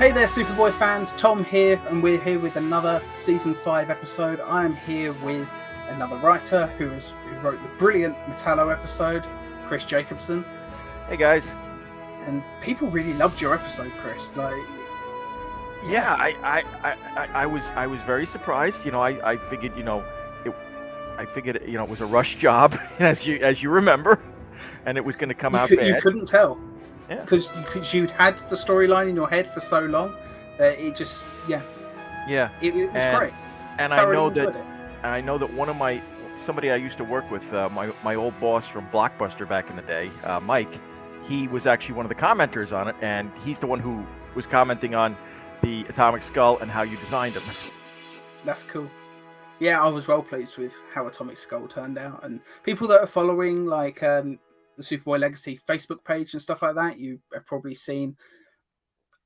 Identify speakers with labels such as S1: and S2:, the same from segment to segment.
S1: Hey there, Superboy fans. Tom here, and we're here with another Season 5 episode. I'm here with another writer who wrote the brilliant Metallo episode, Chris Jacobsen.
S2: Hey guys.
S1: And people really loved your episode, Chris.
S2: Yeah, I was very surprised. I figured, it was a rush job, as you remember, and it was going to come out bad.
S1: You couldn't tell.
S2: Yeah.
S1: Because you'd had the storyline in your head for so long that it just, it was great.
S2: And I know that somebody I used to work with, my old boss from Blockbuster back in the day, Mike, he was actually one of the commenters on it, and he's the one who was commenting on the Atomic Skull and how you designed him.
S1: That's cool. Yeah, I was well pleased with how Atomic Skull turned out, and people that are following the Superboy Legacy Facebook page and stuff like that, you have probably seen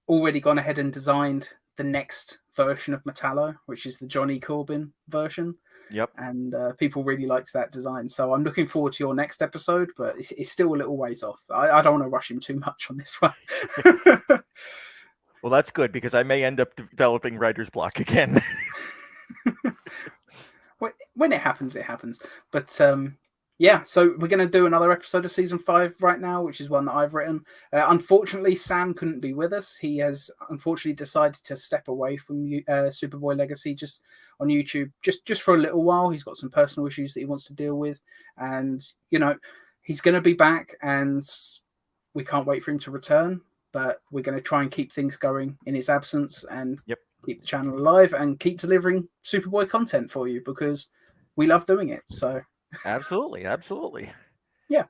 S1: already gone ahead and designed the next version of Metallo, which is the Johnny Corbin version.
S2: Yep. And
S1: people really liked that design. So I'm looking forward to your next episode, but it's still a little ways off. I don't want to rush him too much on this one.
S2: Well, that's good, because I may end up developing writer's block again.
S1: When it happens, it happens. But so we're going to do another episode of Season 5 right now, which is one that I've written. Unfortunately, Sam couldn't be with us. He has unfortunately decided to step away from Superboy Legacy just on YouTube, just for a little while. He's got some personal issues that he wants to deal with. And, he's going to be back, and we can't wait for him to return. But we're going to try and keep things going in his absence and keep the channel alive and keep delivering Superboy content for you, because we love doing it. So...
S2: Absolutely.
S1: Yeah.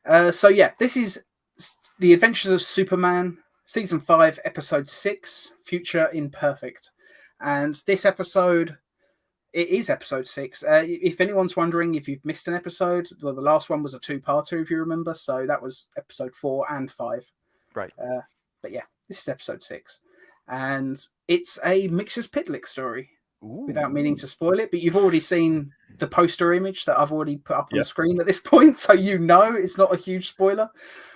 S1: This is The Adventures of Superman, Season 5, Episode 6, Future Imperfect. And this episode, it is Episode 6. If anyone's wondering if you've missed an episode, well, the last one was a two-parter, if you remember. So that was Episode 4 and 5.
S2: Right.
S1: But yeah, this is Episode 6. And it's a Mixer's Pitlick story.
S2: Ooh.
S1: Without meaning to spoil it, but you've already seen the poster image that I've already put up on the screen at this point, so it's not a huge spoiler.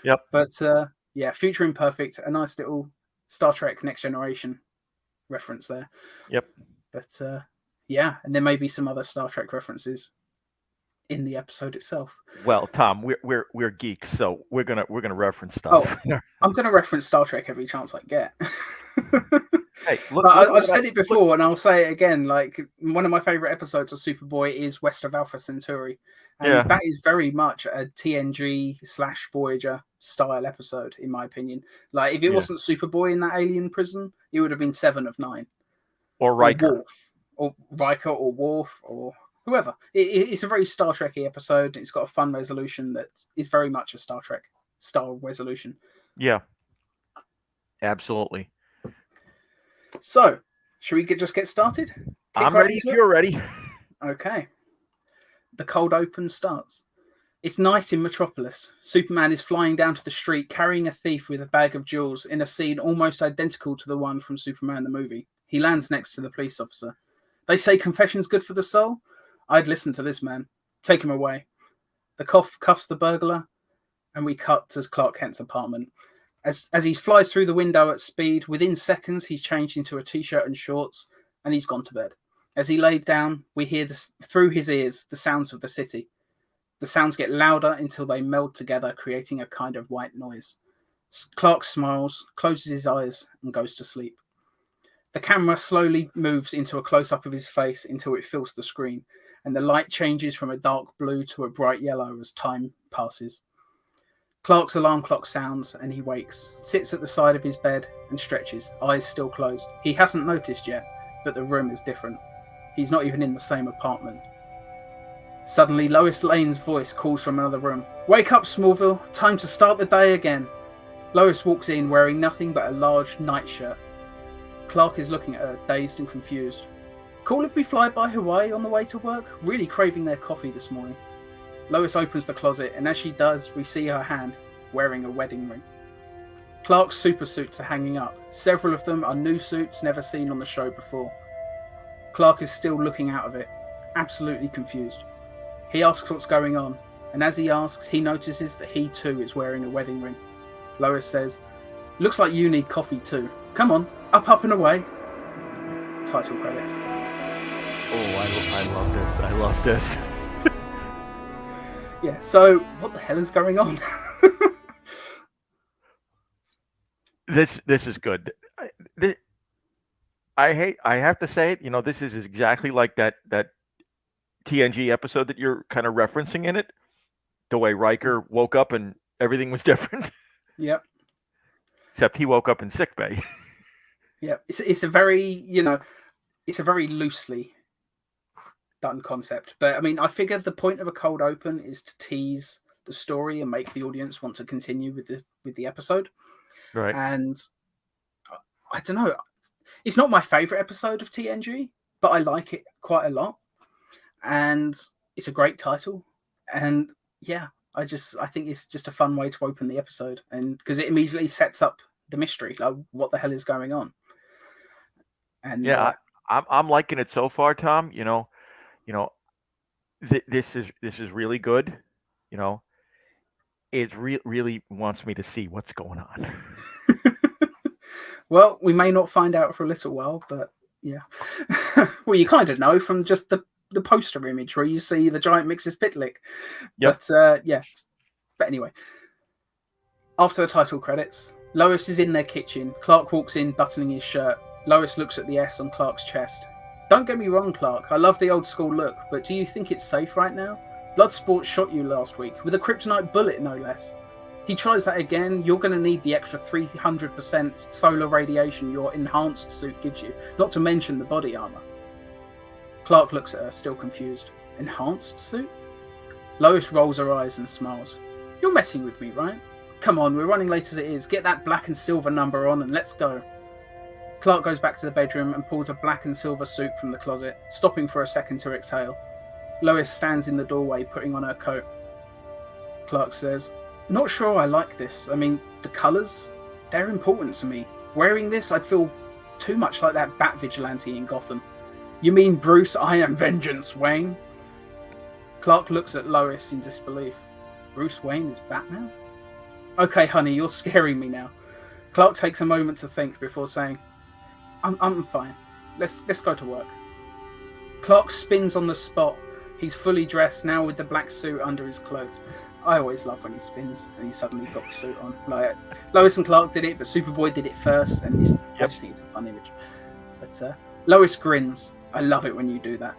S2: Yep.
S1: But Future Imperfect, a nice little Star Trek Next Generation reference there.
S2: Yep.
S1: But and there may be some other Star Trek references in the episode itself.
S2: Well, Tom, we're geeks, so we're gonna reference stuff.
S1: Oh, I'm gonna reference Star Trek every chance I get.
S2: Hey,
S1: I've said it before, and I'll say it again. Like, one of my favorite episodes of Superboy is West of Alpha Centauri, and that is very much a TNG/Voyager style episode, in my opinion. Like, if it wasn't Superboy in that alien prison, it would have been 7 of 9,
S2: or Riker,
S1: or Worf, or whoever. It's a very Star Trek-y episode. It's got a fun resolution that is very much a Star Trek style resolution.
S2: Yeah, absolutely.
S1: So, should we just get started?
S2: I'm ready if you're ready.
S1: Okay. The cold open starts. It's night in Metropolis. Superman is flying down to the street carrying a thief with a bag of jewels in a scene almost identical to the one from Superman the movie. He lands next to the police officer. They say confession's good for the soul? I'd listen to this man. Take him away. The cop cuffs the burglar, and we cut to Clark Kent's apartment. As he flies through the window at speed, within seconds he's changed into a t-shirt and shorts, and he's gone to bed. As he laid down, we hear through his ears the sounds of the city. The sounds get louder until they meld together, creating a kind of white noise. Clark smiles, closes his eyes, and goes to sleep. The camera slowly moves into a close-up of his face until it fills the screen, and the light changes from a dark blue to a bright yellow as time passes. Clark's alarm clock sounds and he wakes, sits at the side of his bed and stretches, eyes still closed. He hasn't noticed yet, but the room is different. He's not even in the same apartment. Suddenly, Lois Lane's voice calls from another room. Wake up, Smallville. Time to start the day again. Lois walks in wearing nothing but a large nightshirt. Clark is looking at her, dazed and confused. Cool if we fly by Hawaii on the way to work? Really craving their coffee this morning. Lois opens the closet, and as she does, we see her hand, wearing a wedding ring. Clark's super suits are hanging up. Several of them are new suits never seen on the show before. Clark is still looking out of it, absolutely confused. He asks what's going on, and as he asks, he notices that he too is wearing a wedding ring. Lois says, "Looks like you need coffee too. Come on, Up and away. Title credits.
S2: Oh, I love this. I love this.
S1: Yeah, so what the hell is going on?
S2: This is good. I have to say it, this is exactly like that TNG episode that you're kind of referencing in it. The way Riker woke up and everything was different.
S1: Yep.
S2: Except he woke up in sickbay.
S1: Yeah, it's a very, it's a very loosely done concept. But I mean, I figured the point of a cold open is to tease the story and make the audience want to continue with the episode.
S2: Right.
S1: And I don't know, it's not my favorite episode of TNG, but I like it quite a lot. And it's a great title. And yeah, I think it's just a fun way to open the episode, and because it immediately sets up the mystery, like what the hell is going on. And
S2: yeah, I'm liking it so far, Tom. This is really good. It really wants me to see what's going on.
S1: Well, we may not find out for a little while, but yeah. Well, you kind of know from just the poster image where you see the giant Mixes Pitlick.
S2: Yep.
S1: But yes. But anyway, after the title credits, Lois is in their kitchen. Clark walks in, buttoning his shirt. Lois looks at the S on Clark's chest. Don't get me wrong, Clark. I love the old school look, but do you think it's safe right now? Bloodsport shot you last week, with a kryptonite bullet, no less. He tries that again, you're going to need the extra 300% solar radiation your enhanced suit gives you, not to mention the body armor. Clark looks at her, still confused. Enhanced suit? Lois rolls her eyes and smiles. You're messing with me, right? Come on, we're running late as it is. Get that black and silver number on and let's go. Clark goes back to the bedroom and pulls a black and silver suit from the closet, stopping for a second to exhale. Lois stands in the doorway, putting on her coat. Clark says, not sure I like this. I mean, the colours, they're important to me. Wearing this, I'd feel too much like that Bat Vigilante in Gotham. You mean Bruce, I am vengeance, Wayne? Clark looks at Lois in disbelief. Bruce Wayne is Batman? Okay, honey, you're scaring me now. Clark takes a moment to think before saying, I'm fine. Let's go to work. Clark spins on the spot. He's fully dressed now with the black suit under his clothes. I always love when he spins and he's suddenly got the suit on. Like Lois and Clark did it, but Superboy did it first, and I just think it's a fun image. But Lois grins. I love it when you do that.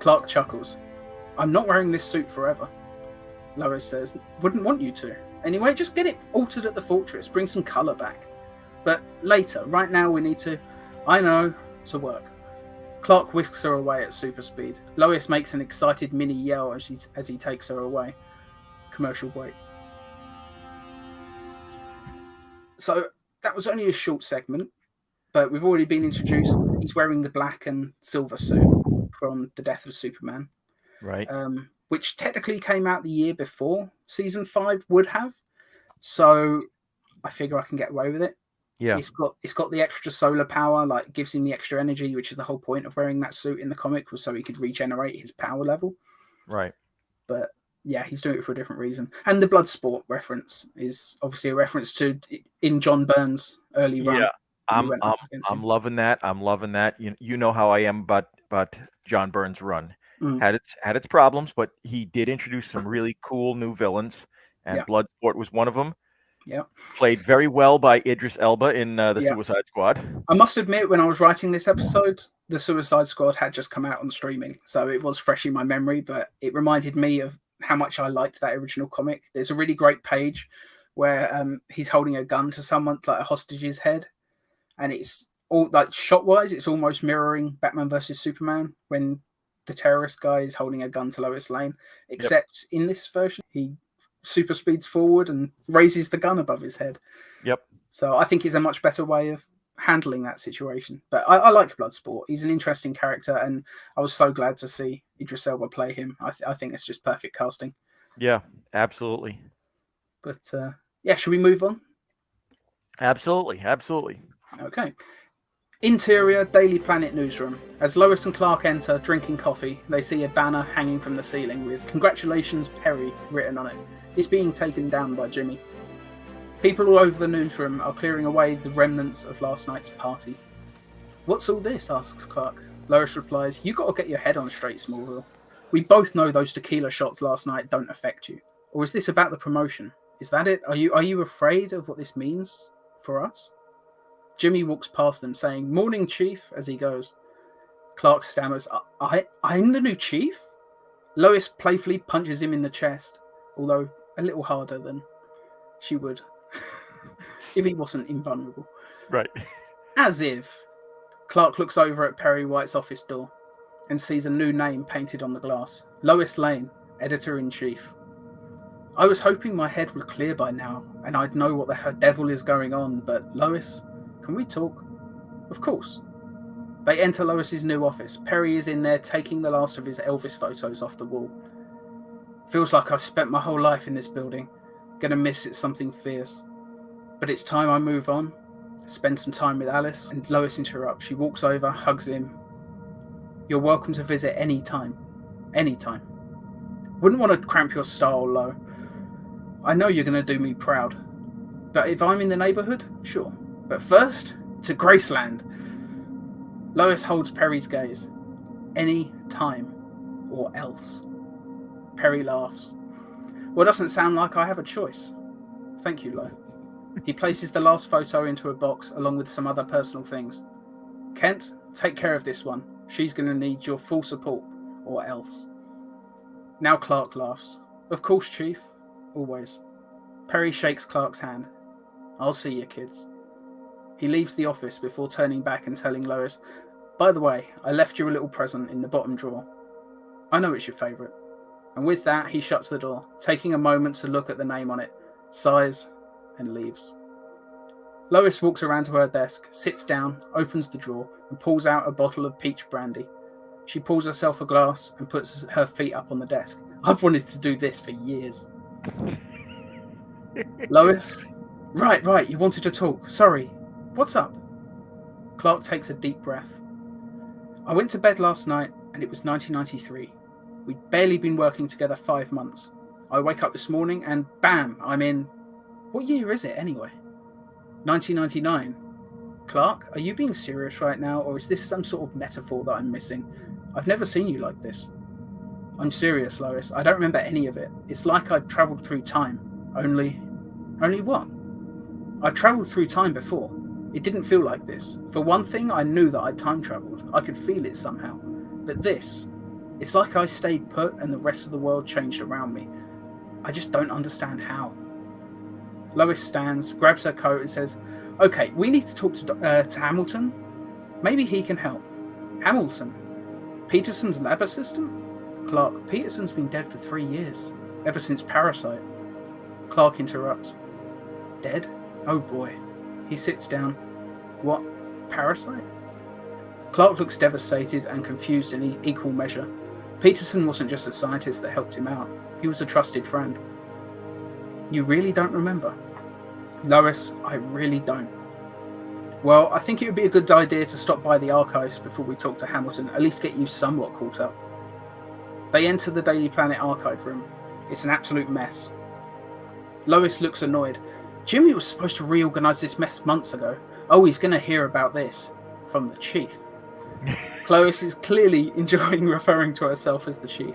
S1: Clark chuckles. I'm not wearing this suit forever. Lois says, wouldn't want you to. Anyway, just get it altered at the fortress. Bring some colour back. But later, right now we need to, I know, to work. Clark whisks her away at super speed. Lois makes an excited mini yell as he takes her away. Commercial break. So that was only a short segment, but we've already been introduced. He's wearing the black and silver suit from The Death of Superman.
S2: Right.
S1: Which technically came out the year before season 5 would have. So I figure I can get away with it.
S2: Yeah.
S1: It's got the extra solar power, like gives him the extra energy, which is the whole point of wearing that suit in the comic, was so he could regenerate his power level.
S2: Right.
S1: But yeah, he's doing it for a different reason. And the Bloodsport reference is obviously a reference to in John Burns' early run.
S2: Yeah, I'm loving that. I'm loving that. You know how I am about John Burns' run. Had its problems, but he did introduce some really cool new villains, and Bloodsport was one of them.
S1: Yeah,
S2: played very well by Idris Elba in the Suicide Squad.
S1: I must admit, when I was writing this episode, the Suicide Squad had just come out on streaming, so it was fresh in my memory. But it reminded me of how much I liked that original comic. There's a really great page where he's holding a gun to someone, like a hostage's head, and it's all like shot-wise, it's almost mirroring Batman versus Superman when the terrorist guy is holding a gun to Lois Lane, except in this version, he super speeds forward and raises the gun above his head.
S2: Yep. So
S1: I think it's a much better way of handling that situation. But I like Bloodsport. He's an interesting character, and I was so glad to see Idris Elba play him. I think it's just perfect casting.
S2: Yeah, absolutely.
S1: But should we move on?
S2: Absolutely.
S1: Okay. Interior Daily Planet newsroom. As Lois and Clark enter, drinking coffee, they see a banner hanging from the ceiling with "Congratulations, Perry" written on it. It's being taken down by Jimmy. People all over the newsroom are clearing away the remnants of last night's party. What's all this? Asks Clark. Lois replies, you got to get your head on straight, Smallville. We both know those tequila shots last night don't affect you. Or is this about the promotion? Is that it? Are you afraid of what this means for us? Jimmy walks past them saying, morning, Chief, as he goes. Clark stammers, I'm the new chief? Lois playfully punches him in the chest, although a little harder than she would if he wasn't invulnerable.
S2: Right.
S1: As if. Clark looks over at Perry White's office door and sees a new name painted on the glass. Lois Lane, Editor-in-Chief. I was hoping my head would clear by now and I'd know what the devil is going on, but Lois, can we talk? Of course. They enter Lois's new office. Perry is in there taking the last of his Elvis photos off the wall. Feels like I've spent my whole life in this building. Gonna miss it something fierce. But it's time I move on. Spend some time with Alice. And Lois interrupts. She walks over, hugs him. You're welcome to visit any time. Anytime. Wouldn't want to cramp your style, Lo. I know you're gonna do me proud. But if I'm in the neighborhood, sure. But first, to Graceland. Lois holds Perry's gaze. Any time or else. Perry laughs. Well, it doesn't sound like I have a choice. Thank you, Lo. He places the last photo into a box along with some other personal things. Kent, take care of this one. She's going to need your full support or else. Now Clark laughs. Of course, Chief. Always. Perry shakes Clark's hand. I'll see you, kids. He leaves the office before turning back and telling Lois, by the way, I left you a little present in the bottom drawer. I know it's your favourite. And with that, he shuts the door, taking a moment to look at the name on it, sighs, and leaves. Lois walks around to her desk, sits down, opens the drawer, and pulls out a bottle of peach brandy. She pours herself a glass and puts her feet up on the desk. I've wanted to do this for years. Lois? Right, you wanted to talk. Sorry. What's up? Clark takes a deep breath. I went to bed last night and it was 1993. We'd barely been working together 5 months. I wake up this morning and bam, I'm in... What year is it anyway? 1999. Clark, are you being serious right now, or is this some sort of metaphor that I'm missing? I've never seen you like this. I'm serious, Lois. I don't remember any of it. It's like I've travelled through time. Only what? I've travelled through time before. It didn't feel like this. For one thing, I knew that I'd time travelled. I could feel it somehow. But this, it's like I stayed put and the rest of the world changed around me. I just don't understand how. Lois stands, grabs her coat and says, okay, we need to talk to Hamilton. Maybe he can help. Hamilton? Peterson's lab assistant? Clark, Peterson's been dead for 3 years. Ever since Parasite. Clark interrupts. Dead? Oh boy. He sits down. What? Parasite? Clark looks devastated and confused in equal measure. Peterson wasn't just a scientist that helped him out. He was a trusted friend. You really don't remember? Lois, I really don't. Well, I think it would be a good idea to stop by the archives before we talk to Hamilton, at least get you somewhat caught up. They enter the Daily Planet archive room. It's an absolute mess. Lois looks annoyed. Jimmy was supposed to reorganize this mess months ago. Oh, he's going to hear about this. From the chief. Lois is clearly enjoying referring to herself as the chief.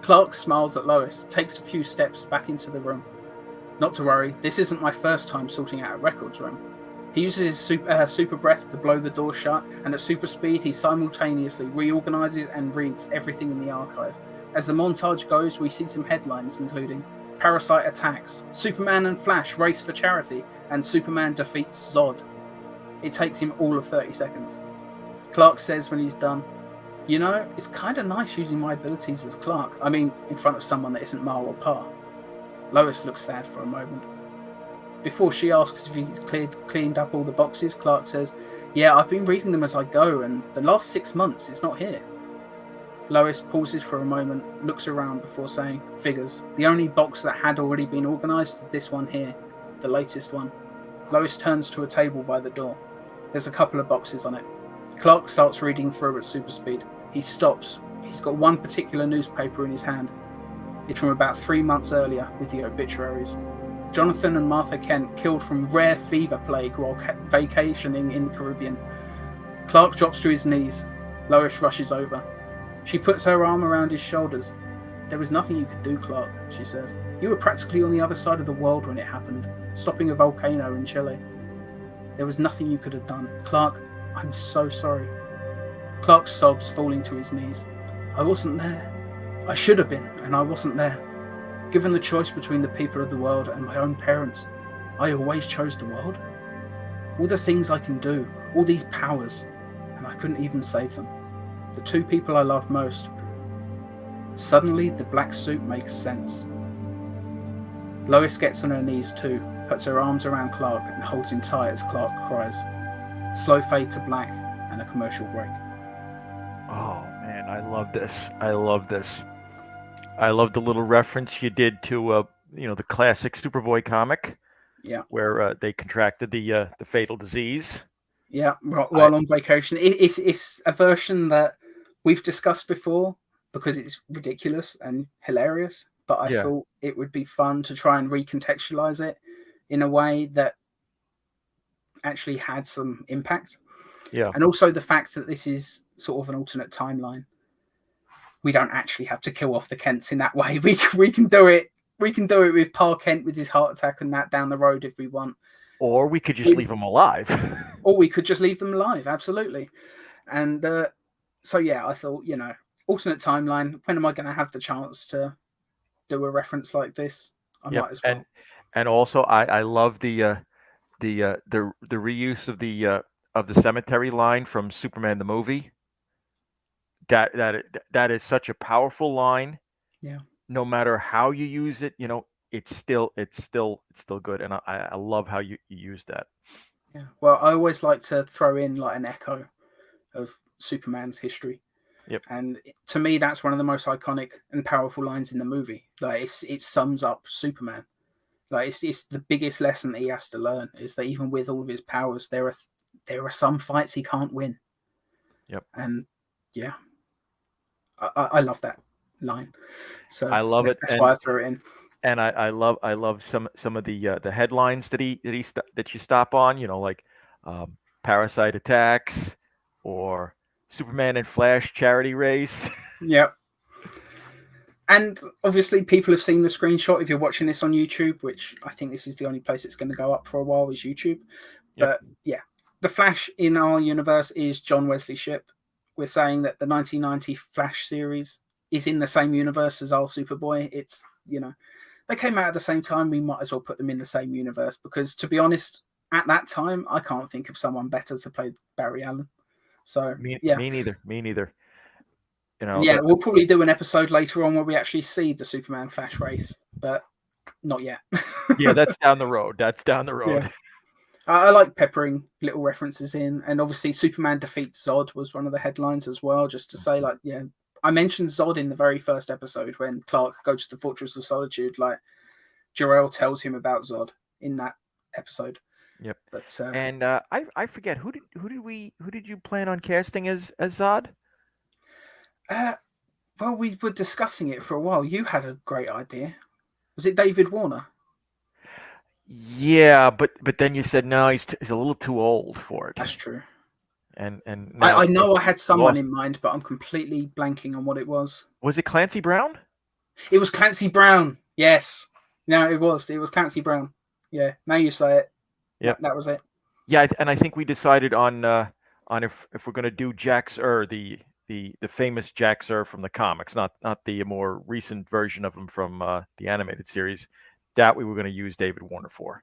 S1: Clark smiles at Lois, takes a few steps back into the room. Not to worry, this isn't my first time sorting out a records room. He uses his super breath to blow the door shut, and at super speed he simultaneously reorganizes and reads everything in the archive. As the montage goes, we see some headlines including Parasite attacks, Superman and Flash race for charity, and Superman defeats Zod. It takes him all of 30 seconds. Clark says when he's done, you know, it's kind of nice using my abilities as Clark. I mean, in front of someone that isn't Ma or Pa. Lois looks sad for a moment. Before she asks if he's cleaned up all the boxes, Clark says, yeah, I've been reading them as I go, and the last 6 months it's not here. Lois pauses for a moment, looks around before saying, figures. The only box that had already been organised is this one here, the latest one. Lois turns to a table by the door. There's a couple of boxes on it. Clark starts reading through at super speed. He stops. He's got one particular newspaper in his hand. It's from about 3 months earlier with the obituaries. Jonathan and Martha Kent killed from rare fever plague while vacationing in the Caribbean. Clark drops to his knees. Lois rushes over. She puts her arm around his shoulders. There was nothing you could do, Clark, she says. You were practically on the other side of the world when it happened, stopping a volcano in Chile. There was nothing you could have done. Clark, I'm so sorry. Clark sobs, falling to his knees. I wasn't there. I should have been, and I wasn't there. Given the choice between the people of the world and my own parents, I always chose the world. All the things I can do, all these powers, and I couldn't even save them. The two people I love most. Suddenly, the black suit makes sense. Lois gets on her knees too, puts her arms around Clark and holds him tight as Clark cries. Slow fade to black and a commercial break.
S2: Oh man, I love this. I love this. I love the little reference you did to the classic Superboy comic.
S1: Yeah.
S2: Where they contracted the fatal disease.
S1: Yeah, while on vacation. It's a version that we've discussed before because it's ridiculous and hilarious. But I thought it would be fun to try and recontextualize it in a way that actually had some impact.
S2: Yeah.
S1: And also the fact that this is sort of an alternate timeline. We don't actually have to kill off the Kents in that way. We can do it. We can do it with Pa Kent with his heart attack and that down the road if we want.
S2: Or we could just leave them alive.
S1: Or we could just leave them alive, absolutely. And so, yeah, I thought, alternate timeline. When am I going to have the chance to do a reference like this? I might as well.
S2: And also, I love the reuse of the cemetery line from Superman the movie. That is such a powerful line.
S1: Yeah.
S2: No matter how you use it, it's still good, and I love how you use that.
S1: Yeah. Well, I always like to throw in like an echo of Superman's history.
S2: Yep.
S1: And to me, that's one of the most iconic and powerful lines in the movie. Like it sums up Superman. Like it's the biggest lesson that he has to learn is that even with all of his powers, there are some fights he can't win.
S2: Yep.
S1: And yeah, I love that line. So
S2: I love it.
S1: That's why I threw it in.
S2: And I love some of the headlines that you stop on. Like parasite attacks or Superman and Flash charity race.
S1: Yep. And obviously, people have seen the screenshot. If you're watching this on YouTube, which I think this is the only place it's going to go up for a while, is YouTube. But yeah, the Flash in our universe is John Wesley Shipp. We're saying that the 1990 Flash series is in the same universe as our Superboy. It's, they came out at the same time. We might as well put them in the same universe because, to be honest, at that time, I can't think of someone better to play Barry Allen. So
S2: me neither.
S1: We'll probably do an episode later on where we actually see the Superman Flash race, but not yet.
S2: Yeah, that's down the road. Yeah.
S1: I like peppering little references in, and obviously Superman defeats Zod was one of the headlines as well, just to say, like, yeah, I mentioned Zod in the very first episode when Clark goes to the Fortress of Solitude. Like, Jor-El tells him about Zod in that episode.
S2: Yep.
S1: But
S2: and I forget who did you plan on casting as Zod?
S1: Well, we were discussing it for a while. You had a great idea. Was it David Warner?
S2: Yeah, but then you said no, he's a little too old for it.
S1: That's true.
S2: And
S1: I know I had someone in mind, but I'm completely blanking on what it was.
S2: Was it Clancy Brown?
S1: It was Clancy Brown. Yes. No, it was. It was Clancy Brown. Yeah. Now you say it.
S2: Yeah.
S1: That was it.
S2: Yeah, and I think we decided on if we're going to do Jack Ur, the famous Jack Ur from the comics, not the more recent version of him from the animated series, that we were going to use David Warner for,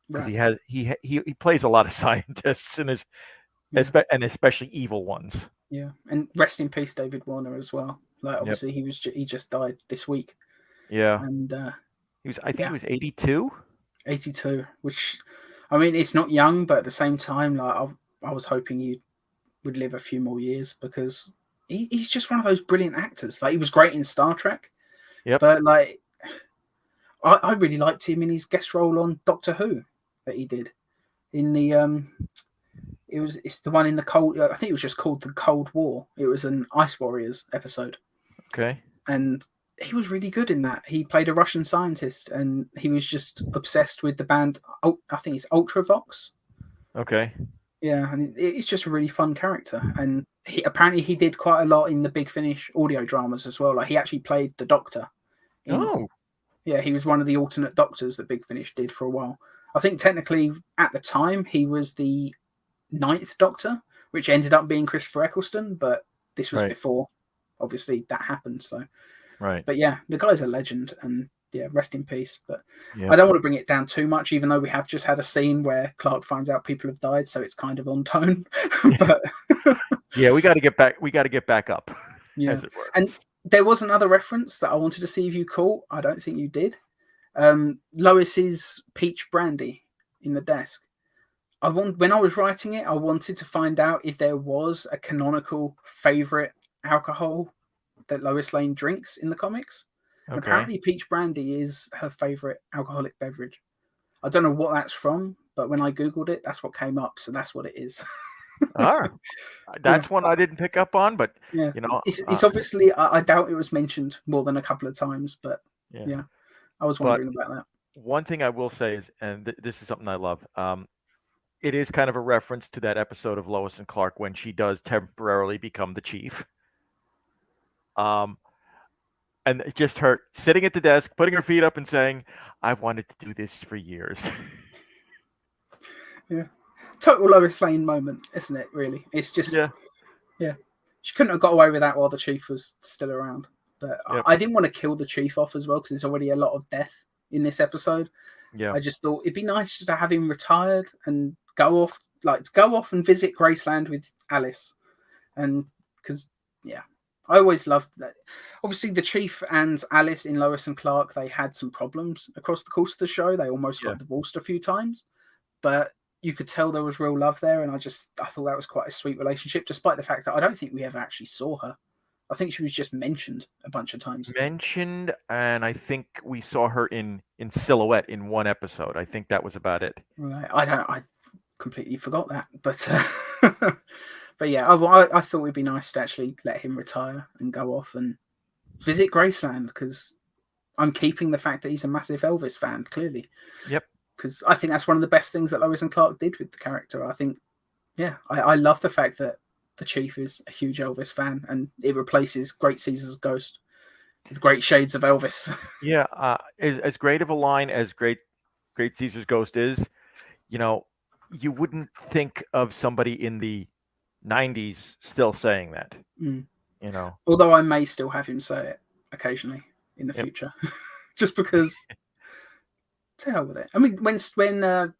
S2: because he plays a lot of scientists and and especially evil ones.
S1: Yeah, and rest in peace, David Warner as well. Like obviously he just died this week.
S2: Yeah,
S1: and
S2: he was 82.
S1: 82, which I mean it's not young, but at the same time, like I was hoping he would live a few more years because he's just one of those brilliant actors. Like he was great in Star Trek.
S2: Yep.
S1: But like I really liked him in his guest role on Doctor Who that he did in the it's the one in the Cold. I think it was just called the Cold War. It was an Ice Warriors episode.
S2: Okay.
S1: And he was really good in that. He played a Russian scientist, and he was just obsessed with the band. Oh, I think it's Ultravox.
S2: Okay.
S1: Yeah, and it's just a really fun character. And apparently he did quite a lot in the Big Finish audio dramas as well. Like he actually played the Doctor.
S2: Oh.
S1: Yeah, he was one of the alternate Doctors that Big Finish did for a while. I think technically at the time he was the 9th Doctor, which ended up being Christopher Eccleston, but this was before, obviously, that happened. So,
S2: right.
S1: But yeah, the guy's a legend, and yeah, rest in peace. But I don't want to bring it down too much, even though we have just had a scene where Clark finds out people have died, so it's kind of on tone. But
S2: yeah, we got to get back. We got to get back up.
S1: Yeah,
S2: as it were.
S1: And there was another reference that I wanted to see if you caught. I don't think you did. Lois's peach brandy in the desk. When I was writing it, I wanted to find out if there was a canonical favorite alcohol that Lois Lane drinks in the comics. Okay. Apparently, peach brandy is her favorite alcoholic beverage. I don't know what that's from, but when I googled it, that's what came up. So that's what it is.
S2: That's one I didn't pick up on, but
S1: yeah, it's obviously. I doubt it was mentioned more than a couple of times, but yeah I was wondering about that.
S2: One thing I will say is, and this is something I love. It is kind of a reference to that episode of Lois and Clark when she does temporarily become the chief. And just her sitting at the desk, putting her feet up and saying, "I've wanted to do this for years."
S1: Yeah. Total Lois Lane moment, isn't it, really? It's just, yeah. She couldn't have got away with that while the chief was still around. But I didn't want to kill the chief off as well, because there's already a lot of death in this episode. Yeah. I just thought it'd be nice to have him retired and go off and visit Graceland with Alice. And because, I always loved that. Obviously, the chief and Alice in Lois and Clark, they had some problems across the course of the show. They almost got divorced a few times. But you could tell there was real love there. And I thought that was quite a sweet relationship, despite the fact that I don't think we ever actually saw her. I think she was just mentioned a bunch of times.
S2: Mentioned, and I think we saw her in silhouette in one episode. I think that was about it.
S1: Right. I completely forgot that. But but yeah, I thought it'd be nice to actually let him retire and go off and visit Graceland, because I'm keeping the fact that he's a massive Elvis fan, clearly.
S2: Yep.
S1: Because I think that's one of the best things that Lois and Clark did with the character. I think, I love the fact that the chief is a huge Elvis fan, and it replaces Great Caesar's ghost with great shades of Elvis.
S2: Yeah, as great of a line as Great Caesar's ghost is, you wouldn't think of somebody in the 90s still saying that.
S1: Although I may still have him say it occasionally in the future, just because. To hell with it. I mean, when the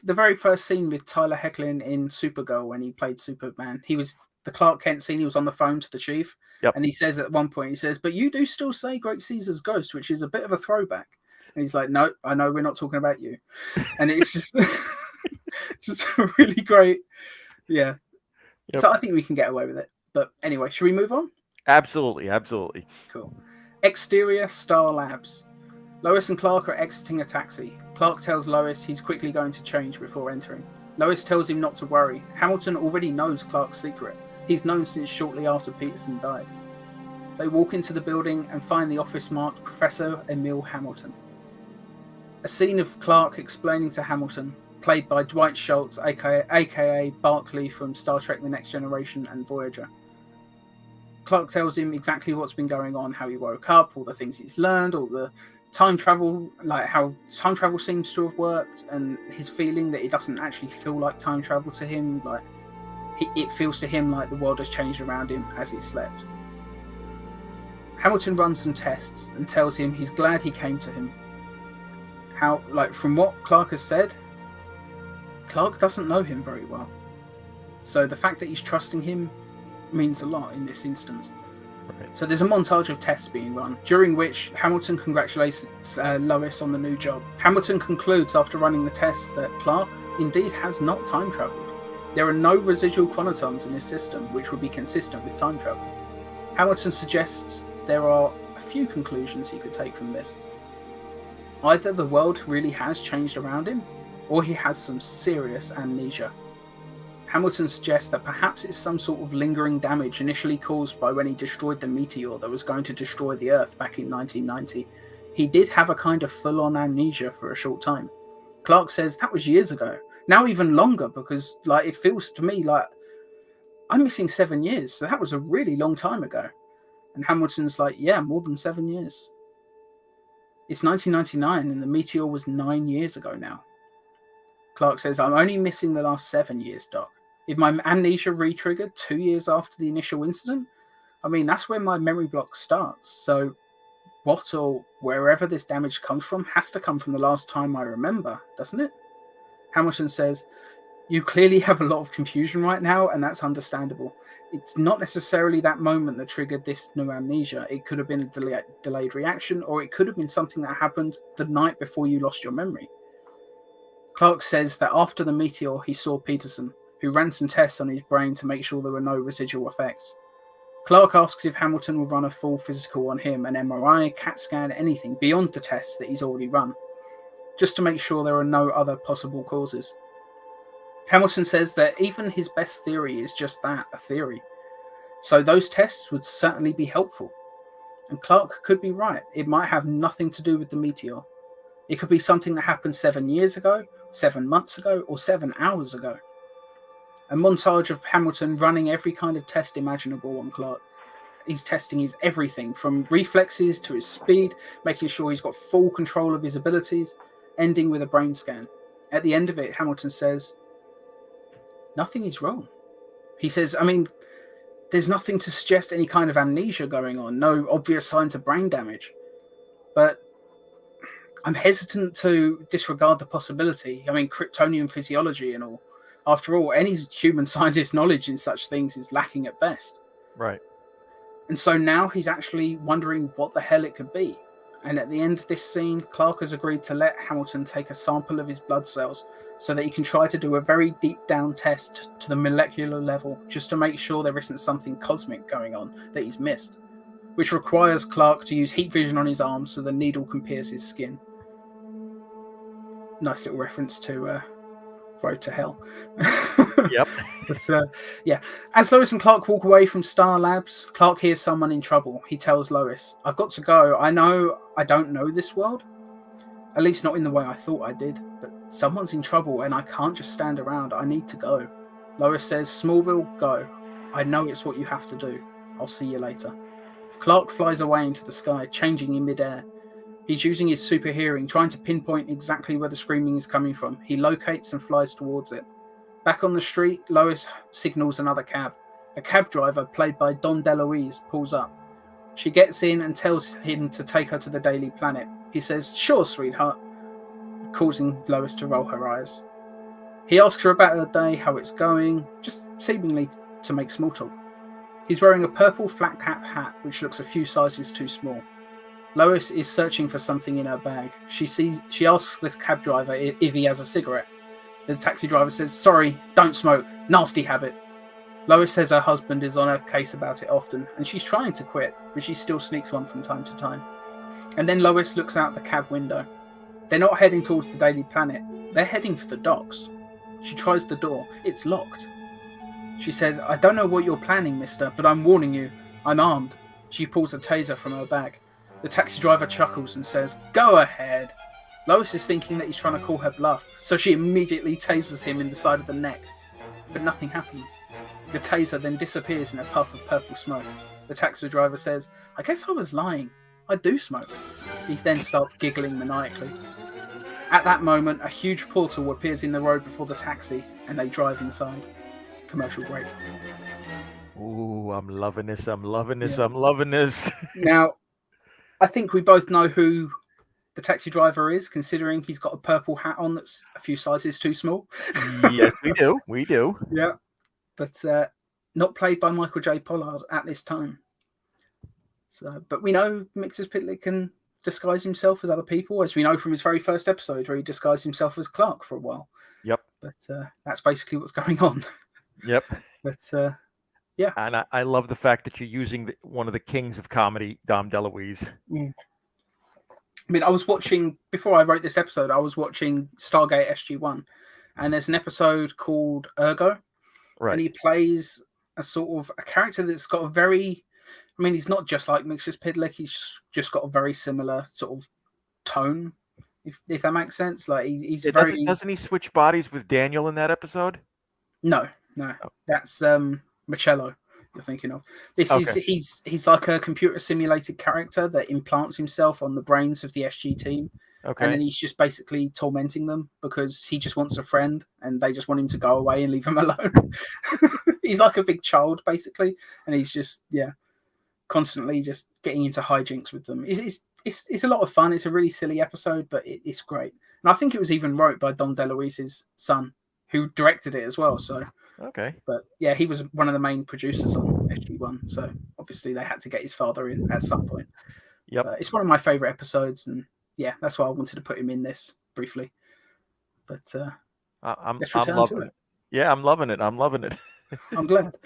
S1: very first scene with Tyler Hoechlin in Supergirl, when he played Superman, he was the Clark Kent scene. He was on the phone to the chief, and he says at one point, "But you do still say Great Caesar's ghost," which is a bit of a throwback. And he's like, "No, I know we're not talking about you," and it's just just really great. Yeah. Yep. So I think we can get away with it. But anyway, should we move on?
S2: Absolutely.
S1: Cool. Exterior Star Labs. Lois and Clark are exiting a taxi. Clark tells Lois he's quickly going to change before entering. Lois tells him not to worry. Hamilton already knows Clark's secret. He's known since shortly after Peterson died. They walk into the building and find the office marked Professor Emil Hamilton. A scene of Clark explaining to Hamilton, played by Dwight Schultz, aka Barclay from Star Trek The Next Generation and Voyager. Clark tells him exactly what's been going on, how he woke up, all the things he's learned, all the time travel, like how time travel seems to have worked, and his feeling that it doesn't actually feel like time travel to him. Like it feels to him like the world has changed around him as he slept. Hamilton runs some tests and tells him he's glad he came to him. From what Clark has said, Clark doesn't know him very well. So the fact that he's trusting him means a lot in this instance. Right. So there's a montage of tests being run, during which Hamilton congratulates Lois on the new job. Hamilton concludes after running the tests that Clark indeed has not time travelled. There are no residual chronotons in his system, which would be consistent with time travel. Hamilton suggests there are a few conclusions he could take from this. Either the world really has changed around him, or he has some serious amnesia. Hamilton suggests that perhaps it's some sort of lingering damage initially caused by when he destroyed the meteor that was going to destroy the Earth back in 1990. He did have a kind of full-on amnesia for a short time. Clark says that was years ago. Now even longer, because it feels to me like I'm missing 7 years, so that was a really long time ago. And Hamilton's like, yeah, more than 7 years. It's 1999 and the meteor was 9 years ago now. Clark says, I'm only missing the last 7 years, Doc. If my amnesia re-triggered 2 years after the initial incident, I mean, that's where my memory block starts. So what or wherever this damage comes from has to come from the last time I remember, doesn't it? Hamilton says, you clearly have a lot of confusion right now, and that's understandable. It's not necessarily that moment that triggered this new amnesia. It could have been a delayed reaction, or it could have been something that happened the night before you lost your memory. Clark says that after the meteor, he saw Peterson, who ran some tests on his brain to make sure there were no residual effects. Clark asks if Hamilton will run a full physical on him, an MRI, CAT scan, anything beyond the tests that he's already run, just to make sure there are no other possible causes. Hamilton says that even his best theory is just that, a theory. So those tests would certainly be helpful. And Clark could be right. It might have nothing to do with the meteor. It could be something that happened 7 years ago, 7 months ago, or 7 hours ago. A montage of Hamilton running every kind of test imaginable on Clark. He's testing his everything, from reflexes to his speed, making sure he's got full control of his abilities, ending with a brain scan. At the end of it, Hamilton says, nothing is wrong. He says, I mean, there's nothing to suggest any kind of amnesia going on, no obvious signs of brain damage. But I'm hesitant to disregard the possibility. I mean, Kryptonian physiology and all. After all, any human scientist's knowledge in such things is lacking at best.
S2: Right.
S1: And so now he's actually wondering what the hell it could be. And at the end of this scene, Clark has agreed to let Hamilton take a sample of his blood cells so that he can try to do a very deep down test to the molecular level, just to make sure there isn't something cosmic going on that he's missed, which requires Clark to use heat vision on his arm so the needle can pierce his skin. Nice little reference to Road to Hell.
S2: Yep.
S1: But, yeah. As Lois and Clark walk away from Star Labs, Clark hears someone in trouble. He tells Lois, I've got to go. I know I don't know this world. At least not in the way I thought I did. But someone's in trouble and I can't just stand around. I need to go. Lois says, Smallville, go. I know it's what you have to do. I'll see you later. Clark flies away into the sky, changing in midair. He's using his super hearing, trying to pinpoint exactly where the screaming is coming from. He locates and flies towards it. Back on the street, Lois signals another cab. A cab driver, played by Don DeLuise, pulls up. She gets in and tells him to take her to the Daily Planet. He says, sure, sweetheart, causing Lois to roll her eyes. He asks her about her day, how it's going, just seemingly to make small talk. He's wearing a purple flat cap hat, which looks a few sizes too small. Lois is searching for something in her bag. She asks the cab driver if he has a cigarette. The taxi driver says, sorry, don't smoke, nasty habit. Lois says her husband is on her case about it often, and she's trying to quit, but she still sneaks one from time to time. And then Lois looks out the cab window. They're not heading towards the Daily Planet, they're heading for the docks. She tries the door, it's locked. She says, I don't know what you're planning, mister, but I'm warning you, I'm armed. She pulls a taser from her bag. The taxi driver chuckles and says, go ahead. Lois is thinking that he's trying to call her bluff, so she immediately tasers him in the side of the neck. But nothing happens. The taser then disappears in a puff of purple smoke. The taxi driver says, I guess I was lying. I do smoke. He then starts giggling maniacally. At that moment, a huge portal appears in the road before the taxi, and they drive inside. Commercial break.
S2: Ooh, I'm loving this. I'm loving this. Yeah. I'm loving this.
S1: Now, I think we both know who the taxi driver is, considering he's got a purple hat on that's a few sizes too small.
S2: Yes, we do. We do.
S1: Yeah. But not played by Michael J. Pollard at this time. So, but we know Mixes Pitlick can disguise himself as other people, as we know from his very first episode where he disguised himself as Clark for a while.
S2: Yep.
S1: But that's basically what's going on.
S2: Yep.
S1: But yeah.
S2: And I love the fact that you're using one of the kings of comedy, Dom DeLuise.
S1: Mm. I mean, I was watching, before I wrote this episode, I was watching Stargate SG-1, and there's an episode called Ergo,
S2: Right.
S1: And he plays a sort of a character that's got a very, I mean, he's not just like Mixus Pidlick. He's just got a very similar sort of tone, if that makes sense. Like he's
S2: Yeah,
S1: very
S2: doesn't he switch bodies with Daniel in that episode?
S1: no,
S2: Oh.
S1: that's Michello you're thinking of. This is
S2: Okay.
S1: he's like a computer simulated character that implants himself on the brains of the SG team. And then
S2: Okay.
S1: he's just basically tormenting them because he just wants a friend and they just want him to go away and leave him alone. He's like a big child, basically. And he's just, constantly just getting into hijinks with them. It's a lot of fun. It's a really silly episode, but it's great. And I think it was even wrote by Don DeLuise's son, who directed it as well. So,
S2: Okay.
S1: but yeah, he was one of the main producers on SG1. So obviously they had to get his father in at some point.
S2: Yep.
S1: It's one of my favorite episodes, and yeah, that's why I wanted to put him in this briefly. But let's return to it.
S2: Yeah, I'm loving it. I'm loving it.
S1: I'm glad.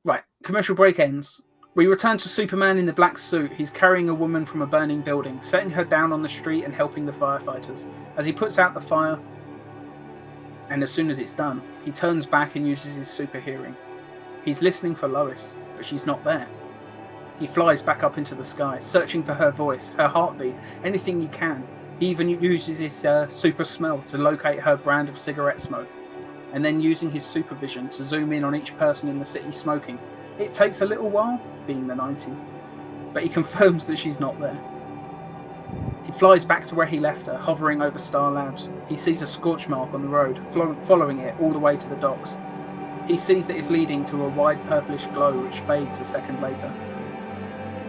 S1: Right, commercial break ends. We return to Superman in the black suit. He's carrying a woman from a burning building, setting her down on the street and helping the firefighters. As he puts out the fire, and as soon as it's done, he turns back and uses his super hearing. He's listening for Lois, but she's not there. He flies back up into the sky, searching for her voice, her heartbeat, anything he can. He even uses his super smell to locate her brand of cigarette smoke, and then using his supervision to zoom in on each person in the city smoking. It takes a little while, being the 90s, but he confirms that she's not there. He flies back to where he left her, hovering over Star Labs. He sees a scorch mark on the road, following it all the way to the docks. He sees that it's leading to a wide purplish glow which fades a second later.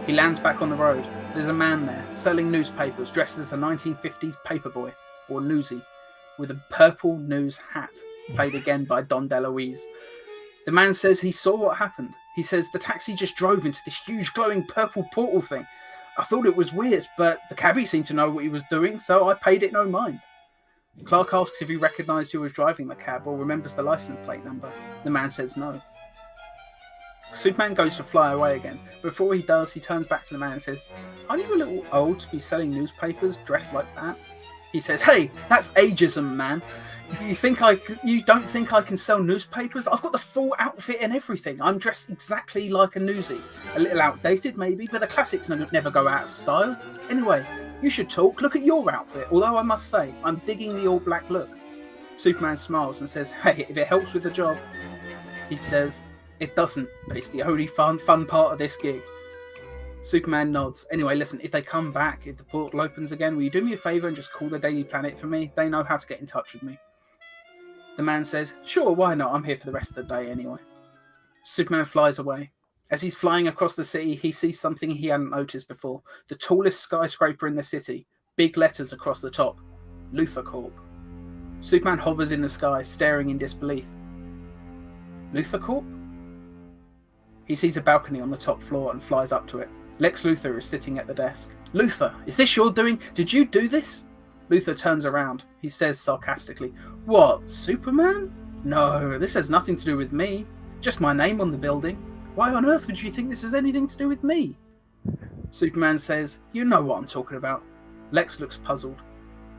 S1: He lands back on the road. There's a man there, selling newspapers, dressed as a 1950s paperboy, or newsie, with a purple news hat, played again by Don DeLuise. The man says he saw what happened. He says the taxi just drove into this huge glowing purple portal thing. I thought it was weird, but the cabbie seemed to know what he was doing, so I paid it no mind. Clark asks if he recognised who was driving the cab or remembers the license plate number. The man says no. Superman goes to fly away again. Before he does, he turns back to the man and says, "Aren't you a little old to be selling newspapers dressed like that?" He says, "Hey, that's ageism, man. You don't think I can sell newspapers? I've got the full outfit and everything. I'm dressed exactly like a newsie. A little outdated maybe, but the classics never go out of style. Anyway, you should talk. Look at your outfit. Although I must say, I'm digging the all black look." Superman smiles and says, "Hey, if it helps with the job." He says, "It doesn't, but it's the only fun part of this gig." Superman nods. "Anyway, listen, if they come back, if the portal opens again, will you do me a favour and just call the Daily Planet for me? They know how to get in touch with me." The man says, "Sure, why not? I'm here for the rest of the day anyway." Superman flies away. As he's flying across the city, he sees something he hadn't noticed before. The tallest skyscraper in the city. Big letters across the top. Luthor Corp. Superman hovers in the sky, staring in disbelief. Luthor Corp? He sees a balcony on the top floor and flies up to it. Lex Luthor is sitting at the desk. "Luthor, is this your doing? Did you do this?" Luthor turns around. He says sarcastically, "What, Superman? No, this has nothing to do with me. Just my name on the building. Why on earth would you think this has anything to do with me?" Superman says, "You know what I'm talking about." Lex looks puzzled.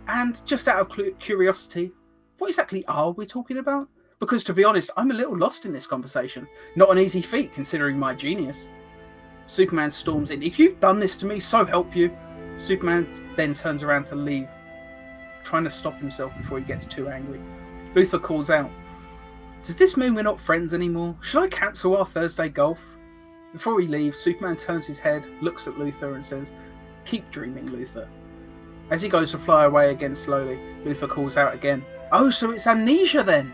S1: "And just out of curiosity, what exactly are we talking about? Because to be honest, I'm a little lost in this conversation. Not an easy feat considering my genius." Superman storms in. "If you've done this to me, so help you." Superman then turns around to leave, trying to stop himself before he gets too angry. Luthor calls out, "Does this mean we're not friends anymore? Should I cancel our Thursday golf?" Before he leaves, Superman turns his head, looks at Luthor and says, "Keep dreaming, Luthor." As he goes to fly away again slowly, Luthor calls out again, "Oh, so it's amnesia then?"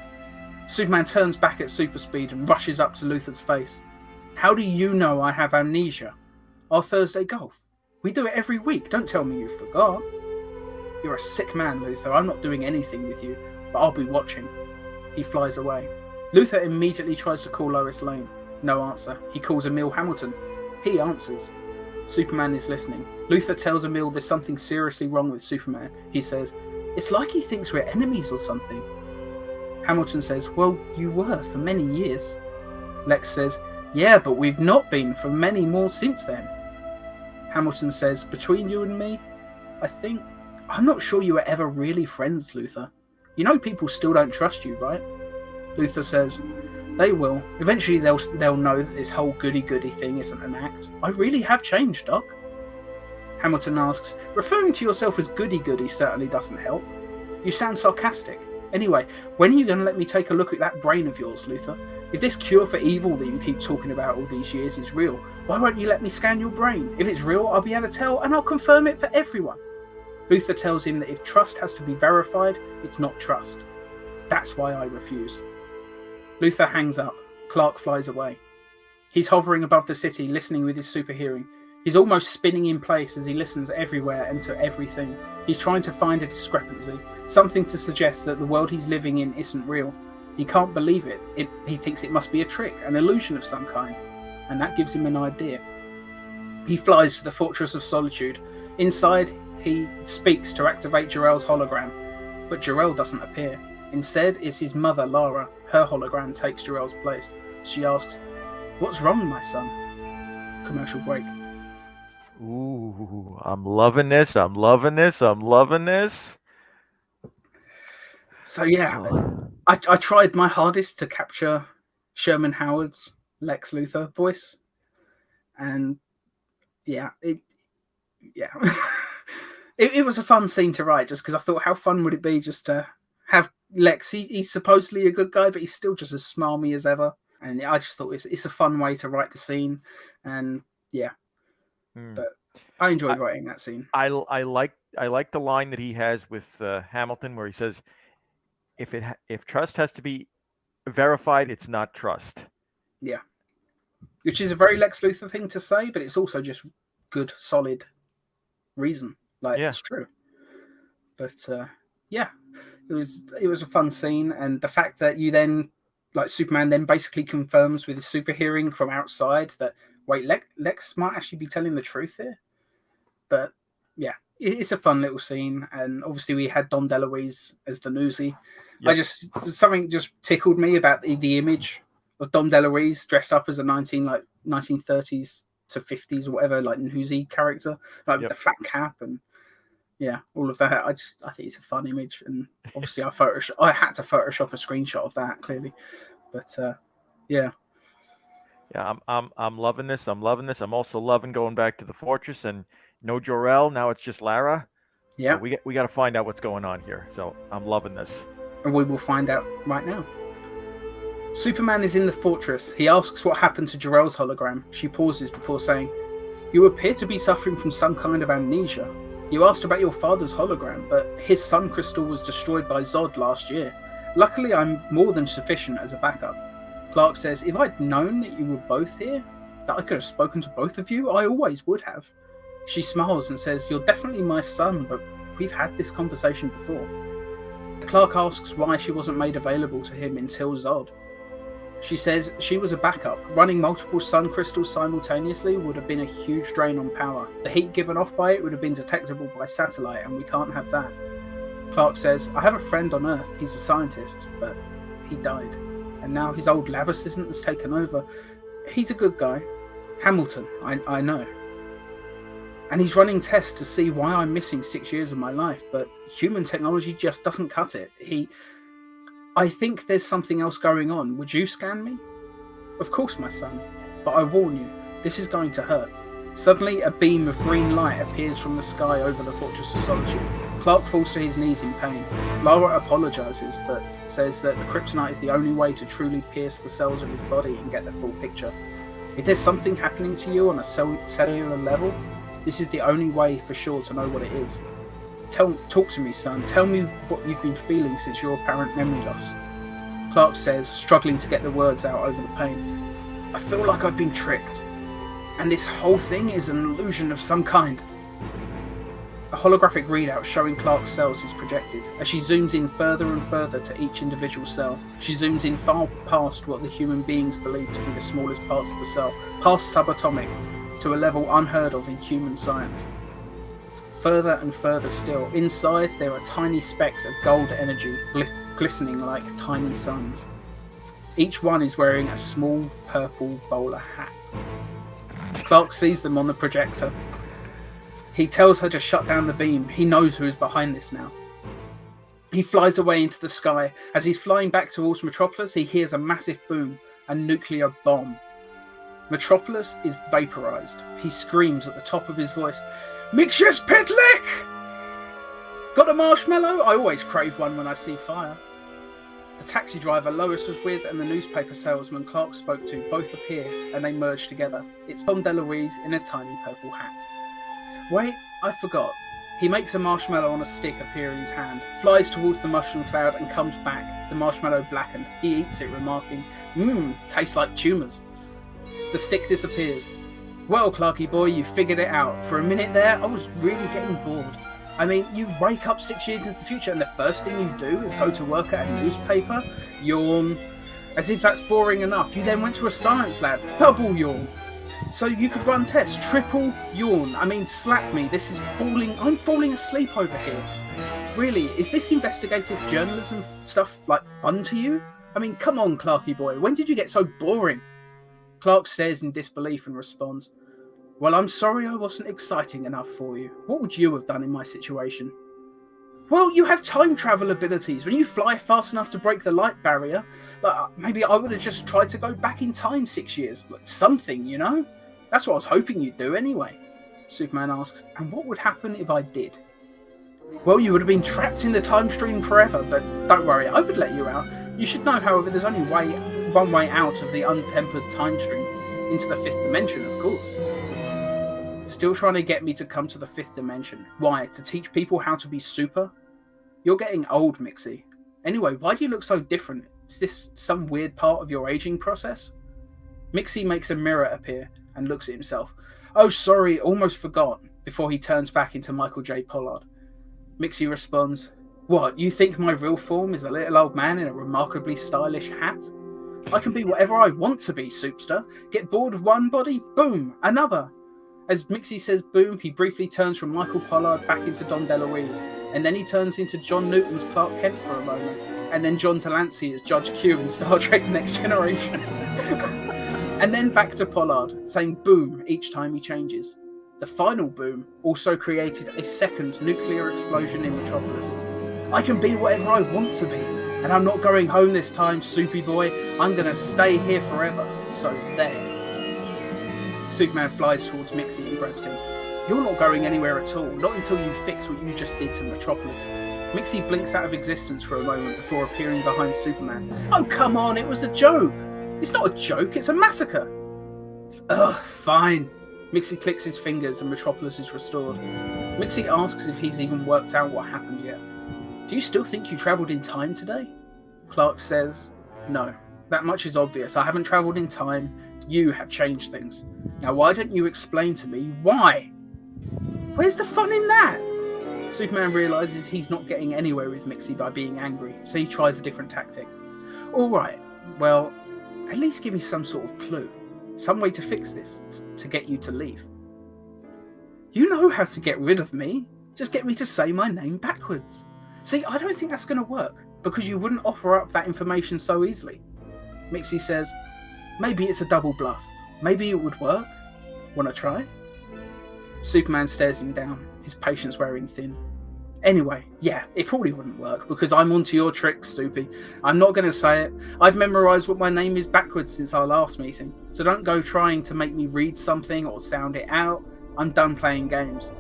S1: Superman turns back at super speed and rushes up to Luthor's face. "How do you know I have amnesia?" "Our Thursday golf. We do it every week. Don't tell me you forgot." "You're a sick man, Luthor. I'm not doing anything with you, but I'll be watching." He flies away. Luthor immediately tries to call Lois Lane. No answer. He calls Emil Hamilton. He answers. Superman is listening. Luthor tells Emil there's something seriously wrong with Superman. He says, "It's like he thinks we're enemies or something." Hamilton says, "Well, you were for many years." Lex says, "Yeah, but we've not been for many more since then." Hamilton says, "Between you and me, I'm not sure you were ever really friends, Luthor. You know people still don't trust you, right?" Luthor says, They will. Eventually they'll know that this whole goody-goody thing isn't an act. I really have changed, Doc. Hamilton asks, referring to yourself as goody-goody certainly doesn't help. You sound sarcastic. Anyway, when are you going to let me take a look at that brain of yours, Luther? If this cure for evil that you keep talking about all these years is real, why won't you let me scan your brain? If it's real, I'll be able to tell, and I'll confirm it for everyone. Luther tells him that if trust has to be verified, it's not trust. That's why I refuse. Luther hangs up. Clark flies away. He's hovering above the city, listening with his super hearing. He's almost spinning in place as he listens everywhere and to everything. He's trying to find a discrepancy, something to suggest that the world he's living in isn't real. He can't believe it. He thinks it must be a trick, an illusion of some kind, and that gives him an idea. He flies to the Fortress of Solitude. Inside, he speaks to activate Jor-El's hologram, but Jor-El doesn't appear. Instead, it's his mother, Lara. Her hologram takes Jor-El's place. She asks, "What's wrong, my son?" Commercial break.
S2: Ooh, I'm loving this. I'm loving this. I'm loving this.
S1: So yeah, I tried my hardest to capture Sherman Howard's Lex Luthor voice, and yeah, it was a fun scene to write, just because I thought, how fun would it be just to have Lex? He's supposedly a good guy, but he's still just as smarmy as ever, and I just thought it's a fun way to write the scene, and yeah. But I enjoyed writing that scene.
S2: I like the line that he has with Hamilton, where he says, "If trust has to be verified, it's not trust."
S1: Yeah, which is a very Lex Luthor thing to say, but it's also just good, solid reason. It's true. But yeah, it was a fun scene, and the fact that you then, like, Superman then basically confirms with his super hearing from outside that, wait, Lex might actually be telling the truth here. But yeah, it's a fun little scene, and obviously we had Dom DeLuise as the Newsy. Yep. Something just tickled me about the image of Dom DeLuise dressed up as a 1930s to 50s or whatever, like, Newsy character, like with the flat cap and all of that. I think it's a fun image, and obviously I had to Photoshop a screenshot of that, clearly. But yeah.
S2: Yeah, I'm loving this. I'm loving this. I'm also loving going back to the fortress and no Jor-El. Now it's just Lara.
S1: Yeah,
S2: we got to find out what's going on here. So I'm loving this.
S1: And we will find out right now. Superman is in the fortress. He asks what happened to Jor-El's hologram. She pauses before saying, "You appear to be suffering from some kind of amnesia. You asked about your father's hologram, but his sun crystal was destroyed by Zod last year. Luckily, I'm more than sufficient as a backup." Clark says, "If I'd known that you were both here, that I could have spoken to both of you, I always would have." She smiles and says, "You're definitely my son, but we've had this conversation before." Clark asks why she wasn't made available to him until Zod. She says she was a backup. Running multiple sun crystals simultaneously would have been a huge drain on power. The heat given off by it would have been detectable by satellite, and we can't have that. Clark says, "I have a friend on Earth. He's a scientist, but he died. And now his old lab assistant has taken over. He's a good guy. Hamilton, I know. And he's running tests to see why I'm missing 6 years of my life, but human technology just doesn't cut it. I think there's something else going on. Would you scan me?" "Of course, my son. But I warn you, this is going to hurt." Suddenly, a beam of green light appears from the sky over the Fortress of Solitude. Clark falls to his knees in pain. Lara apologizes, but says that the kryptonite is the only way to truly pierce the cells of his body and get the full picture. "If there's something happening to you on a cellular level, this is the only way for sure to know what it is. Talk to me, son. Tell me what you've been feeling since your apparent memory loss." Clark says, struggling to get the words out over the pain, "I feel like I've been tricked, and this whole thing is an illusion of some kind." A holographic readout showing Clark's cells is projected. As she zooms in further and further to each individual cell, she zooms in far past what the human beings believe to be the smallest parts of the cell, past subatomic, to a level unheard of in human science. Further and further still, inside there are tiny specks of gold energy, glistening like tiny suns. Each one is wearing a small purple bowler hat. Clark sees them on the projector. He tells her to shut down the beam. He knows who is behind this now. He flies away into the sky. As he's flying back towards Metropolis, he hears a massive boom. a nuclear bomb. Metropolis is vaporized. He screams at the top of his voice, "Mixus Pitlick! Got a marshmallow? I always crave one when I see fire." The taxi driver Lois was with and the newspaper salesman Clark spoke to both appear and they merge together. It's Tom DeLuise in a tiny purple hat. Wait, I forgot. He makes a marshmallow on a stick appear in his hand, flies towards the mushroom cloud and comes back, the marshmallow blackened. He eats it, remarking, tastes like tumours. The stick disappears. Well, Clarky boy, you figured it out. For a minute there, I was really getting bored. I mean, you wake up 6 years into the future and the first thing you do is go to work at a newspaper, yawn, as if that's boring enough. You then went to a science lab, double yawn. So you could run tests, triple yawn. I mean, slap me, I'm falling asleep over here. Really, is this investigative journalism stuff, fun to you? I mean, come on, Clarky boy, when did you get so boring? Clark stares in disbelief and responds, "Well, I'm sorry I wasn't exciting enough for you. What would you have done in my situation?" "Well, you have time travel abilities. When you fly fast enough to break the light barrier, maybe I would have just tried to go back in time 6 years. Something, you know? That's what I was hoping you'd do anyway." Superman asks, "And what would happen if I did?" "Well, you would have been trapped in the time stream forever, but don't worry, I would let you out. You should know, however, there's only one way out of the untempered time stream. Into the fifth dimension, of course." Still trying to get me to come to the fifth dimension. Why? To teach people how to be super? You're getting old, Mixie. Anyway, why do you look so different? Is this some weird part of your aging process? Mixie makes a mirror appear and looks at himself. "Oh, sorry, almost forgot," before he turns back into Michael J. Pollard. Mixie responds, "What, you think my real form is a little old man in a remarkably stylish hat? I can be whatever I want to be, Soupster. Get bored of one body? Boom, another." As Mixie says boom, he briefly turns from Michael Pollard back into Don DeLuise, and then he turns into John Newton's Clark Kent for a moment, and then John Delancey as Judge Q in Star Trek Next Generation. And then back to Pollard, saying boom each time he changes. The final boom also created a second nuclear explosion in Metropolis. "I can be whatever I want to be, and I'm not going home this time, Soupy boy. I'm going to stay here forever. So there." Superman flies towards Mixie and grabs him. "You're not going anywhere at all, not until you fix what you just did to Metropolis." Mixie blinks out of existence for a moment before appearing behind Superman. "Oh, come on, it was a joke." "It's not a joke, it's a massacre." "Ugh, fine." Mixie clicks his fingers and Metropolis is restored. Mixie asks if he's even worked out what happened yet. "Do you still think you travelled in time today?" Clark says, "No, that much is obvious. I haven't travelled in time. You have changed things. Now why don't you explain to me why?" Where's the fun in that? Superman realises he's not getting anywhere with Mixie by being angry, so he tries a different tactic. "Alright, well, at least give me some sort of clue. Some way to fix this, to get you to leave." "You know how to get rid of me. Just get me to say my name backwards." "See, I don't think that's going to work, because you wouldn't offer up that information so easily." Mixie says, "Maybe it's a double bluff. Maybe it would work. Wanna try?" Superman stares him down, his patience wearing thin. "Anyway, yeah, it probably wouldn't work, because I'm onto your tricks, Soupy. I'm not going to say it. I've memorised what my name is backwards since our last meeting, so don't go trying to make me read something or sound it out. I'm done playing games.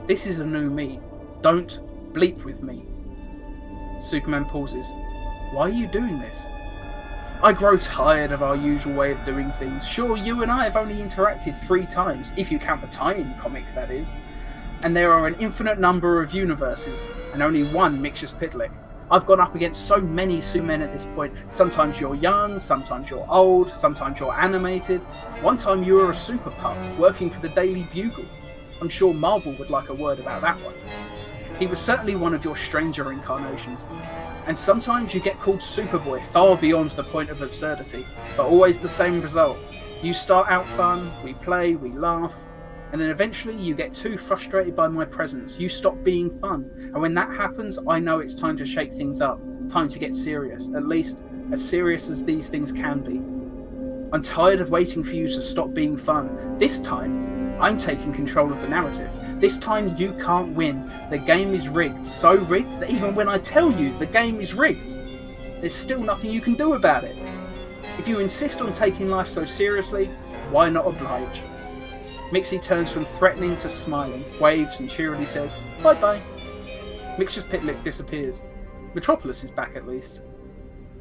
S1: This is a new me. Don't bleep with me." Superman pauses. "Why are you doing this?" "I grow tired of our usual way of doing things. Sure, you and I have only interacted 3 times, if you count the tie-in comic, that is. And there are an infinite number of universes, and only one Mixus Pitlick. I've gone up against so many Supermen at this point. Sometimes you're young, sometimes you're old, sometimes you're animated. One time you were a super pup, working for the Daily Bugle. I'm sure Marvel would like a word about that one. He was certainly one of your stranger incarnations. And sometimes you get called Superboy, far beyond the point of absurdity, but always the same result. You start out fun, we play, we laugh, and then eventually you get too frustrated by my presence. You stop being fun, and when that happens, I know it's time to shake things up, time to get serious, at least as serious as these things can be. I'm tired of waiting for you to stop being fun. This time, I'm taking control of the narrative. This time you can't win. The game is rigged. So rigged that even when I tell you the game is rigged, there's still nothing you can do about it." If you insist on taking life so seriously, why not oblige? Mixie turns from threatening to smiling, waves and cheerily says, bye-bye. Mixture's Pitlick disappears. Metropolis is back at least.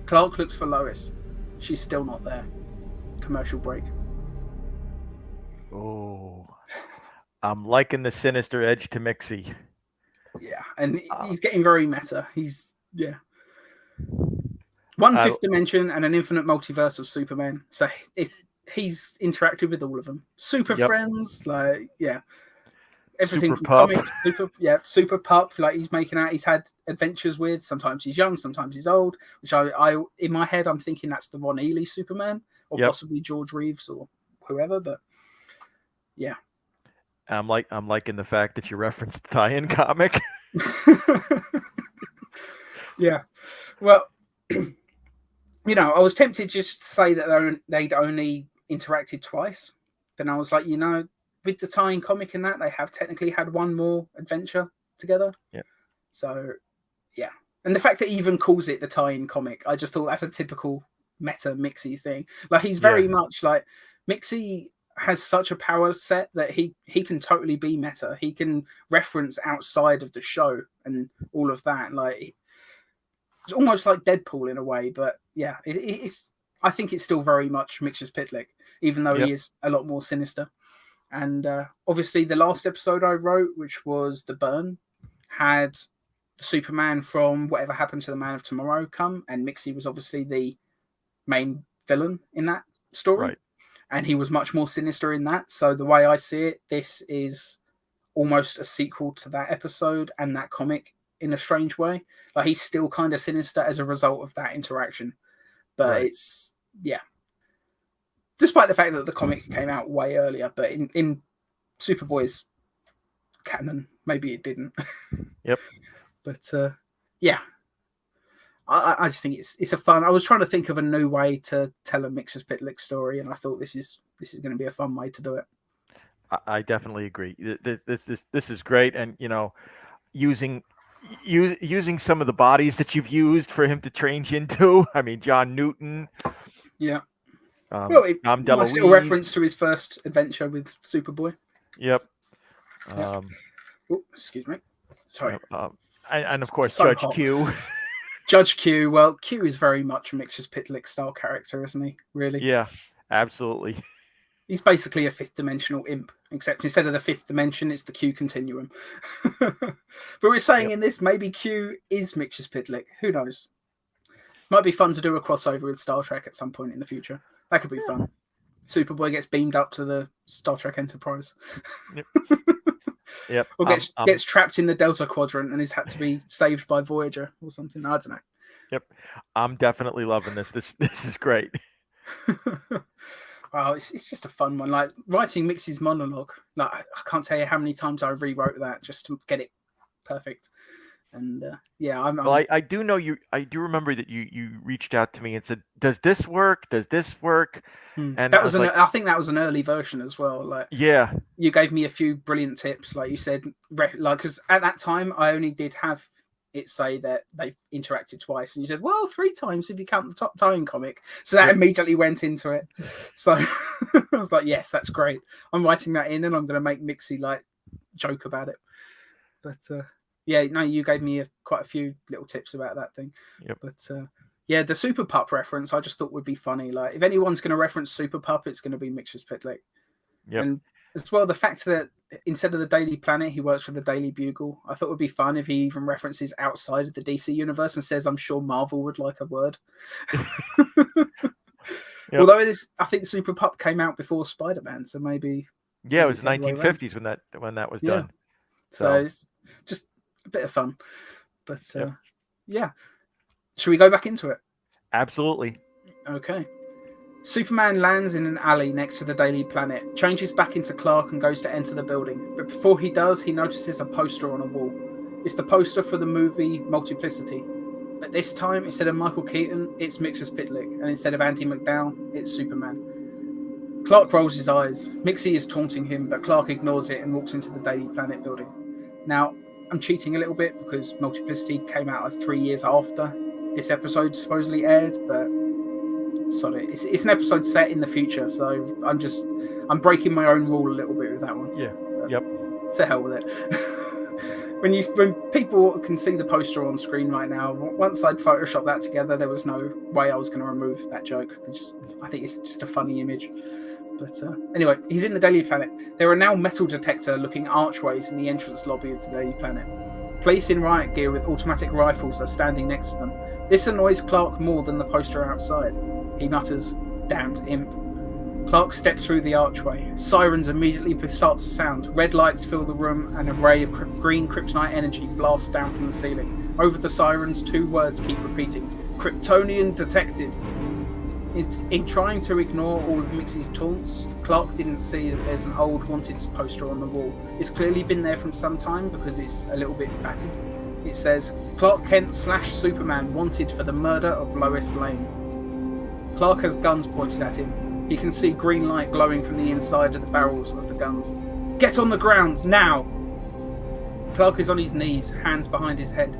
S1: Clark looks for Lois. She's still not there. Commercial break.
S2: Oh, I'm liking the sinister edge to Mixie.
S1: Yeah, and he's getting very meta. One fifth dimension and an infinite multiverse of Superman. So he's interacted with all of them. Super friends, everything
S2: Super
S1: from
S2: pup.
S1: comics. Super pup. Like he's making out. He's had adventures with. Sometimes he's young, sometimes he's old. Which I in my head I'm thinking that's the Ron Ely Superman, or possibly George Reeves or whoever. But yeah.
S2: I'm liking the fact that you referenced the tie-in comic.
S1: Yeah. Well, I was tempted just to say that they'd only interacted twice. But I was like, with the tie-in comic and that, they have technically had one more adventure together.
S2: Yeah.
S1: So, yeah. And the fact that he even calls it the tie-in comic, I just thought that's a typical meta Mixie thing. Like, he's very much like... Mixie has such a power set that he can totally be meta. He can reference outside of the show and all of that. Like, it's almost like Deadpool in a way, but yeah, it's. I think it's still very much Mixture's Pitlick, even though he is a lot more sinister. And obviously, the last episode I wrote, which was The Burn, had the Superman from Whatever Happened to the Man of Tomorrow come, and Mixie was obviously the main villain in that story.
S2: Right.
S1: And he was much more sinister in that. So the way I see it, this is almost a sequel to that episode and that comic in a strange way. Like, he's still kind of sinister as a result of that interaction. But it's, despite the fact that the comic came out way earlier, but in Superboy's canon, maybe it didn't.
S2: Yep.
S1: But I just think it's a fun. I was trying to think of a new way to tell a Mixture's Pitlick story, and I thought this is going to be a fun way to do it.
S2: I definitely agree. This is great, and using some of the bodies that you've used for him to change into. I mean, John Newton.
S1: Yeah.
S2: Well,
S1: nice little reference to his first adventure with Superboy.
S2: Yep.
S1: Excuse me. Sorry.
S2: And of course,
S1: so
S2: Judge
S1: hot.
S2: Q.
S1: Judge Q. Well, Q is very much a Mixture's Pitlick style character, isn't he? Really?
S2: Yeah, absolutely.
S1: He's basically a fifth dimensional imp, except instead of the fifth dimension, it's the Q continuum. But we're saying in this, maybe Q is Mixture's Pitlick. Who knows? Might be fun to do a crossover with Star Trek at some point in the future. That could be fun. Superboy gets beamed up to the Star Trek Enterprise.
S2: Yep.
S1: Or gets trapped in the Delta Quadrant and is had to be saved by Voyager or something. I don't know.
S2: Yep. I'm definitely loving this. This is great.
S1: Wow, it's just a fun one. Like, writing Mixie's monologue, like, I can't tell you how many times I rewrote that just to get it perfect. And
S2: I do know you. I do remember that you reached out to me and said, "Does this work? Does this work?"
S1: And that was I think that was an early version as well. Like, you gave me a few brilliant tips. Like you said, because at that time I only did have it say that they interacted twice, and you said, well, 3 times if you count the top tie-in comic. So that immediately went into it. So I was like, yes, that's great. I'm writing that in, and I'm going to make Mixie like joke about it. But you gave me quite a few little tips about that thing.
S2: Yep.
S1: But the Super Pup reference I just thought would be funny. Like, if anyone's going to reference Super Pup, it's going to be Mixture's Pitlick.
S2: Yep.
S1: And as well, the fact that instead of the Daily Planet, he works for the Daily Bugle. I thought it would be fun if he even references outside of the DC universe and says, I'm sure Marvel would like a word.
S2: Yep.
S1: Although I think Super Pup came out before Spider-Man, so maybe...
S2: Yeah, it was 1950s when that was done.
S1: So it's just a bit of fun. But should we go back into it?
S2: Absolutely.
S1: Okay. Superman lands in an alley next to the Daily Planet, changes back into Clark and goes to enter the building. But before he does, he notices a poster on a wall. It's the poster for the movie Multiplicity. But this time, instead of Michael Keaton, it's Mixture's Pitlick. And instead of Andy McDowell, it's Superman. Clark rolls his eyes. Mixie is taunting him, but Clark ignores it and walks into the Daily Planet building. Now, I'm cheating a little bit because Multiplicity came out 3 years after this episode supposedly aired, but Sorry, it's an episode set in the future, so I'm breaking my own rule a little bit with that one.
S2: Yeah.
S1: But
S2: Yep.
S1: to hell with it. when people can see the poster on screen right now, once I'd photoshopped that together, there was no way I was going to remove that joke. I think it's just a funny image. But anyway, he's in the Daily Planet. There are now metal detector-looking archways in the entrance lobby of the Daily Planet. Police in riot gear with automatic rifles are standing next to them. This annoys Clark more than the poster outside. He mutters, "Damned imp." Clark steps through the archway. Sirens immediately start to sound. Red lights fill the room. An array of green kryptonite energy blasts down from the ceiling. Over the sirens, 2 words keep repeating. Kryptonian detected. In trying to ignore all of Mixie's taunts, Clark didn't see that there's an old wanted poster on the wall. It's clearly been there from some time because it's a little bit battered. It says, Clark Kent / Superman wanted for the murder of Lois Lane. Clark has guns pointed at him. He can see green light glowing from the inside of the barrels of the guns. Get on the ground, now! Clark is on his knees, hands behind his head.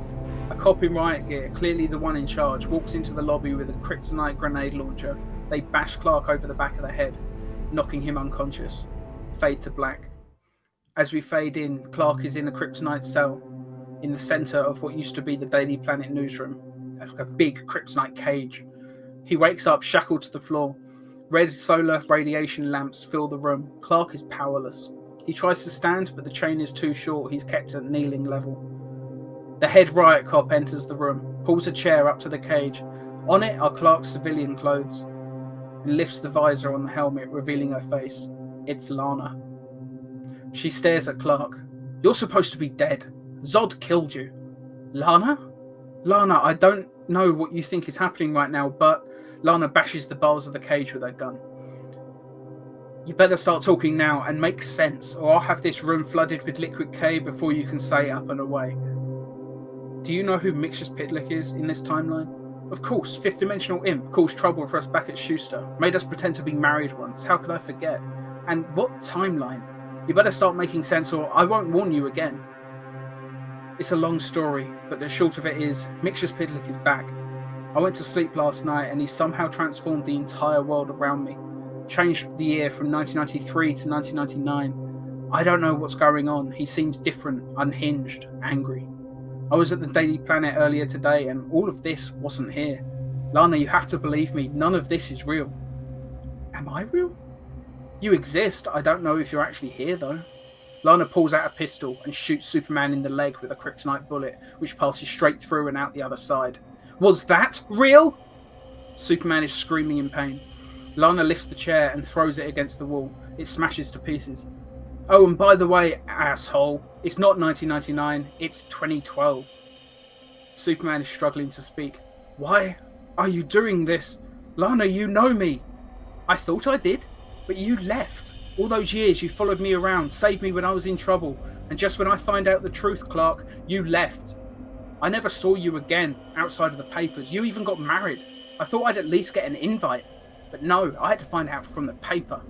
S1: A cop in riot gear, clearly the one in charge, walks into the lobby with a kryptonite grenade launcher. They bash Clark over the back of the head, knocking him unconscious. Fade to black. As we fade in, Clark is in a kryptonite cell in the centre of what used to be the Daily Planet newsroom, like a big kryptonite cage. He wakes up shackled to the floor. Red solar radiation lamps fill the room. Clark is powerless. He tries to stand, but the chain is too short. He's kept at kneeling level. The head riot cop enters the room, pulls a chair up to the cage. On it are Clark's civilian clothes, and lifts the visor on the helmet, revealing her face. It's Lana. She stares at Clark. You're supposed to be dead. Zod killed you. Lana? Lana, I don't know what you think is happening right now, but... Lana bashes the bars of the cage with her gun. You better start talking now and make sense, or I'll have this room flooded with liquid K before you can say up and away. Do you know who Mixus Pitlick is in this timeline? Of course, 5th dimensional imp caused trouble for us back at Schuster, made us pretend to be married once. How could I forget? And what timeline? You better start making sense or I won't warn you again. It's a long story, but the short of it is, Mixus Pitlick is back. I went to sleep last night and he somehow transformed the entire world around me. Changed the year from 1993 to 1999. I don't know what's going on. He seems different, unhinged, angry. I was at the Daily Planet earlier today and all of this wasn't here. Lana, you have to believe me. None of this is real. Am I real? You exist. I don't know if you're actually here though. Lana pulls out a pistol and shoots Superman in the leg with a kryptonite bullet, which passes straight through and out the other side. Was that real? Superman is screaming in pain. Lana lifts the chair and throws it against the wall. It smashes to pieces. Oh, and by the way, asshole, it's not 1999, it's 2012. Superman is struggling to speak. Why are you doing this? Lana, you know me. I thought I did, but you left. All those years you followed me around, saved me when I was in trouble, and just when I find out the truth, Clark, you left. I never saw you again, outside of the papers. You even got married. I thought I'd at least get an invite. But no, I had to find out from the paper.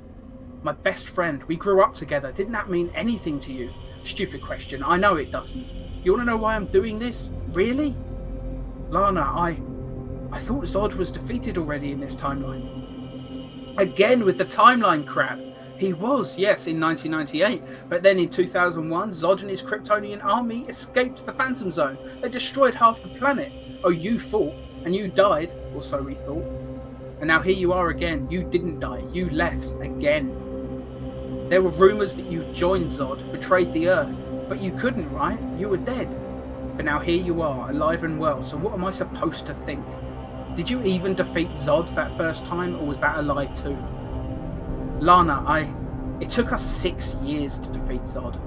S1: My best friend, we grew up together. Didn't that mean anything to you? Stupid question, I know it doesn't. You want to know why I'm doing this? Really? Lana, I thought Zod was defeated already in this timeline. Again with the timeline crap. He was, yes, in 1998, but then in 2001, Zod and his Kryptonian army escaped the Phantom Zone. They destroyed half the planet. Oh, you fought, and you died, or so we thought. And now here you are again. You didn't die. You left again. There were rumours that you joined Zod, betrayed the Earth, but you couldn't, right? You were dead. But now here you are, alive and well, so what am I supposed to think? Did you even defeat Zod that first time, or was that a lie too? Lana, it took us 6 years to defeat Zod.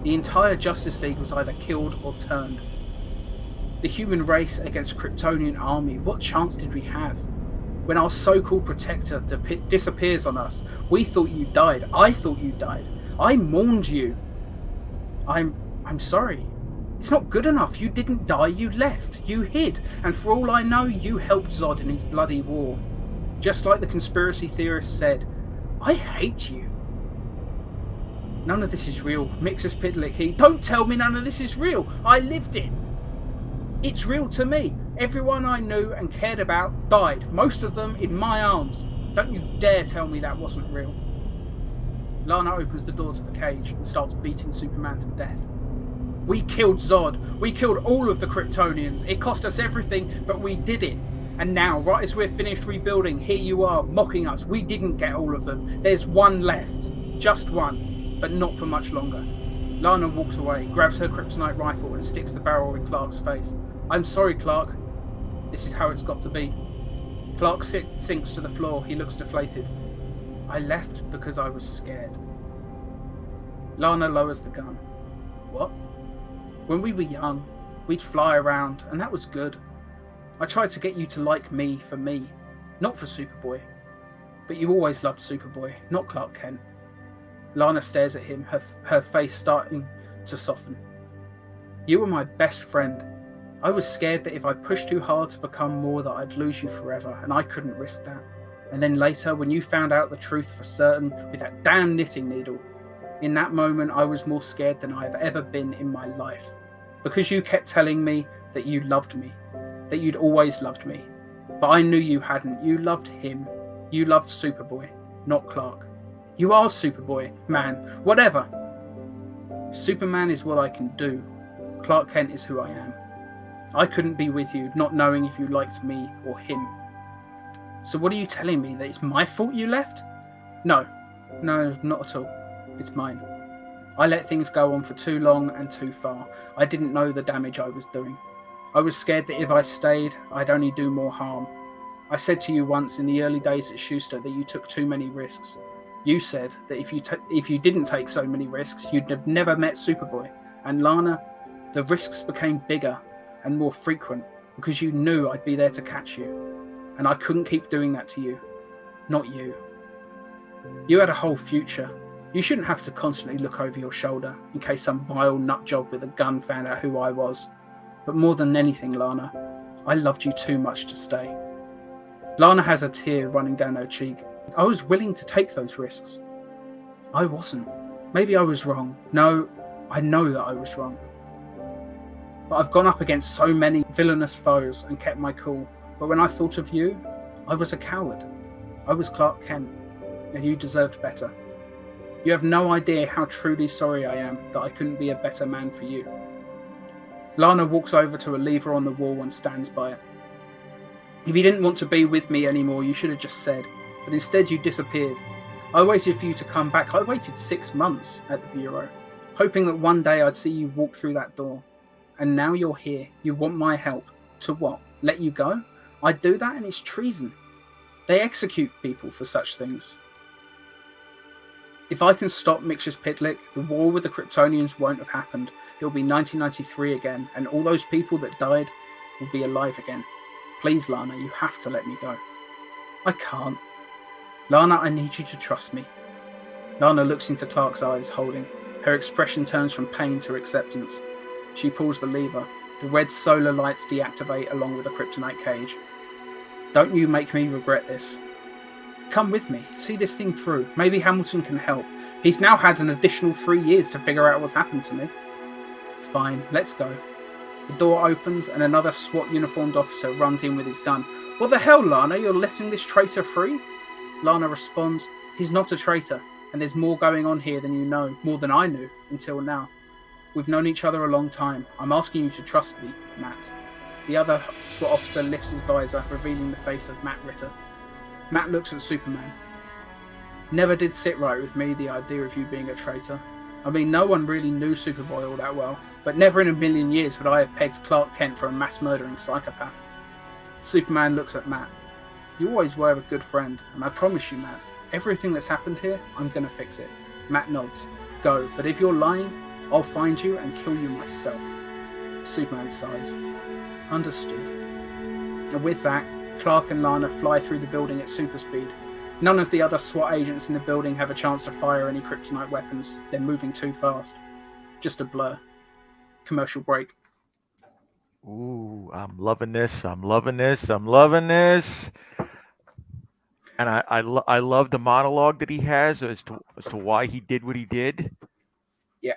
S1: The entire Justice League was either killed or turned. The human race against Kryptonian army, what chance did we have? When our so-called protector disappears on us, we thought you died. I thought you died. I mourned you. I'm sorry. It's not good enough. You didn't die, you left. You hid. And for all I know, you helped Zod in his bloody war. Just like the conspiracy theorists said, I hate you. None of this is real. Mixus Pitlick, don't tell me none of this is real. I lived it. It's real to me. Everyone I knew and cared about died, most of them in my arms. Don't you dare tell me that wasn't real. Lana opens the door to the cage and starts beating Superman to death. We killed Zod. We killed all of the Kryptonians. It cost us everything, but we did it. And now, right as we're finished rebuilding, here you are, mocking us. We didn't get all of them. There's one left. Just one. But not for much longer. Lana walks away, grabs her kryptonite rifle and sticks the barrel in Clark's face. I'm sorry, Clark. This is how it's got to be. Clark sinks to the floor. He looks deflated. I left because I was scared. Lana lowers the gun. What? When we were young, we'd fly around, and that was good. I tried to get you to like me for me, not for Superboy. But you always loved Superboy, not Clark Kent. Lana stares at him, her face starting to soften. You were my best friend. I was scared that if I pushed too hard to become more that I'd lose you forever, and I couldn't risk that. And then later, when you found out the truth for certain with that damn knitting needle, in that moment I was more scared than I've ever been in my life. Because you kept telling me that you loved me, that you'd always loved me. But I knew you hadn't. You loved him. You loved Superboy, not Clark. You are Superboy, man, whatever. Superman is what I can do. Clark Kent is who I am. I couldn't be with you, not knowing if you liked me or him. So what are you telling me, that it's my fault you left? No, not at all. It's mine. I let things go on for too long and too far. I didn't know the damage I was doing. I was scared that if I stayed, I'd only do more harm. I said to you once in the early days at Schuster that you took too many risks. You said that if you didn't take so many risks, you'd have never met Superboy. And Lana, the risks became bigger and more frequent because you knew I'd be there to catch you. And I couldn't keep doing that to you. Not you. You had a whole future. You shouldn't have to constantly look over your shoulder in case some vile nutjob with a gun found out who I was. But more than anything, Lana, I loved you too much to stay. Lana has a tear running down her cheek. I was willing to take those risks. I wasn't. Maybe I was wrong. No, I know that I was wrong. But I've gone up against so many villainous foes and kept my cool. But when I thought of you, I was a coward. I was Clark Kent, and you deserved better. You have no idea how truly sorry I am that I couldn't be a better man for you. Lana walks over to a lever on the wall and stands by it. If you didn't want to be with me anymore, you should have just said, but instead you disappeared. I waited for you to come back. I waited 6 months at the Bureau, hoping that one day I'd see you walk through that door. And now you're here. You want my help. To what? Let you go? I'd do that, and it's treason. They execute people for such things. If I can stop Mixus Pitlick, the war with the Kryptonians won't have happened. It'll be 1993 again, and all those people that died will be alive again. Please, Lana, you have to let me go. I can't. Lana, I need you to trust me. Lana looks into Clark's eyes, holding. Her expression turns from pain to acceptance. She pulls the lever. The red solar lights deactivate along with the kryptonite cage. Don't you make me regret this. Come with me. See this thing through. Maybe Hamilton can help. He's now had an additional 3 years to figure out what's happened to me. Fine, let's go. The door opens and another SWAT uniformed officer runs in with his gun. What the hell, Lana? You're letting this traitor free? Lana responds, he's not a traitor, and there's more going on here than you know, more than I knew until now. We've known each other a long time. I'm asking you to trust me, Matt. The other SWAT officer lifts his visor, revealing the face of Matt Ritter. Matt looks at Superman. Never did sit right with me, the idea of you being a traitor. I mean, no one really knew Superboy all that well, but never in a million years would I have pegged Clark Kent for a mass-murdering psychopath. Superman looks at Matt. You always were a good friend, and I promise you, Matt, everything that's happened here, I'm gonna fix it. Matt nods. Go, but if you're lying, I'll find you and kill you myself. Superman sighs. Understood. And with that, Clark and Lana fly through the building at super speed. None of the other SWAT agents in the building have a chance to fire any kryptonite weapons. They're moving too fast. Just a blur. Commercial break.
S2: Ooh, I'm loving this. I'm loving this. I'm loving this. And I love the monologue that he has as to why he did what he did.
S1: Yeah.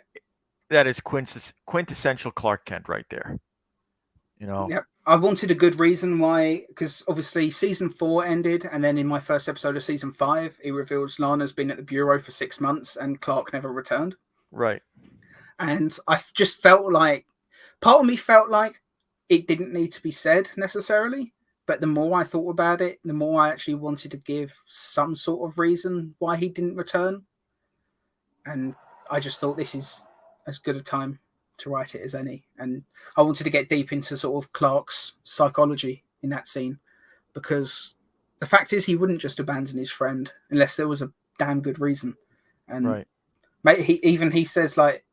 S2: That is quintessential Clark Kent right there. You know.
S1: Yep. I wanted a good reason why, because obviously season 4 ended, and then in my first episode of season 5, it reveals Lana's been at the Bureau for 6 months and Clark never returned.
S2: Right.
S1: And I just felt like, part of me felt like it didn't need to be said necessarily, but the more I thought about it, the more I actually wanted to give some sort of reason why he didn't return. And I just thought this is as good a time to write it as any. And I wanted to get deep into sort of Clark's psychology in that scene, because the fact is he wouldn't just abandon his friend unless there was a damn good reason. And
S2: right.
S1: he says, like,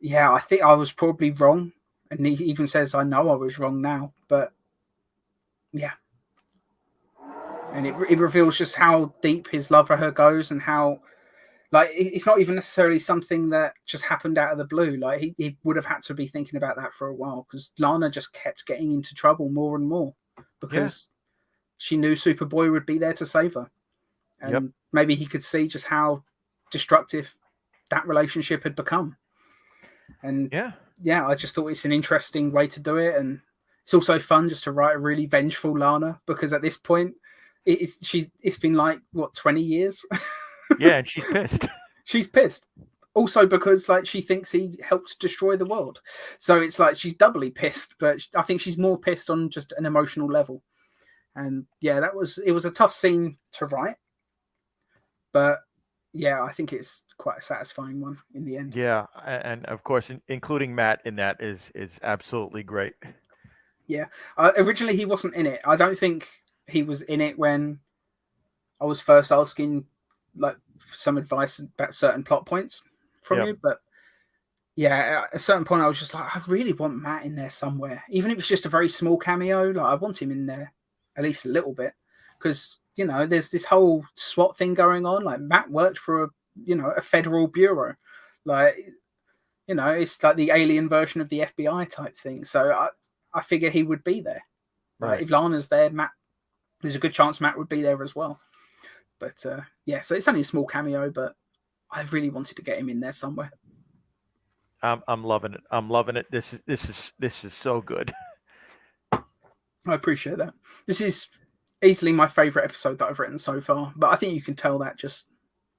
S1: yeah, I think I was probably wrong. And he even says, I know I was wrong now. But yeah. And it reveals just how deep his love for her goes, and how, like, it's not even necessarily something that just happened out of the blue. Like, he would have had to be thinking about that for a while, because Lana just kept getting into trouble more and more because she knew Superboy would be there to save her. And maybe he could see just how destructive that relationship had become. And I just thought it's an interesting way to do it. And it's also fun just to write a really vengeful Lana, because at this point, it's been like, what, 20 years?
S2: Yeah, and she's pissed.
S1: She's pissed. Also because, like, she thinks he helped destroy the world. So it's like she's doubly pissed, but I think she's more pissed on just an emotional level. And yeah, it was a tough scene to write. But yeah, I think it's quite a satisfying one in the end.
S2: Yeah, and of course, including Matt in that is absolutely great.
S1: Yeah. Originally, he wasn't in it. I don't think he was in it when I was first asking, like, some advice about certain plot points from you. But yeah, at a certain point, I was just like, I really want Matt in there somewhere. Even if it's just a very small cameo, like, I want him in there at least a little bit. Because, you know, there's this whole SWAT thing going on. Like, Matt worked for a federal bureau. Like, you know, it's like the alien version of the FBI type thing. So I figured he would be there.
S2: Right.
S1: If Lana's there, there's a good chance Matt would be there as well. But so it's only a small cameo, but I really wanted to get him in there somewhere.
S2: I'm loving it. I'm loving it. This is so good.
S1: I appreciate that. This is easily my favorite episode that I've written so far, but I think you can tell that just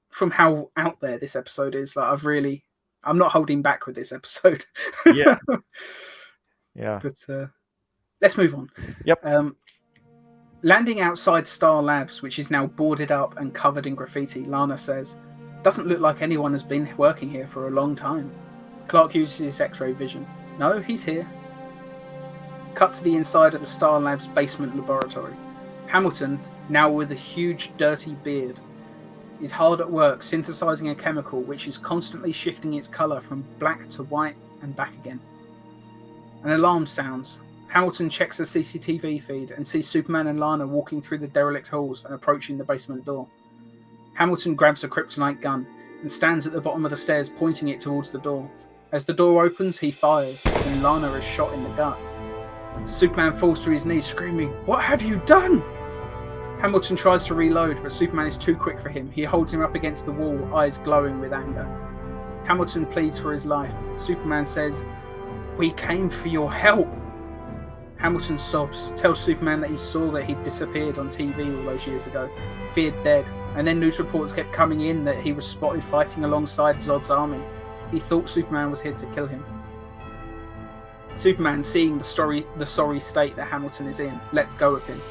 S1: from how out there this episode is. Like, I'm not holding back with this episode.
S2: Yeah.
S1: But let's move on.
S2: Yep.
S1: Landing outside Star Labs, which is now boarded up and covered in graffiti, Lana says, doesn't look like anyone has been working here for a long time. Clark uses his X-ray vision. No, he's here. Cut to the inside of the Star Labs basement laboratory. Hamilton, now with a huge dirty beard, is hard at work synthesizing a chemical which is constantly shifting its color from black to white and back again. An alarm sounds. Hamilton checks the CCTV feed and sees Superman and Lana walking through the derelict halls and approaching the basement door. Hamilton grabs a kryptonite gun and stands at the bottom of the stairs, pointing it towards the door. As the door opens, he fires, and Lana is shot in the gut. Superman falls to his knees, screaming, "What have you done?" Hamilton tries to reload, but Superman is too quick for him. He holds him up against the wall, eyes glowing with anger. Hamilton pleads for his life. Superman says, "We came for your help." Hamilton sobs, tells Superman that he saw that he'd disappeared on TV all those years ago, feared dead, and then news reports kept coming in that he was spotted fighting alongside Zod's army. He thought Superman was here to kill him. Superman, seeing the sorry state that Hamilton is in, lets go of him.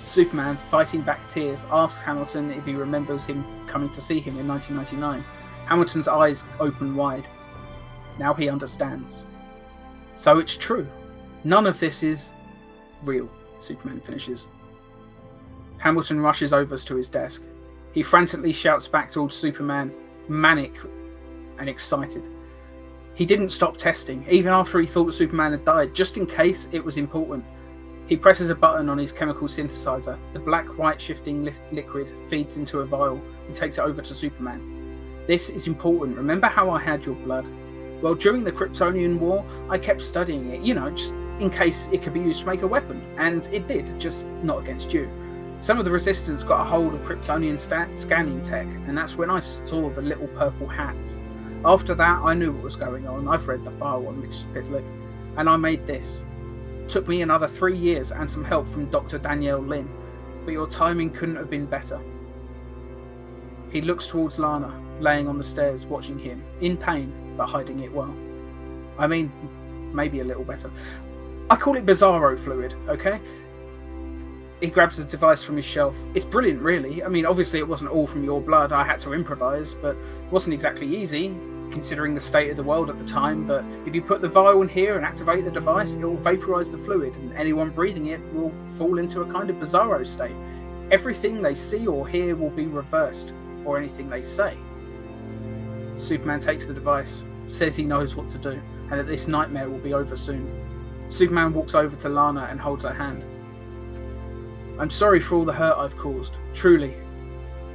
S1: Superman, fighting back tears, asks Hamilton if he remembers him coming to see him in 1999. Hamilton's eyes open wide. Now he understands. So it's true. None of this is real, Superman finishes. Hamilton rushes over to his desk. He frantically shouts back towards Superman, manic and excited. He didn't stop testing, even after he thought Superman had died, just in case it was important. He presses a button on his chemical synthesizer. The black-white shifting liquid feeds into a vial and takes it over to Superman. "This is important. Remember how I had your blood? Well, during the Kryptonian War, I kept studying it, just in case it could be used to make a weapon. And it did, just not against you. Some of the Resistance got a hold of Kryptonian scanning tech, and that's when I saw the little purple hats. After that, I knew what was going on. I've read the file on Mixpitlick, and I made this. Took me another 3 years and some help from Dr. Danielle Lynn, but your timing couldn't have been better. He looks towards Lana, laying on the stairs, watching him, in pain, but hiding it well. I mean, maybe a little better. I call it bizarro fluid, okay? He grabs the device from his shelf. It's brilliant, really. I mean, obviously it wasn't all from your blood. I had to improvise, but it wasn't exactly easy, considering the state of the world at the time. But if you put the vial in here and activate the device, it will vaporize the fluid, and anyone breathing it will fall into a kind of bizarro state. Everything they see or hear will be reversed, or anything they say. Superman takes the device, says he knows what to do, and that this nightmare will be over soon. Superman walks over to Lana and holds her hand. I'm sorry for all the hurt I've caused, truly.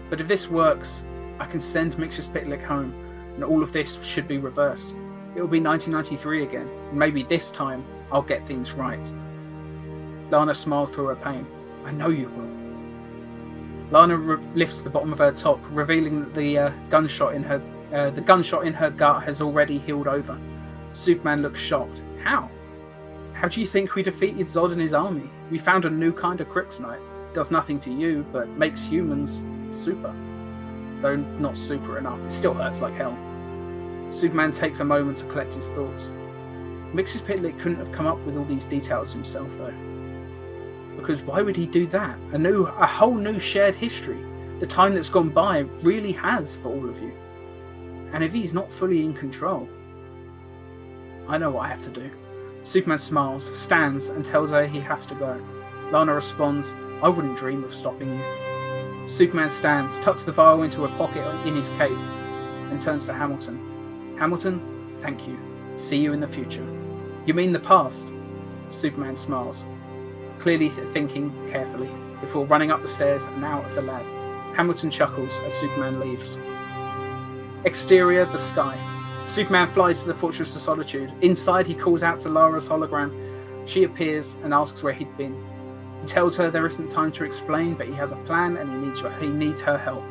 S1: But if this works, I can send Mixer-Spitlick home, and all of this should be reversed. It will be 1993 again, and maybe this time I'll get things right. Lana smiles through her pain. I know you will. Lana lifts the bottom of her top, revealing that the gunshot in her gut has already healed over. Superman looks shocked. How? How do you think we defeated Zod and his army? We found a new kind of kryptonite. Does nothing to you, but makes humans super. Though not super enough, it still hurts like hell. Superman takes a moment to collect his thoughts. Mixer-Spitlick couldn't have come up with all these details himself, though. Because why would he do that? A whole new shared history. The time that's gone by really has for all of you. And if he's not fully in control, I know what I have to do. Superman smiles, stands, and tells her he has to go. Lana responds, I wouldn't dream of stopping you. Superman stands, tucks the vial into a pocket in his cape, and turns to Hamilton. Hamilton, thank you. See you in the future. You mean the past? Superman smiles, clearly thinking carefully, before running up the stairs and out of the lab. Hamilton chuckles as Superman leaves. Exterior, the sky. Superman flies to the Fortress of Solitude. Inside, he calls out to Lara's hologram. She appears and asks where he'd been. He tells her there isn't time to explain, but he has a plan and he needs her help.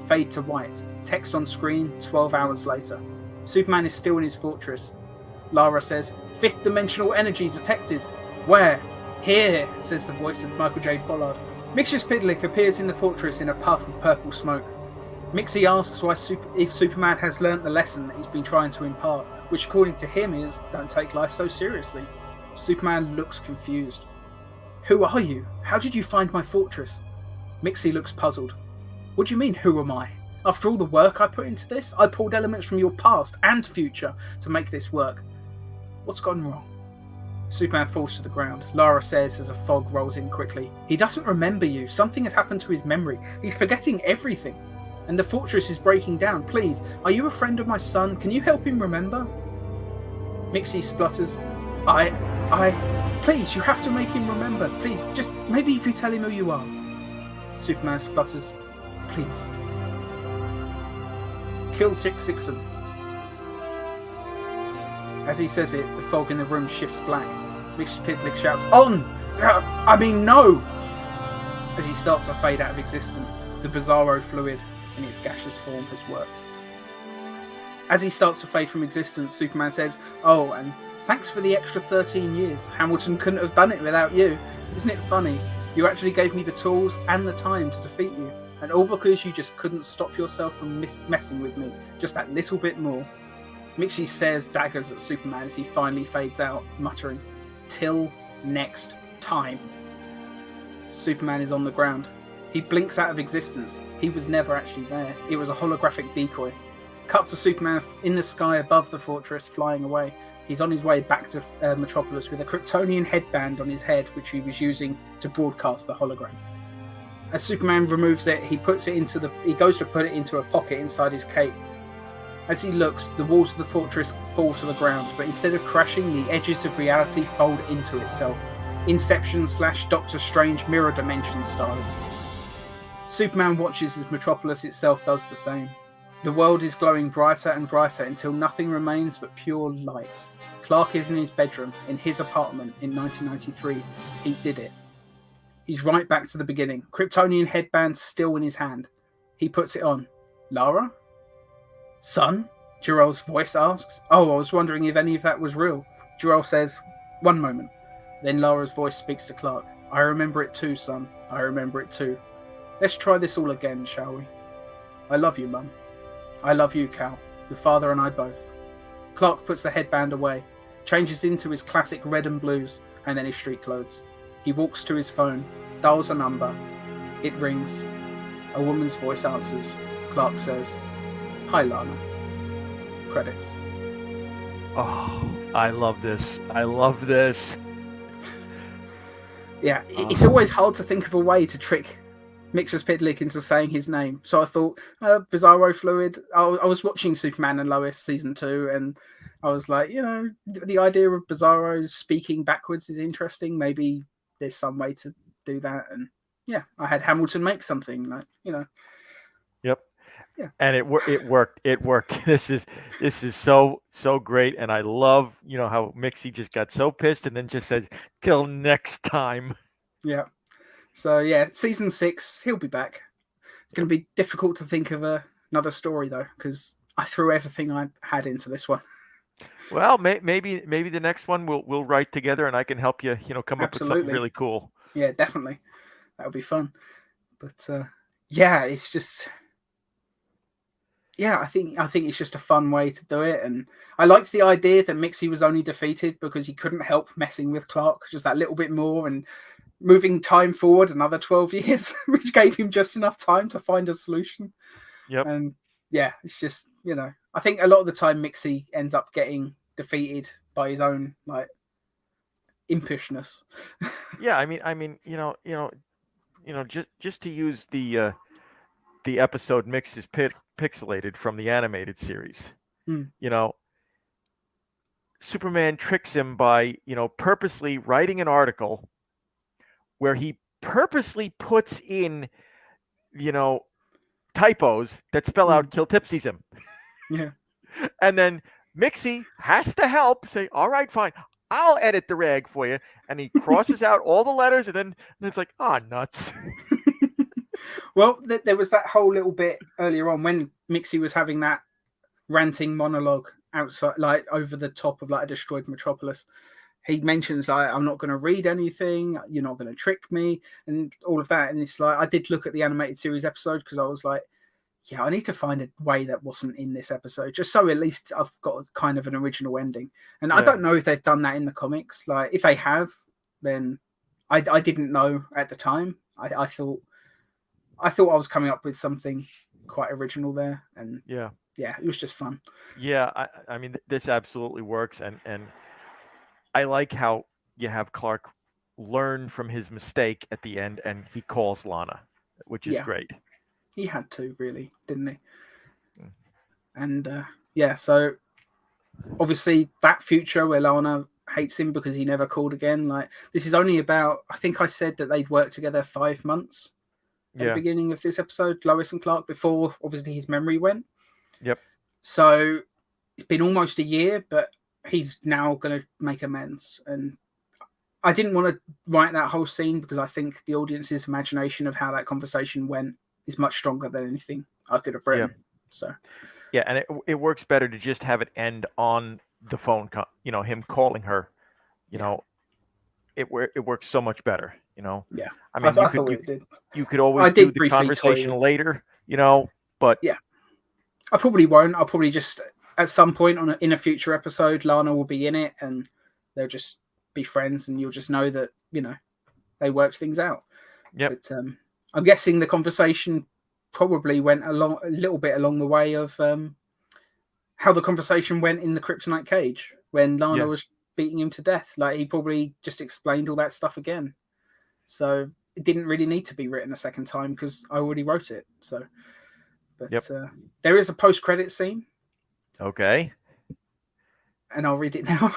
S1: Fade to white. Text on screen, 12 hours later. Superman is still in his fortress. Lara says, "Fifth dimensional energy detected." "Where?" "Here," says the voice of Michael J. Pollard. Mixer-Spitlick appears in the fortress in a puff of purple smoke. Mixie asks if Superman has learnt the lesson that he's been trying to impart, which according to him is, don't take life so seriously. Superman looks confused. "Who are you? How did you find my fortress?" Mixie looks puzzled. "What do you mean, who am I? After all the work I put into this, I pulled elements from your past and future to make this work. What's gone wrong?" Superman falls to the ground. Lara says as a fog rolls in quickly, "He doesn't remember you. Something has happened to his memory. He's forgetting everything. And the fortress is breaking down. Please, are you a friend of my son? Can you help him remember?" Mixie splutters, Please, you have to make him remember. Please, just maybe if you tell him who you are." Superman splutters, "Please. Kill Jacobsen." As he says it, the fog in the room shifts black. Mixer-Spitlick shouts, "On! No!" As he starts to fade out of existence, the bizarro fluid in its gaseous form has worked. As he starts to fade from existence, Superman says, "Oh, and thanks for the extra 13 years. Hamilton couldn't have done it without you. Isn't it funny? You actually gave me the tools and the time to defeat you. And all because you just couldn't stop yourself from messing with me just that little bit more." Mixie stares daggers at Superman as he finally fades out, muttering, "Till next time." Superman is on the ground. He blinks out of existence. He was never actually there. It was a holographic decoy. Cut to Superman in the sky above the fortress, flying away. He's on his way back to Metropolis with a Kryptonian headband on his head, which he was using to broadcast the hologram. As Superman removes it, he goes to put it into a pocket inside his cape. As he looks, the walls of the fortress fall to the ground, but instead of crashing, the edges of reality fold into itself. Inception/Doctor Strange mirror dimension style. Superman watches as Metropolis itself does the same. The world is glowing brighter and brighter until nothing remains but pure light. Clark is in his bedroom, in his apartment in 1993. He did it. He's right back to the beginning. Kryptonian headband still in his hand. He puts it on. "Lara? Son?" Jor-El's voice asks. "Oh, I was wondering if any of that was real." Jor-El says, "One moment." Then Lara's voice speaks to Clark. I remember it too, son. I remember it too. Let's try this all again, shall we? I love you, Mum. I love you, Cal. Your father and I both. Clark puts the headband away, changes into his classic red and blues, and then his street clothes. He walks to his phone, dials a number. It rings. A woman's voice answers. Clark says, Hi, Lana. Credits.
S2: Oh, I love this. I love this.
S1: Yeah, it's always hard to think of a way to trick Mxyzptlk into saying his name. So I thought, Bizarro Fluid. I was watching Superman and Lois season 2, and I was like, the idea of Bizarro speaking backwards is interesting. Maybe there's some way to do that. And yeah, I had Hamilton make something
S2: Yep.
S1: Yeah.
S2: And it worked. It worked. This is so great, and I love how Mixie just got so pissed and then just said, "Till next time."
S1: Yeah. So yeah, season 6, he'll be back. It's going to be difficult to think of another story though, because I threw everything I had into this one.
S2: Well, maybe the next one we'll write together, and I can help you come up with something really cool.
S1: Yeah, definitely, that'll be fun. But yeah, it's just. Yeah, I think it's just a fun way to do it, and I liked the idea that Mixie was only defeated because he couldn't help messing with Clark just that little bit more and moving time forward another 12 years, which gave him just enough time to find a solution.
S2: Yep.
S1: And yeah, it's just I think a lot of the time Mixie ends up getting defeated by his own impishness.
S2: Yeah, I mean, just to use the episode Mix is pixelated from the animated series. Superman tricks him by purposely writing an article where he purposely puts in typos that spell out kill Tipsyism.
S1: Yeah.
S2: And then Mixie has to help, say, all right, fine, I'll edit the rag for you. And he crosses out all the letters, and then it's like, nuts.
S1: Well, there was that whole little bit earlier on when Mixie was having that ranting monologue outside, like over the top of like a destroyed metropolis. He mentions, I'm not going to read anything, you're not going to trick me, and all of that. And it's like, I did look at the animated series episode because I was like, yeah, I need to find a way that wasn't in this episode, just so at least I've got kind of an original ending. And I don't know if they've done that in the comics. Like, if they have, then I didn't know at the time. I thought I was coming up with something quite original there, and yeah, it was just fun.
S2: Yeah, I mean, this absolutely works, and I like how you have Clark learn from his mistake at the end, and he calls Lana, which is great.
S1: He had to, really, didn't he? And so obviously that future where Lana hates him because he never called again. Like, this is only about, I think I said that they'd worked together 5 months at the beginning of this episode, Lois and Clark, before obviously his memory went.
S2: Yep.
S1: So it's been almost a year, but he's now going to make amends. And I didn't want to write that whole scene because I think the audience's imagination of how that conversation went is much stronger than anything I could have written. So
S2: yeah, and it works better to just have it end on the phone, him calling her. It works so much better.
S1: Yeah,
S2: I mean, you could always do the conversation later. But
S1: yeah, I probably won't. I'll probably just at some point in a future episode, Lana will be in it, and they'll just be friends, and you'll just know that they worked things out.
S2: Yeah.
S1: But I'm guessing the conversation probably went a little bit along the way of how the conversation went in the Kryptonite cage when Lana was beating him to death. Like, he probably just explained all that stuff again. So it didn't really need to be written a second time because I already wrote it. So, but there is a post-credit scene.
S2: Okay.
S1: And I'll read it now.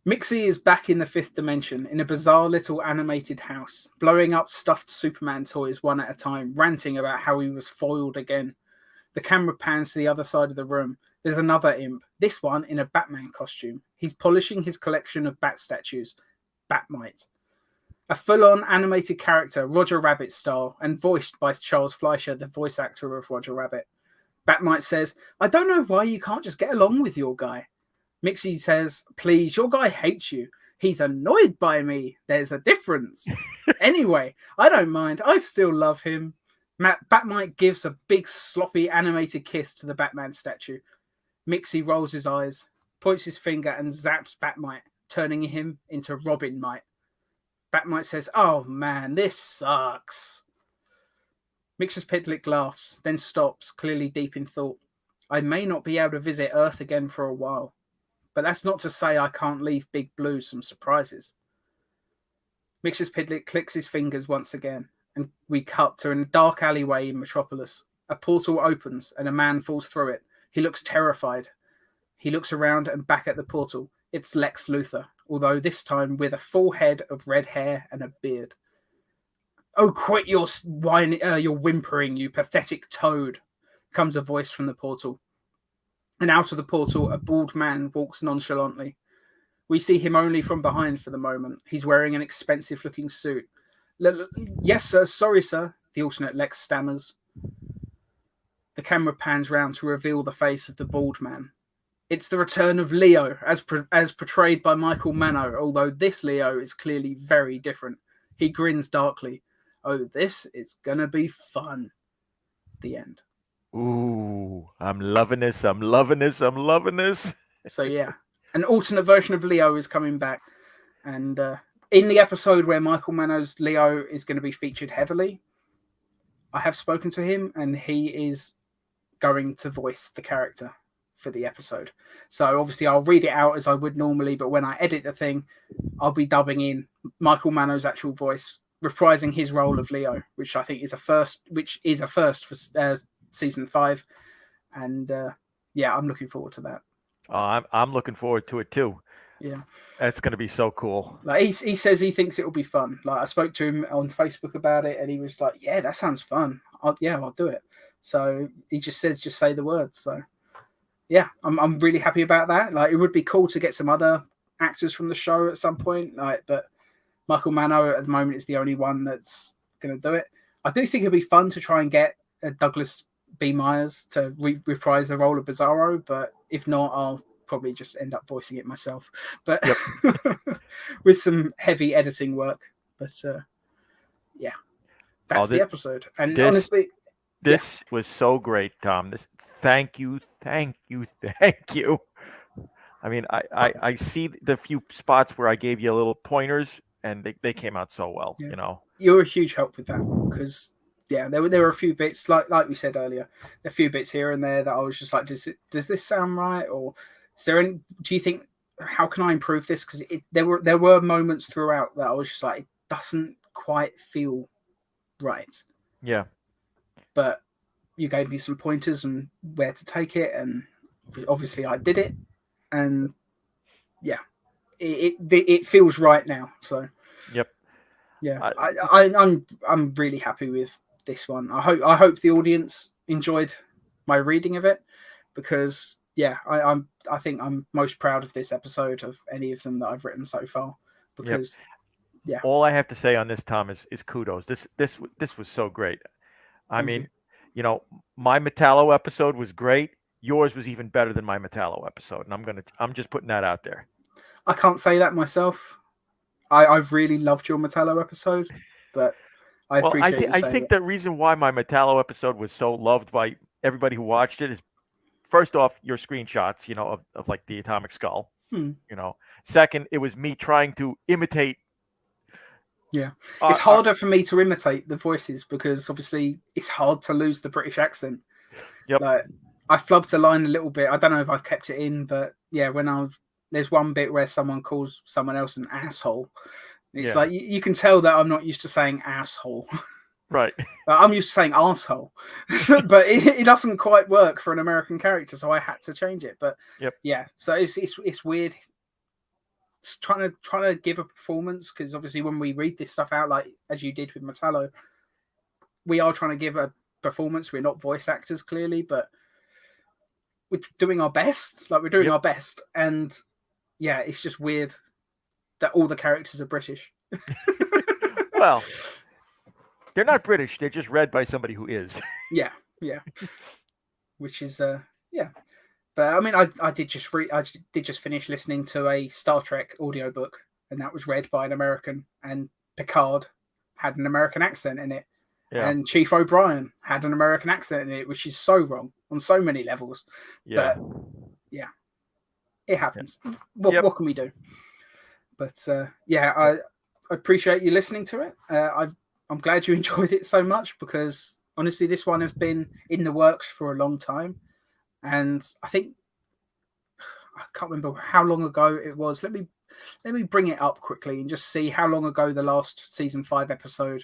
S1: Mixie is back in the 5th dimension in a bizarre little animated house, blowing up stuffed Superman toys one at a time, ranting about how he was foiled again. The camera pans to the other side of the room. There's another imp, this one in a Batman costume. He's polishing his collection of bat statues, Batmite. A full-on animated character, Roger Rabbit style, and voiced by Charles Fleischer, the voice actor of Roger Rabbit. Batmite says, I don't know why you can't just get along with your guy. Mixie says, please, your guy hates you. He's annoyed by me. There's a difference. Anyway, I don't mind. I still love him. Batmite gives a big, sloppy, animated kiss to the Batman statue. Mixie rolls his eyes, points his finger, and zaps Batmite, turning him into Robin Mite. Batmite says, "Oh man, this sucks." Mxyzptlk laughs, then stops, clearly deep in thought. I may not be able to visit Earth again for a while, but that's not to say I can't leave Big Blue some surprises. Mxyzptlk clicks his fingers once again, and we cut to a dark alleyway in Metropolis. A portal opens, and a man falls through it. He looks terrified. He looks around and back at the portal. It's Lex Luthor, although this time with a full head of red hair and a beard. "Oh, quit your whimpering, you pathetic toad," comes a voice from the portal. And out of the portal, a bald man walks nonchalantly. We see him only from behind for the moment. He's wearing an expensive-looking suit. "Yes, sir. Sorry, sir," the alternate Lex stammers. The camera pans round to reveal the face of the bald man. It's the return of Leo, as portrayed by Michael Manno, although this Leo is clearly very different. He grins darkly. "Oh, this is gonna be fun." The end.
S2: Ooh, I'm loving this. I'm loving this. I'm loving this.
S1: So yeah, an alternate version of Leo is coming back, and in the episode where Michael Manno's Leo is going to be featured heavily, I have spoken to him, and he is going to voice the character for the episode. So obviously I'll read it out as I would normally, but when I edit the thing, I'll be dubbing in Michael Manno's actual voice, reprising his role of Leo, which I think is a first for season 5. And yeah, I'm looking forward to that.
S2: I'm looking forward to it too.
S1: Yeah,
S2: that's going to be so cool.
S1: Like he says he thinks it will be fun. Like I spoke to him on Facebook about it, and he was like, "Yeah, that sounds fun. I'll do it." So he just says, "Just say the words." So yeah, I'm really happy about that. Like it would be cool to get some other actors from the show at some point. Like, but Michael Manno at the moment is the only one that's going to do it. I do think it'd be fun to try and get Douglas B. Myers to reprise the role of Bizarro, but if not, I'll probably just end up voicing it myself. But yep. With some heavy editing work. But yeah, that's the episode. And honestly,
S2: this was so great, Tom. Thank you. I mean, I see the few spots where I gave you a little pointers, and they came out so well.
S1: Yeah.
S2: You know,
S1: you're a huge help with that because yeah, there were a few bits like we said earlier, a few bits here and there that I was just like, does this sound right, or is there any? Do you think how can I improve this? Because there were moments throughout that I was just like, it doesn't quite feel right.
S2: Yeah,
S1: but you gave me some pointers on where to take it, and obviously I did it, and yeah, it feels right now. So
S2: yep,
S1: yeah, I'm really happy with this one. I hope the audience enjoyed my reading of it, because yeah, I think I'm most proud of this episode of any of them that I've written so far, because yeah,
S2: all I have to say on this, Tom, is kudos. This was so great. I mean, you know, my Metallo episode was great. Yours was even better than my Metallo episode, and I'm just putting that out there.
S1: I can't say that myself. I really loved your Metallo episode, but I appreciate
S2: I think the reason why my Metallo episode was so loved by everybody who watched it is, first off, your screenshots, you know, of like the atomic skull. You know, second, it was me trying to imitate.
S1: Yeah, it's harder for me to imitate the voices because obviously it's hard to lose the British accent.
S2: Yep.
S1: Like I flubbed a line a little bit. I don't know if I've kept it in, but yeah, there's one bit where someone calls someone else an asshole. It's like you can tell that I'm not used to saying asshole.
S2: Right.
S1: I'm used to saying arsehole, but it doesn't quite work for an American character, so I had to change it. But yeah, so it's weird. It's trying to give a performance, because obviously when we read this stuff out, like as you did with Metallo, we are trying to give a performance. We're not voice actors clearly, but we're doing our best. Like we're doing our best, and yeah, it's just weird that all the characters are British.
S2: Well, they're not British. They're just read by somebody who is.
S1: Yeah. Which is yeah. But I mean, I did just finish listening to a Star Trek audiobook and that was read by an American, and Picard had an American accent in it.
S2: Yeah.
S1: And Chief O'Brien had an American accent in it, which is so wrong on so many levels.
S2: Yeah.
S1: But yeah, it happens.
S2: Yeah.
S1: What can we do? But I appreciate you listening to it. I'm glad you enjoyed it so much, because honestly, this one has been in the works for a long time. And I think, I can't remember how long ago it was. Let me bring it up quickly and just see how long ago the last season 5 episode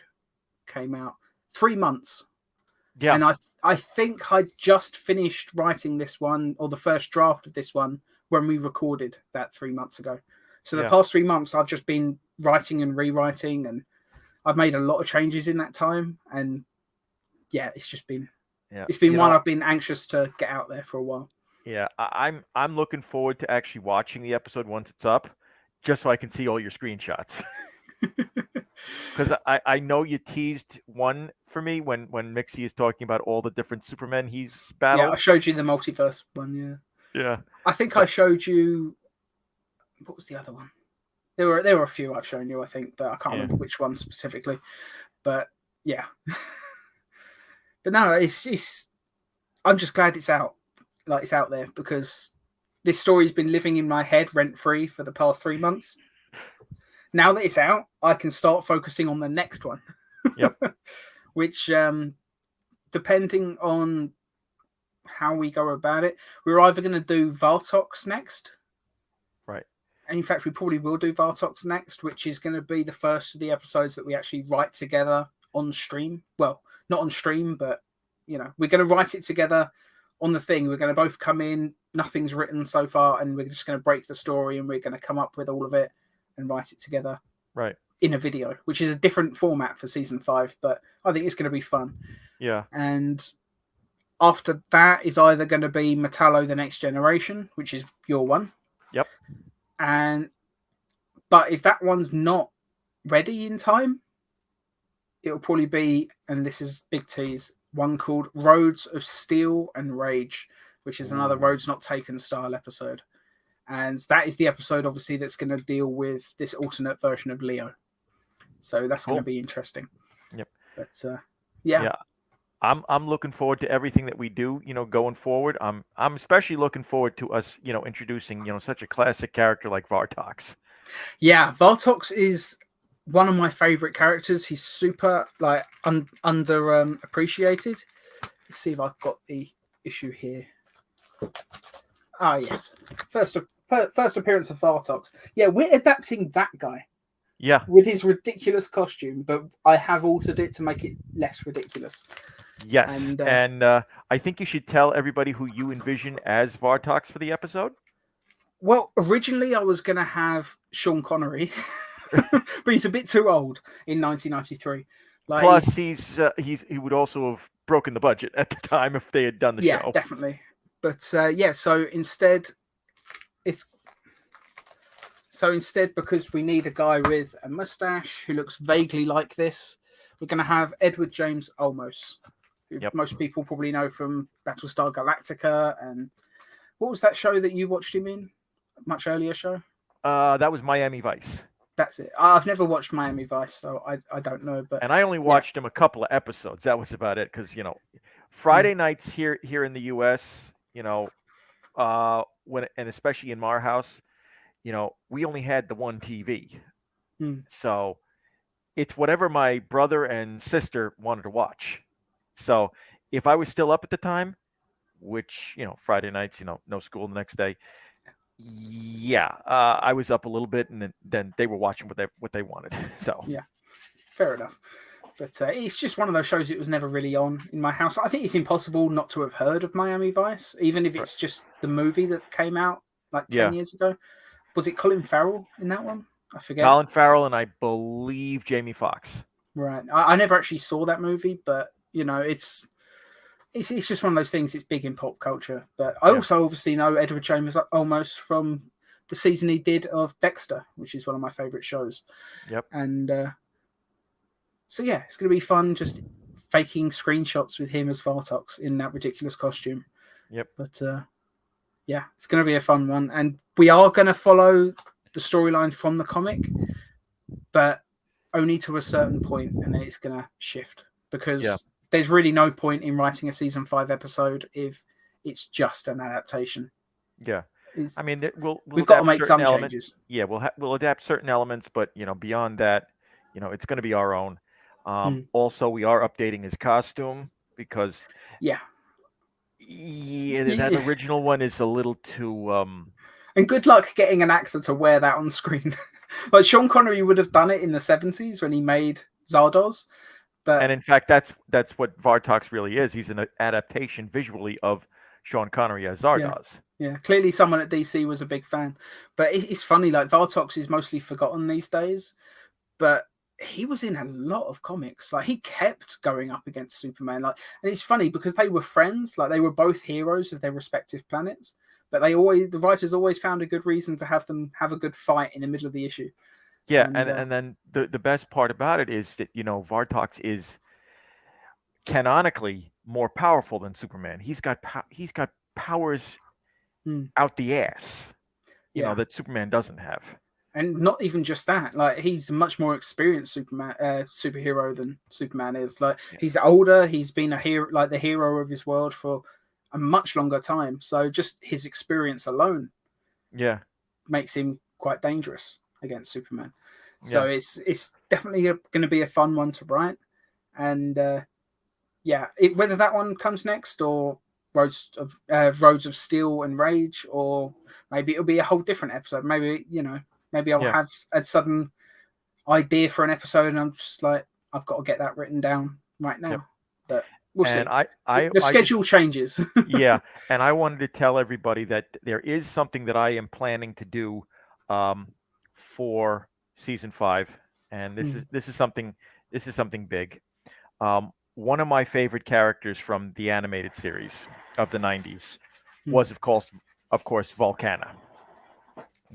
S1: came out. 3 months.
S2: Yeah.
S1: And I think I just finished writing this one, or the first draft of this one, when we recorded that 3 months ago. So the past 3 months, I've just been writing and rewriting, and I've made a lot of changes in that time. And yeah, it's just been, it's been one I've been anxious to get out there for a while.
S2: Yeah, I'm looking forward to actually watching the episode once it's up, just so I can see all your screenshots. Because I know you teased one for me when Mixie is talking about all the different Supermen he's battled.
S1: Yeah, I showed you the multiverse one.
S2: Yeah.
S1: I think I showed you. What was the other one? There were a few I've shown you, I think, but I can't remember which one specifically. But yeah. But no, it's. I'm just glad it's out. Like, it's out there, because this story's been living in my head rent-free for the past 3 months. Now that it's out, I can start focusing on the next one.
S2: Yep.
S1: Which, depending on how we go about it, we're either going to do Vartox next.
S2: Right.
S1: And in fact, we probably will do Vartox next, which is going to be the first of the episodes that we actually write together on stream. Well, not on stream, but, we're going to write it together on the thing. We're going to both come in, nothing's written so far, and we're just going to break the story, and we're going to come up with all of it and write it together.
S2: Right.
S1: In a video, which is a different format for season 5, but I think it's going to be fun.
S2: Yeah.
S1: And after that is either going to be Metallo The Next Generation, which is your one.
S2: Yep.
S1: But if that one's not ready in time, it'll probably be, and this is big tease, one called Roads of Steel and Rage, which is another Roads Not Taken style episode. And that is the episode, obviously, that's going to deal with this alternate version of Leo. So that's going to be interesting.
S2: Yep.
S1: But yeah.
S2: I'm looking forward to everything that we do, going forward. I'm especially looking forward to us, introducing, such a classic character like Vartox.
S1: Yeah, Vartox is one of my favorite characters. He's super under appreciated. Let's see if I've got the issue here. Ah, yes. First appearance of Vartox. Yeah, we're adapting that guy.
S2: Yeah.
S1: With his ridiculous costume, but I have altered it to make it less ridiculous.
S2: Yes. And I think you should tell everybody who you envision as Vartox for the episode.
S1: Well, originally I was going to have Sean Connery, but he's a bit too old in 1993.
S2: Plus, he would also have broken the budget at the time if they had done the show.
S1: Yeah, definitely. But so instead, because we need a guy with a mustache who looks vaguely like this, we're going to have Edward James Olmos, who most people probably know from Battlestar Galactica. And what was that show that you watched him in? A much earlier show?
S2: That was Miami Vice.
S1: That's it. I've never watched Miami Vice, so I don't know. But
S2: I only watched him a couple of episodes. That was about it, because Friday nights here in the U.S., and especially in our house, we only had the one TV. So it's whatever my brother and sister wanted to watch. So if I was still up at the time, which, Friday nights, no school the next day. I was up a little bit, and then they were watching what they wanted. So
S1: yeah, fair enough. But it's just one of those shows that was never really on in my house. I think it's impossible not to have heard of Miami Vice, even if it's just the movie that came out 10 years ago. Was it Colin Farrell in that one? I forget.
S2: Colin Farrell and I believe Jamie Foxx.
S1: Right. I never actually saw that movie, but it's just one of those things. It's big in pop culture. But I also obviously know Edward James almost from the season he did of Dexter, which is one of my favorite shows.
S2: Yep.
S1: And so yeah, it's going to be fun just faking screenshots with him as Vartox in that ridiculous costume.
S2: Yep.
S1: But yeah, it's going to be a fun one, and we are going to follow the storyline from the comic, but only to a certain point, and then it's gonna shift because there's really no point in writing a season 5 episode if it's just an adaptation.
S2: Yeah. I mean, we'll
S1: we've got to
S2: adapt
S1: make
S2: certain
S1: some
S2: elements.
S1: changes.
S2: Yeah, we'll adapt certain elements, but beyond that, it's going to be our own. Also, we are updating his costume because that original one is a little too.
S1: And good luck getting an actor to wear that on screen. Like Sean Connery would have done it in the 70s when he made Zardoz.
S2: And in fact, that's what Vartox really is. He's an adaptation visually of Sean Connery as Zardoz.
S1: Yeah, clearly someone at DC was a big fan. But it's funny, like Vartox is mostly forgotten these days, but he was in a lot of comics. Like he kept going up against Superman. Like, and it's funny because they were friends. Like they were both heroes of their respective planets, but the writers always found a good reason to have them have a good fight in the middle of the issue.
S2: Yeah, and then the best part about it is that Vartox is canonically more powerful than Superman. He's got powers out the ass, that Superman doesn't have.
S1: And not even just that, like he's a much more experienced superhero than Superman is. Like he's older, he's been a hero, like the hero of his world for a much longer time. So just his experience alone, makes him quite dangerous against Superman. So it's definitely going to be a fun one to write, and whether that one comes next or Roads of Steel and Rage, or maybe it'll be a whole different episode. Maybe I'll have a sudden idea for an episode, and I'm just like, I've got to get that written down right now. But we'll see. The schedule changes.
S2: Yeah, and I wanted to tell everybody that there is something that I am planning to do for season 5, and this is something big. One of my favorite characters from the animated series of the 90s was, of course, Volcana.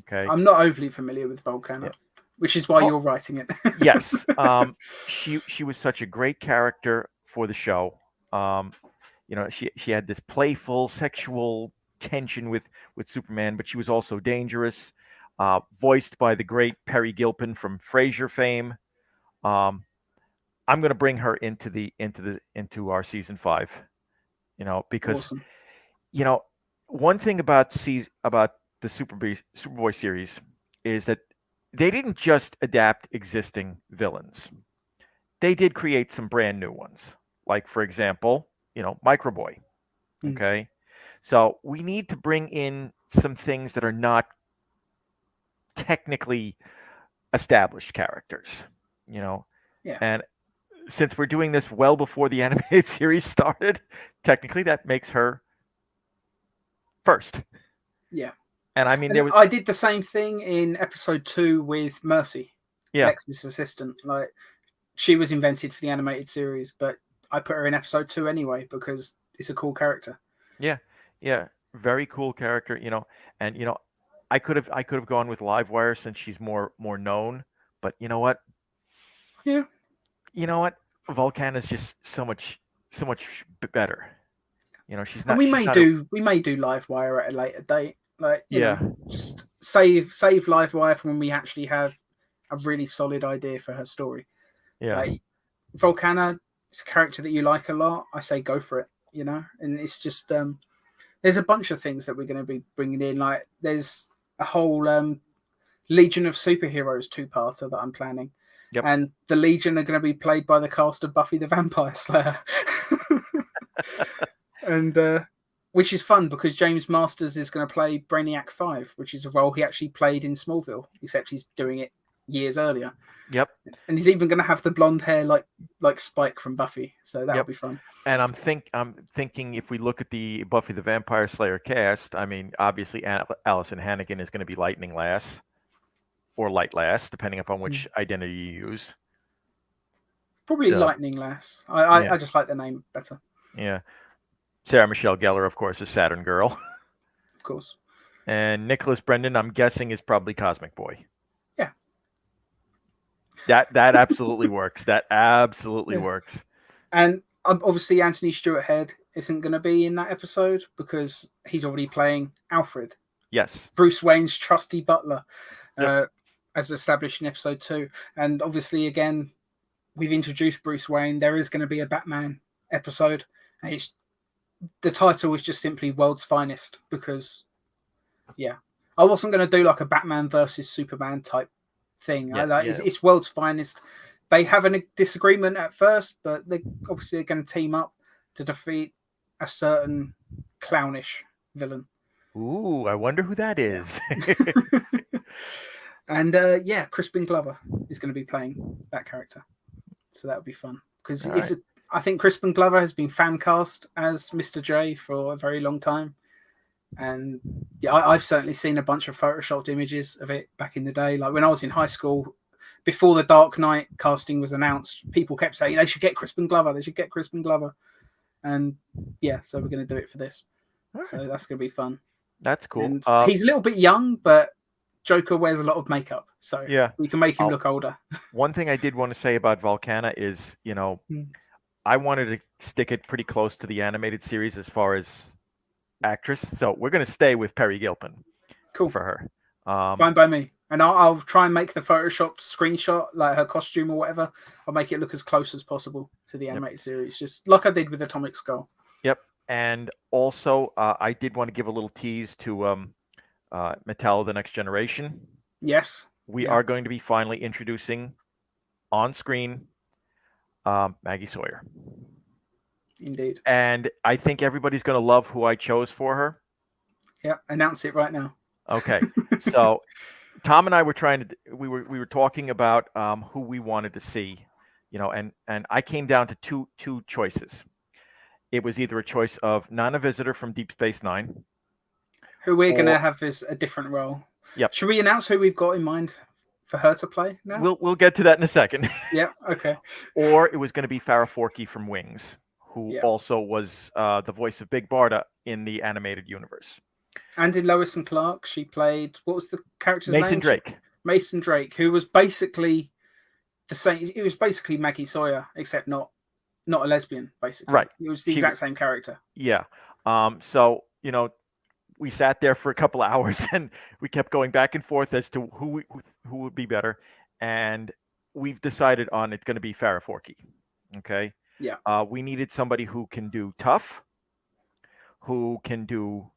S2: Okay,
S1: I'm not overly familiar with Volcana, which is why you're writing it.
S2: Yes, she was such a great character for the show. She had this playful sexual tension with Superman, but she was also dangerous. Voiced by the great Perry Gilpin from Frasier fame. I'm going to bring her into our season 5, because awesome. One thing about the Superboy series is that they didn't just adapt existing villains. They did create some brand new ones. Like, for example, Microboy. Okay. So we need to bring in some things that are not technically established characters, and since we're doing this well before the animated series started, technically that makes her first.
S1: Yeah.
S2: And I mean,
S1: I did the same thing in episode 2 with Mercy, Lex's assistant. Like, she was invented for the animated series, but I put her in episode 2 anyway because it's a cool character.
S2: Yeah, very cool character. And I could have gone with Livewire since she's more known, but you know what?
S1: Yeah.
S2: You know what? Volcana's just so much better. She's not.
S1: And we may do Livewire at a later date. Like, just save Livewire for when we actually have a really solid idea for her story.
S2: Yeah.
S1: Like, Volcana is a character that you like a lot. I say go for it. And it's just there's a bunch of things that we're going to be bringing in. Like, there's a whole Legion of Superheroes 2-parter that I'm planning.
S2: Yep.
S1: And the Legion are going to be played by the cast of Buffy the Vampire Slayer. And which is fun because James Masters is going to play Brainiac 5, which is a role he actually played in Smallville, except he's doing it years earlier.
S2: Yep.
S1: And he's even going to have the blonde hair like Spike from Buffy, so that'll be fun.
S2: And I'm thinking if we look at the Buffy the Vampire Slayer cast, I mean, obviously Allison Hannigan is going to be Lightning Lass. Or Light Lass, depending upon which identity you use.
S1: Probably Lightning Lass. I just like the name better.
S2: Yeah. Sarah Michelle Gellar, of course, is Saturn Girl.
S1: Of course.
S2: And Nicholas Brendan, I'm guessing, is probably Cosmic Boy.
S1: Yeah.
S2: That absolutely works. That absolutely works.
S1: And obviously Anthony Stewart Head isn't going to be in that episode because he's already playing Alfred.
S2: Yes.
S1: Bruce Wayne's trusty butler. as established in episode 2. And obviously, again, we've introduced Bruce Wayne. There is going to be a Batman episode, and the title is just simply World's Finest because, I wasn't going to do like a Batman versus Superman type thing. It's World's Finest. They have a disagreement at first, but they obviously are going to team up to defeat a certain clownish villain.
S2: Ooh, I wonder who that is.
S1: And Crispin Glover is going to be playing that character, so that would be fun because I think Crispin Glover has been fan cast as Mr. J for a very long time, and I've certainly seen a bunch of photoshopped images of it back in the day. Like when I was in high school, before the Dark Knight casting was announced, people kept saying they should get Crispin Glover. They should get Crispin Glover, and so we're going to do it for this. Right. So that's going to be fun.
S2: That's cool.
S1: And he's a little bit young, but Joker wears a lot of makeup, so we can make him look older.
S2: One thing I did want to say about Volcana is, I wanted to stick it pretty close to the animated series as far as actress. So we're going to stay with Perry Gilpin.
S1: Cool
S2: for her.
S1: Fine by me. And I'll try and make the Photoshop screenshot, like her costume or whatever. I'll make it look as close as possible to the animated series, just like I did with Atomic Skull.
S2: Yep. And also, I did want to give a little tease to Mattel: The Next Generation.
S1: Yes.
S2: We are going to be finally introducing on screen Maggie Sawyer.
S1: Indeed.
S2: And I think everybody's going to love who I chose for her.
S1: Yeah, announce it right now.
S2: Okay. So Tom and I were we were talking about who we wanted to see, and I came down to two choices. It was either a choice of Nana Visitor from Deep Space Nine,
S1: who we're going to have is a different role.
S2: Yep.
S1: Should we announce who we've got in mind for her to play now?
S2: We'll get to that in a second.
S1: Yeah. Okay.
S2: Or it was going to be Farrah Forkey from Wings, who also was the voice of Big Barda in the animated universe.
S1: And in Lois and Clark, she played, what was the character's name?
S2: Mason Drake.
S1: Mason Drake, who was basically the same. It was basically Maggie Sawyer, except not a lesbian, basically.
S2: Right.
S1: It was the exact same character.
S2: Yeah. So, we sat there for a couple of hours and we kept going back and forth as to who would be better. And we've decided on it's going to be Farrah Forkey. Okay.
S1: Yeah.
S2: We needed somebody who can do tough, who can do,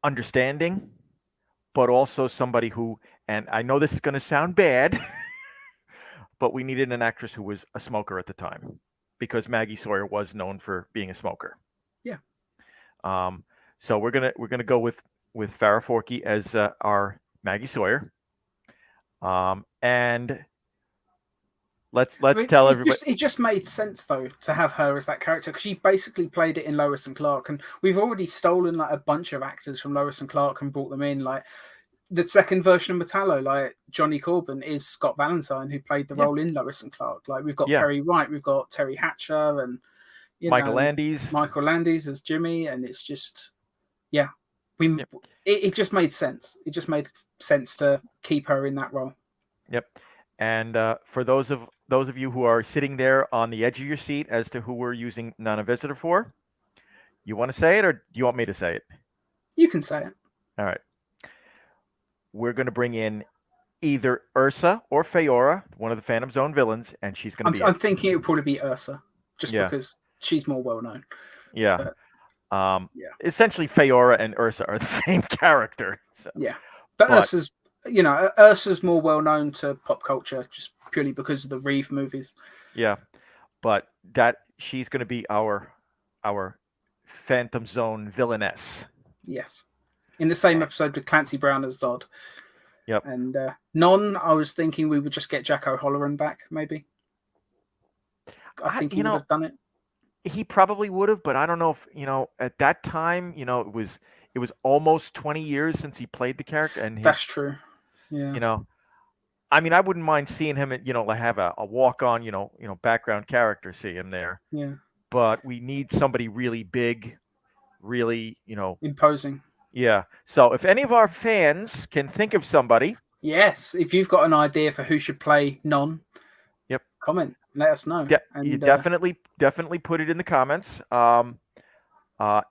S2: understanding, but also somebody who, and I know this is going to sound bad, but we needed an actress who was a smoker at the time because Maggie Sawyer was known for being a smoker.
S1: Yeah.
S2: So we're gonna go with Farrah Forkey as our Maggie Sawyer. And let's tell everybody.
S1: It just made sense though to have her as that character because she basically played it in Lois and Clark, and we've already stolen like a bunch of actors from Lois and Clark and brought them in. Like the second version of Metallo, like Johnny Corbin is Scott Valentine who played the role in Lois and Clark. Like we've got Perry Wright, we've got Terry Hatcher, and
S2: Michael Landis.
S1: Michael Landis as Jimmy, and it's just it just made sense. It just made sense to keep her in that role.
S2: Yep. And for those of you who are sitting there on the edge of your seat as to who we're using Nana Visitor for, you want to say it or do you want me to say it?
S1: You can say it.
S2: All right. We're going to bring in either Ursa or Feora, one of the Phantom Zone villains, and she's going to be.
S1: I'm thinking it would probably be Ursa, just because she's more well known.
S2: Yeah. But, essentially, Feora and Ursa are the same character. So.
S1: Yeah, but Ursa's, Ursa's more well known to pop culture just purely because of the Reeve movies.
S2: Yeah, but she's going to be our Phantom Zone villainess.
S1: Yes, in the same episode with Clancy Brown as Zod.
S2: Yep.
S1: And I was thinking we would just get Jack O'Halloran back, maybe. I think he would have done it.
S2: He probably would have, but I don't know if at that time, it was almost 20 years since he played the character, and
S1: that's true. Yeah.
S2: I mean, I wouldn't mind seeing him, like have a walk-on, background character, see him there.
S1: Yeah.
S2: But we need somebody really big, really,
S1: imposing.
S2: Yeah. So if any of our fans can think of somebody,
S1: yes, if you've got an idea for who should play Non, comment. Let us know.
S2: Yeah, you definitely put it in the comments. And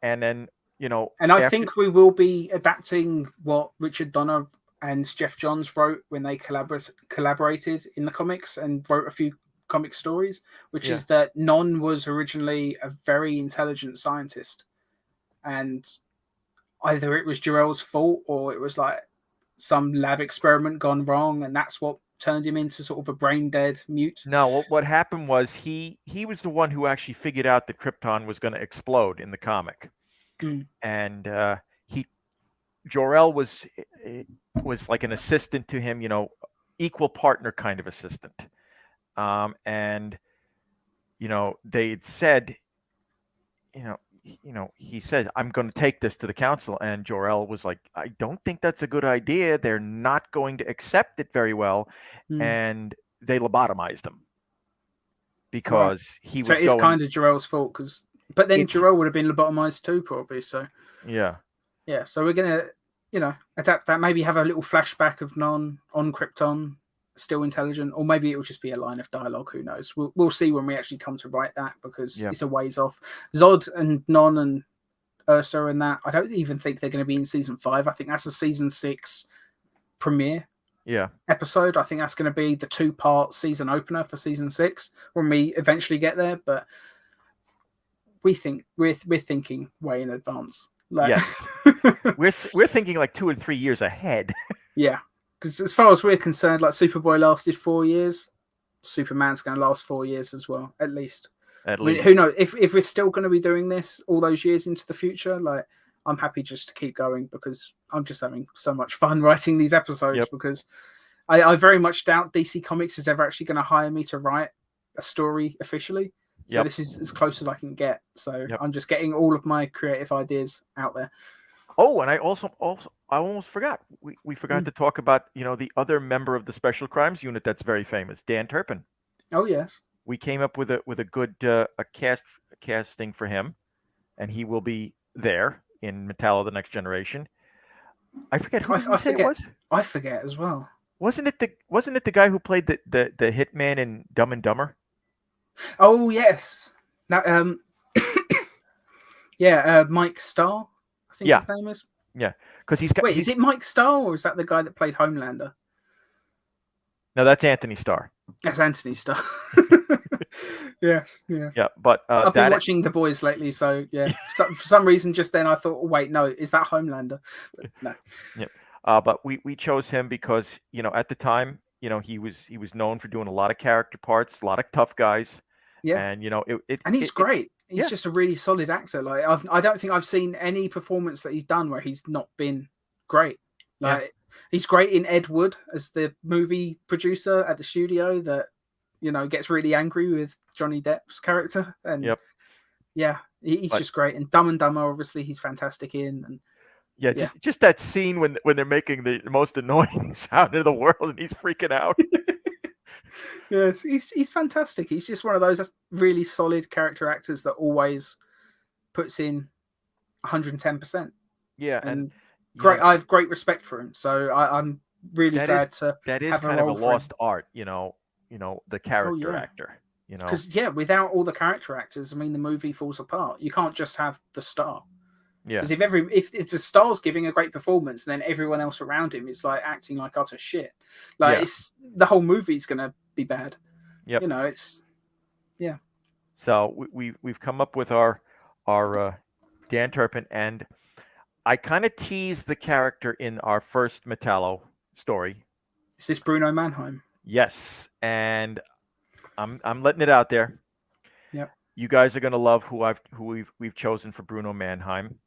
S2: then
S1: And I
S2: after,
S1: think we will be adapting what Richard Donner and Jeff Johns wrote when they collaborated in the comics and wrote a few comic stories, which
S2: yeah.
S1: is that Non was originally a very intelligent scientist, and either it was Jarell's fault or it was like some lab experiment gone wrong, and that's what turned him into sort of a brain dead mute.
S2: No, what happened was he was the one who actually figured out that Krypton was going to explode in the comic, and he Jor-El was like an assistant to him, equal partner kind of assistant, and they had said, he said, "I'm going to take this to the council," and Jor-El was like, "I don't think that's a good idea. They're not going to accept it very well," and they lobotomized him because he was.
S1: So it's kind of Jarell's fault, but then Jarell would have been lobotomized too, probably. So
S2: yeah.
S1: So we're gonna, adapt that. Maybe have a little flashback of Non on Krypton, still intelligent, or maybe it will just be a line of dialogue. Who knows? We'll see when we actually come to write that, because it's a ways off. Zod and Non and Ursa and that, I don't even think they're going to be in season 5. I think that's a season 6 premiere episode. I think that's going to be the 2-part season opener for season 6 when we eventually get there. But we're thinking way in advance.
S2: Yes, we're thinking like 2 or 3 years ahead.
S1: Yeah, because as far as we're concerned, like Superboy lasted 4 years, Superman's going to last 4 years as well, at least.
S2: At least.
S1: Who knows if we're still going to be doing this all those years into the future? Like, I'm happy just to keep going, because I'm just having so much fun writing these episodes. Because I very much doubt DC Comics is ever actually going to hire me to write a story officially. So this is as close as I can get. So I'm just getting all of my creative ideas out there.
S2: Oh, and I almost forgot. We forgot to talk about, the other member of the Special Crimes Unit that's very famous, Dan Turpin.
S1: Oh, yes.
S2: We came up with a good casting for him, and he will be there in Metallo: The Next Generation. I forget who did we say it was.
S1: I forget as well.
S2: Wasn't it the guy who played the hitman in Dumb and Dumber?
S1: Oh, yes. That Mike Starr, I think his name is.
S2: Yeah, because he's got.
S1: Wait, is it Mike Starr, or is that the guy that played Homelander?
S2: No, that's Anthony Starr.
S1: That's Anthony Starr. Yes, yeah.
S2: Yeah, but
S1: I've been watching The Boys lately, so yeah. For some reason, just then I thought, oh, wait, no, is that Homelander? But no.
S2: Yep. But we chose him because at the time, he was known for doing a lot of character parts, a lot of tough guys. Yeah. And
S1: and he's great. He's just a really solid actor. Like, I don't think I've seen any performance that he's done where he's not been great. Like, he's great in Ed Wood as the movie producer at the studio that gets really angry with Johnny Depp's character. And he's just great. And Dumb and Dumber, obviously, he's fantastic in. And
S2: just that scene when they're making the most annoying sound in the world and he's freaking out.
S1: Yes, he's fantastic. He's just one of those really solid character actors that always puts in 110%.
S2: Yeah,
S1: and great. I have great respect for him. So I'm really glad to.
S2: That is kind of a lost art, the character actor.
S1: Because without all the character actors, I mean, the movie falls apart. You can't just have the star. Yeah. Because if the star's giving a great performance, then everyone else around him is like acting like utter shit. Like it's the whole movie's gonna be bad.
S2: Yep.
S1: It's
S2: So we've come up with our Dan Turpin, and I kind of teased the character in our first Metallo story.
S1: Is this Bruno Mannheim?
S2: Yes, and I'm letting it out there.
S1: Yep.
S2: You guys are gonna love who we've chosen for Bruno Mannheim.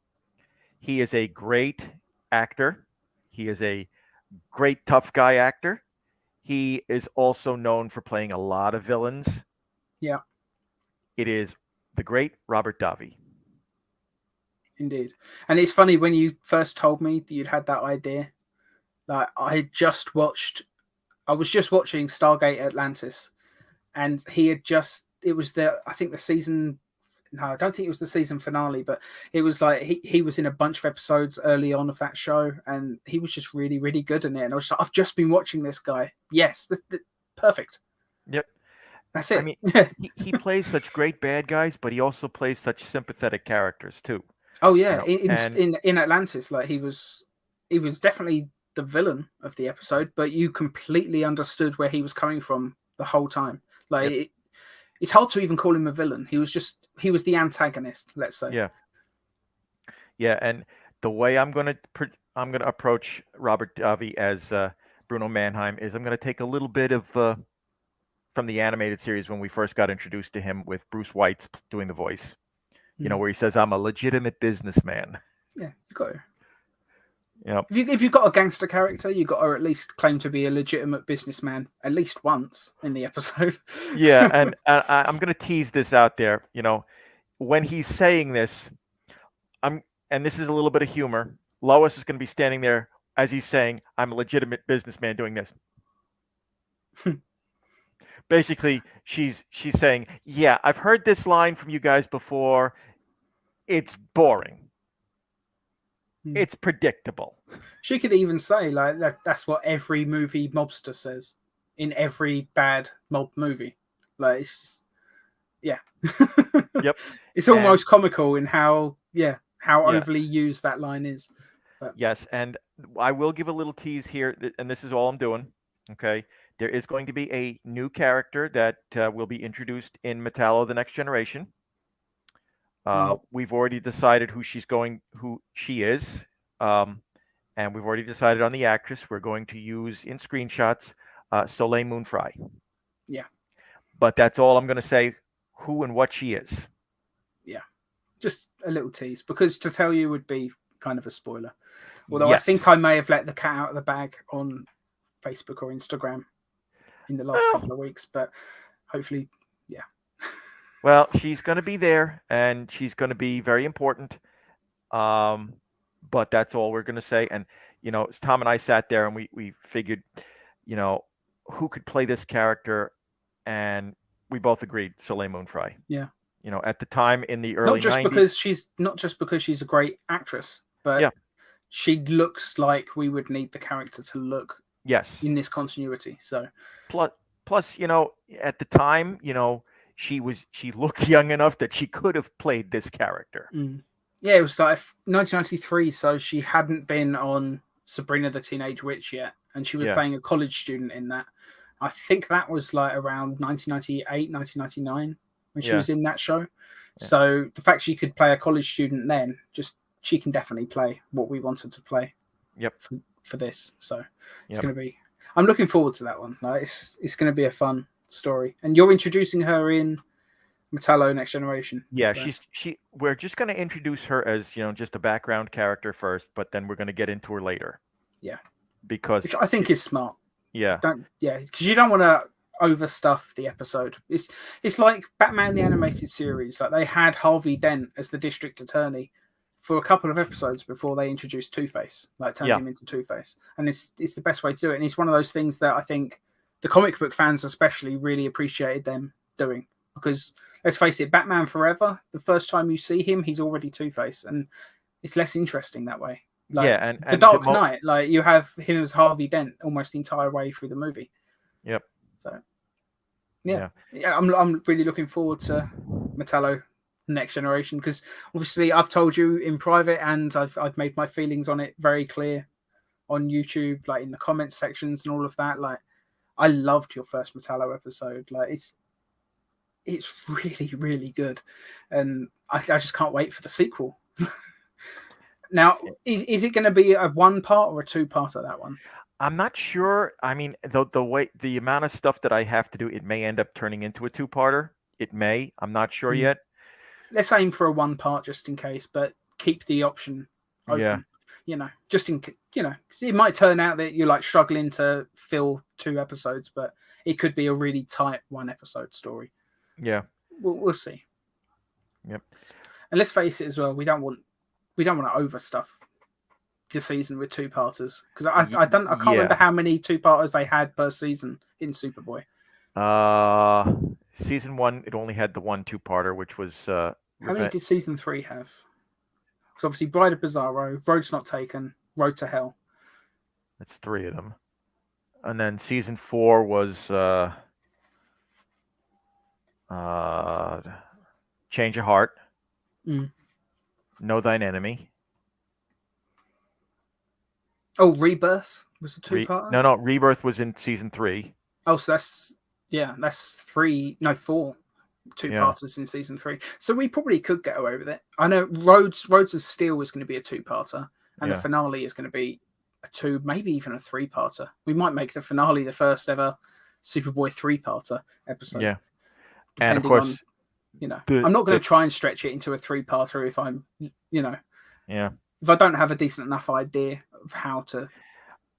S2: He is a great actor. He is a great tough guy actor. He is also known for playing a lot of villains.
S1: Yeah.
S2: It is the great Robert Davi.
S1: Indeed. And it's funny, when you first told me that you'd had that idea, like I was just watching Stargate Atlantis, and it was the season. No, I don't think it was the season finale, but it was like he was in a bunch of episodes early on of that show, and he was just really, really good in it. And I was like, I've just been watching this guy. Yes, perfect.
S2: Yep.
S1: That's it.
S2: I mean, he plays such great bad guys, but he also plays such sympathetic characters too.
S1: Oh yeah,
S2: You know, and
S1: in Atlantis, like he was definitely the villain of the episode, but you completely understood where he was coming from the whole time. Like
S2: yep,
S1: it's hard to even call him a villain. He was the antagonist, let's say.
S2: yeah, yeah, and the way I'm gonna approach Robert Davi as Bruno Mannheim is I'm gonna take a little bit of from the animated series when we first got introduced to him with Bruce White doing the voice. You know, where he says, "I'm a legitimate businessman."
S1: Yeah, you got to.
S2: You know,
S1: If you've got a gangster character, you got to at least claim to be a legitimate businessman at least once in the episode.
S2: yeah, and I'm gonna tease this out there. You know, when he's saying this, and this is a little bit of humor. Lois is gonna be standing there as he's saying, "I'm a legitimate businessman doing this." Basically, she's saying, "Yeah, I've heard this line from you guys before. It's boring. It's predictable."
S1: She could even say like that's what every movie mobster says in every bad mob movie. Like it's just, yeah.
S2: Yep.
S1: It's almost comical in how
S2: Yeah.
S1: overly used that line is. But
S2: Yes, and I will give a little tease here, and this is all I'm doing. Okay, there is going to be a new character that will be introduced in Metallo: The Next Generation. We've already decided who she is, and we've already decided on the actress. We're going to use in screenshots Soleil Moon Frye.
S1: Yeah,
S2: but that's all I'm going to say. Who and what she is.
S1: Yeah, just a little tease because to tell you would be kind of a spoiler. Although
S2: Yes.
S1: I think I may have let the cat out of the bag on Facebook or Instagram in the last couple of weeks, but hopefully, yeah.
S2: Well, she's going to be there, and she's going to be very important. But that's all we're going to say. And you know, Tom and I sat there and we figured, you know, who could play this character, and we both agreed Soleil Moon Frye.
S1: Yeah.
S2: You know, at the time in the early
S1: not just
S2: 90s,
S1: because she's a great actress, but
S2: yeah,
S1: she looks like we would need the character to look
S2: yes,
S1: in this continuity. So
S2: plus, you know, at the time, you know, she looked young enough that she could have played this character.
S1: Yeah, it was like 1993, so she hadn't been on Sabrina the Teenage Witch yet, and she was playing a college student in that. I think that was like around 1998, 1999 when she was in that show. Yeah. So the fact she could play a college student then, she can definitely play what we wanted to play.
S2: Yep.
S1: For this, so it's going to be. I'm looking forward to that one. Like, it's going to be a fun story, and you're introducing her in Metallo: Next Generation.
S2: Yeah, we're just going to introduce her as, you know, just a background character first, but then we're going to get into her later.
S1: Yeah.
S2: Which
S1: I think is smart.
S2: Yeah.
S1: Because you don't want to overstuff the episode. It's like Batman the Animated Series. Like they had Harvey Dent as the district attorney for a couple of episodes before they introduced Two-Face, like turning him into Two-Face. And it's the best way to do it. And it's one of those things that I think the comic book fans especially really appreciated them doing. Because let's face it, Batman Forever, the first time you see him, he's already Two-Face. And it's less interesting that way. Like,
S2: and
S1: the Dark Knight, like you have him as Harvey Dent almost the entire way through the movie.
S2: Yep.
S1: So, yeah, I'm really looking forward to Metallo: Next Generation because obviously I've told you in private and I've made my feelings on it very clear on YouTube, like in the comments sections and all of that. Like, I loved your first Metallo episode. Like, it's really, really good, and I just can't wait for the sequel. Now, is it going to be a one part or a two part of that one?
S2: I'm not sure. I mean, the amount of stuff that I have to do, it may end up turning into a two-parter. It may. I'm not sure yet.
S1: Let's aim for a one part just in case, but keep the option open.
S2: Yeah.
S1: You know, just in it might turn out that you're like struggling to fill 2 episodes, but it could be a really tight 1 episode story.
S2: Yeah.
S1: We'll see.
S2: Yep.
S1: And let's face it as well, we don't want to overstuff the season with 2-parters because I can't remember how many 2-parters they had per season in Superboy.
S2: Season 1, it only had the 1 2-parter, which was
S1: how many did season 3 have? So obviously, Bride of Bizarro, Road's Not Taken, Road to Hell.
S2: That's 3 of them, and then season 4 was Change of Heart. Know Thine Enemy.
S1: Oh, Rebirth was a two-parter?
S2: No, Rebirth was in season 3.
S1: Oh, so that's 4 two-parters in season 3. So we probably could get away with it. I know Roads of Steel is going to be a two-parter, and the finale is going to be a 2, maybe even a 3-parter. We might make the finale the first ever Superboy 3-parter episode.
S2: Yeah, and of course,
S1: I'm not going to try and stretch it into a 3-parter if I'm, if I don't have a decent enough idea of how to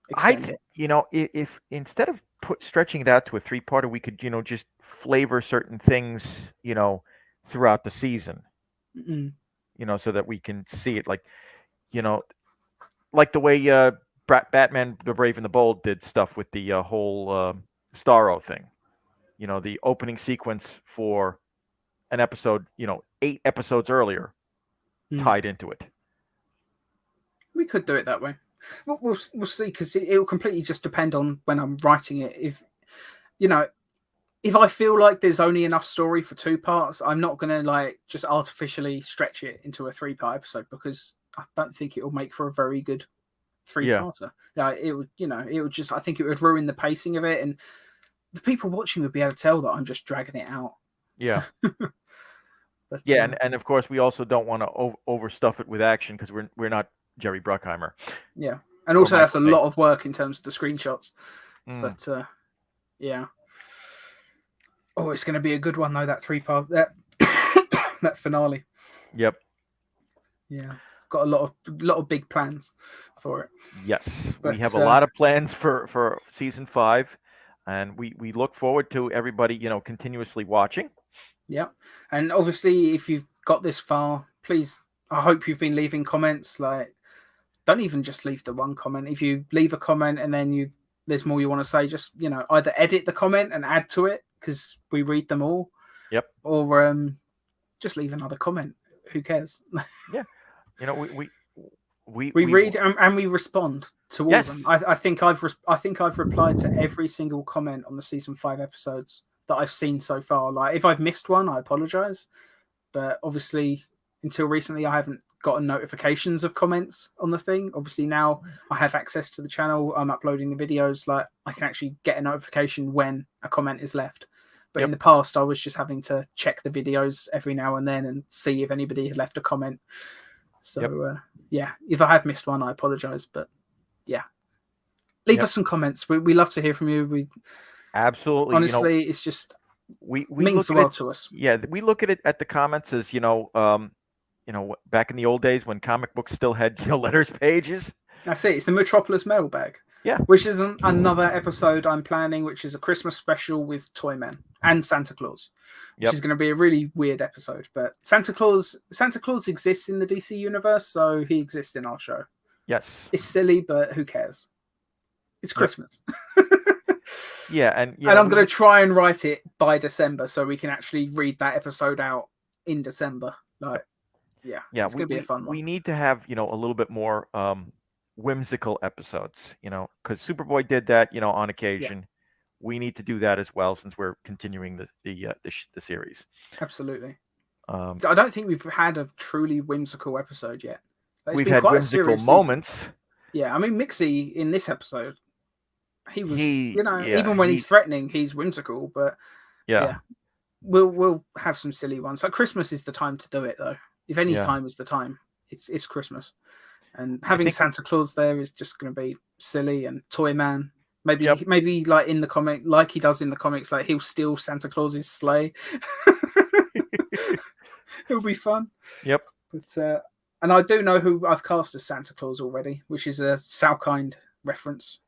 S1: extend it.
S2: If instead of stretching it out to a 3-parter, we could, just flavor certain things, throughout the season, so that we can see it, like the way Batman, the Brave and the Bold did stuff with the whole Starro thing. The opening sequence for an episode, 8 episodes earlier, tied into it.
S1: We could do it that way. We'll see, because it will completely just depend on when I'm writing it. If I feel like there's only enough story for 2 parts, I'm not going to just artificially stretch it into a 3-part episode, because I don't think it will make for a very good 3-parter. It would just, I think it would ruin the pacing of it, and the people watching would be able to tell that I'm just dragging it out.
S2: Yeah.
S1: But,
S2: and of course we also don't want to overstuff it with action, because we're not Jerry Bruckheimer.
S1: Yeah, and also that's a lot of work in terms of the screenshots. But oh, it's going to be a good one though, that 3-part that finale.
S2: Yep.
S1: Yeah, got a lot of big plans for it.
S2: Yes, we have a lot of plans for season 5, and we look forward to everybody continuously watching.
S1: Yeah, and obviously if you've got this far, please, I hope you've been leaving comments. Don't even just leave the one comment. If you leave a comment and then there's more you want to say, just either edit the comment and add to it, because we read them all.
S2: Yep.
S1: Or just leave another comment. Who cares?
S2: Yeah. We
S1: read and we respond to all of them. I think I've replied to every single comment on the season 5 episodes that I've seen so far. If I've missed one, I apologize, but obviously until recently I haven't gotten notifications of comments on the thing. Obviously now I have access to the channel, I'm uploading the videos, I can actually get a notification when a comment is left. But in the past I was just having to check the videos every now and then and see if anybody had left a comment. So if I have missed one, I apologize, but leave us some comments. We love to hear from you. We
S2: absolutely,
S1: honestly, it's just
S2: we
S1: means the world to us.
S2: Yeah, we look at it at the comments as back in the old days when comic books still had letters pages.
S1: That's it. It's the Metropolis mailbag.
S2: Yeah,
S1: which is another episode I'm planning, which is a Christmas special with Toyman and Santa Claus, which is going to be a really weird episode. But Santa Claus exists in the DC universe, so he exists in our show.
S2: Yes,
S1: it's silly, but who cares? It's Christmas.
S2: Yeah, and
S1: I'm going to try and write it by December so we can actually read that episode out in December. It's going to be a fun one.
S2: We need to have a little bit more whimsical episodes, because Superboy did that, on occasion. Yeah. We need to do that as well, since we're continuing the series.
S1: Absolutely. I don't think we've had a truly whimsical episode yet.
S2: We've had whimsical moments.
S1: Yeah, I mean Mixie in this episode, he was, even when he's threatening, he's whimsical. But we'll have some silly ones. Christmas is the time to do it, though. If any time is the time, it's Christmas. And having Santa Claus there is just going to be silly, and Toyman. Maybe in the comic, like he does in the comics, he'll steal Santa Claus's sleigh. It'll be fun.
S2: Yep.
S1: But and I do know who I've cast as Santa Claus already, which is a Salkind reference,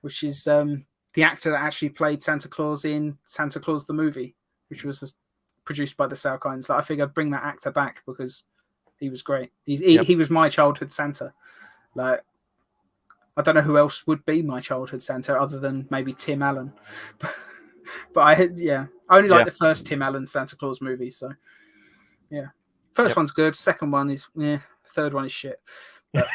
S1: which is the actor that actually played Santa Claus in Santa Claus the movie, which was produced by the Salkinds. I figured I'd bring that actor back because he was great. He was my childhood Santa. I don't know who else would be my childhood Santa other than maybe Tim Allen. But I only like the first Tim Allen Santa Claus movie. So first one's good. Second one is third one is shit. But,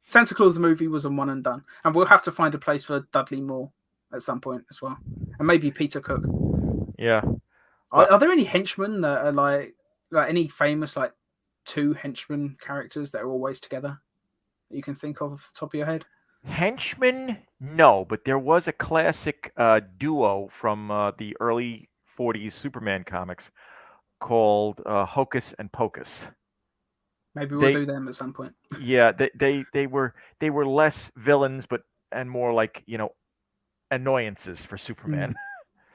S1: Santa Claus the movie was a one and done, and we'll have to find a place for Dudley Moore at some point as well, and maybe Peter Cook.
S2: Yeah.
S1: Are there any henchmen that are like any famous like two henchman characters that are always together that you can think of off the top of your head?
S2: Henchman, no, but there was a classic duo from the early 40s Superman comics called Hocus and Pocus.
S1: Maybe we'll
S2: They,
S1: do them at some point.
S2: yeah, they were less villains, but and more like annoyances for Superman.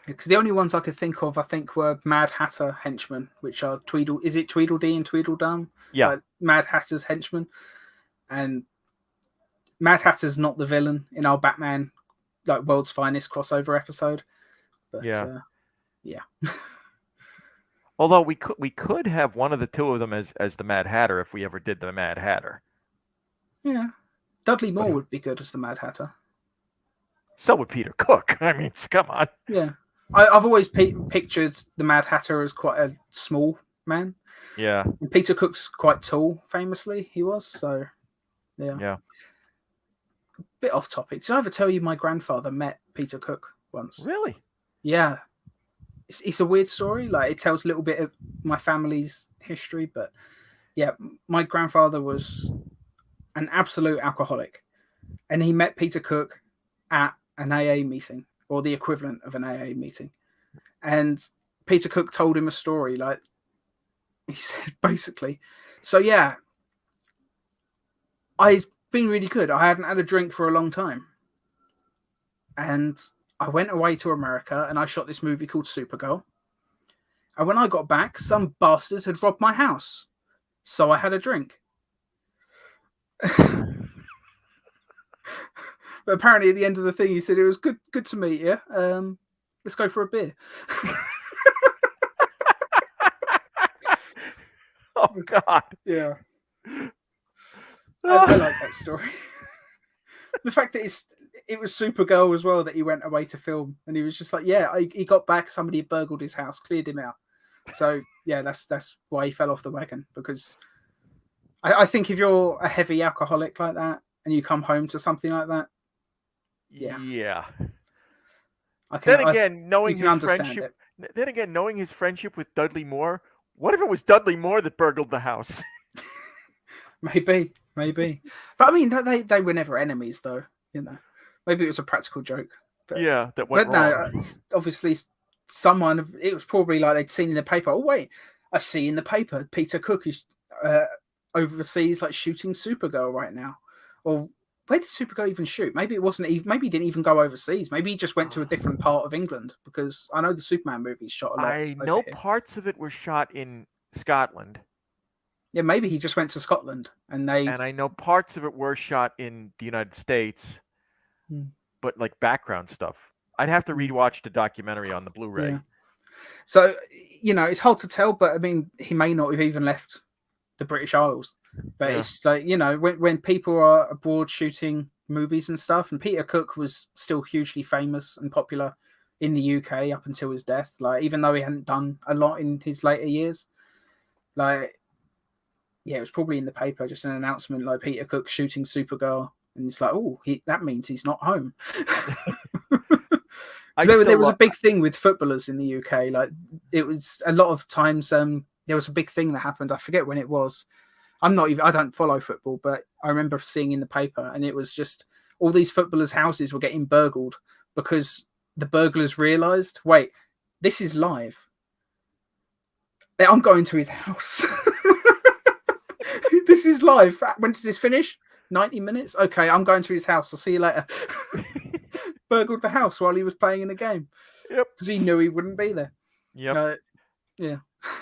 S1: Because the only ones I could think of, I think, were Mad Hatter henchmen, which are Is it Tweedledee and Tweedledum?
S2: Yeah,
S1: Like Mad Hatter's henchmen, and Mad Hatter's not the villain in our Batman, like World's Finest crossover episode. But
S2: yeah.
S1: yeah.
S2: Although we could have one of the two of them as the Mad Hatter if we ever did the Mad Hatter.
S1: Yeah. Dudley Moore would be good as the Mad Hatter.
S2: So would Peter Cook. I mean, come on.
S1: Yeah. I've always pictured the Mad Hatter as quite a small man.
S2: Yeah.
S1: And Peter Cook's quite tall, famously, he was. So, yeah.
S2: Yeah.
S1: Bit off topic. Did I ever tell you my grandfather met Peter Cook once?
S2: Really?
S1: Yeah. It's a weird story. Like, it tells a little bit of my family's history. But, yeah, my grandfather was an absolute alcoholic. And he met Peter Cook at an AA meeting, or the equivalent of an AA meeting. And Peter Cook told him a story. Like, he said, basically, so yeah, I've been really good. I hadn't had a drink for a long time. And I went away to America and I shot this movie called Supergirl. And when I got back, some bastard had robbed my house. So I had a drink. But apparently at the end of the thing, he said, it was good to meet you. Let's go for a beer.
S2: Oh, God.
S1: Yeah. I like that story. The fact that it was Supergirl as well that he went away to film, and he was just like, yeah, he got back, somebody had burgled his house, cleared him out. So yeah, that's why he fell off the wagon, because I think if you're a heavy alcoholic like that and you come home to something like that,
S2: yeah.
S1: knowing
S2: his friendship with Dudley Moore, what if it was Dudley Moore that burgled the house?
S1: Maybe. But I mean, they were never enemies, though. Maybe it was a practical joke. But,
S2: yeah, that went wrong.
S1: No, obviously, it was probably like they'd seen in the paper. Oh wait, I see in the paper Peter Cook is overseas, like shooting Supergirl right now. Or where did Supergirl even shoot? Maybe it wasn't even. Maybe he didn't even go overseas. Maybe he just went to a different part of England, because I know the Superman movies shot a lot.
S2: I know parts of it were shot in Scotland.
S1: Yeah, maybe he just went to Scotland and
S2: I know parts of it were shot in the United States, but like background stuff. I'd have to rewatch the documentary on the Blu-ray.
S1: Yeah. So, it's hard to tell, but I mean, he may not have even left the British Isles. But it's like, when people are abroad shooting movies and stuff, and Peter Cook was still hugely famous and popular in the UK up until his death. Like, even though he hadn't done a lot in his later years, like, yeah, it was probably in the paper, just an announcement like Peter Cook shooting Supergirl, and it's like, oh, that means he's not home. There was a big thing with footballers in the UK. Like, it was a lot of times. There was a big thing that happened. I forget when it was. I don't follow football, but I remember seeing in the paper, and it was just all these footballers' houses were getting burgled because the burglars realised, wait, this is live. I'm going to his house. This is live. When does this finish? 90 minutes? Okay, I'm going to his house. I'll see you later. Burgled the house while he was playing in a game.
S2: Yep.
S1: Because he knew he wouldn't be there.
S2: Yep.
S1: Yeah.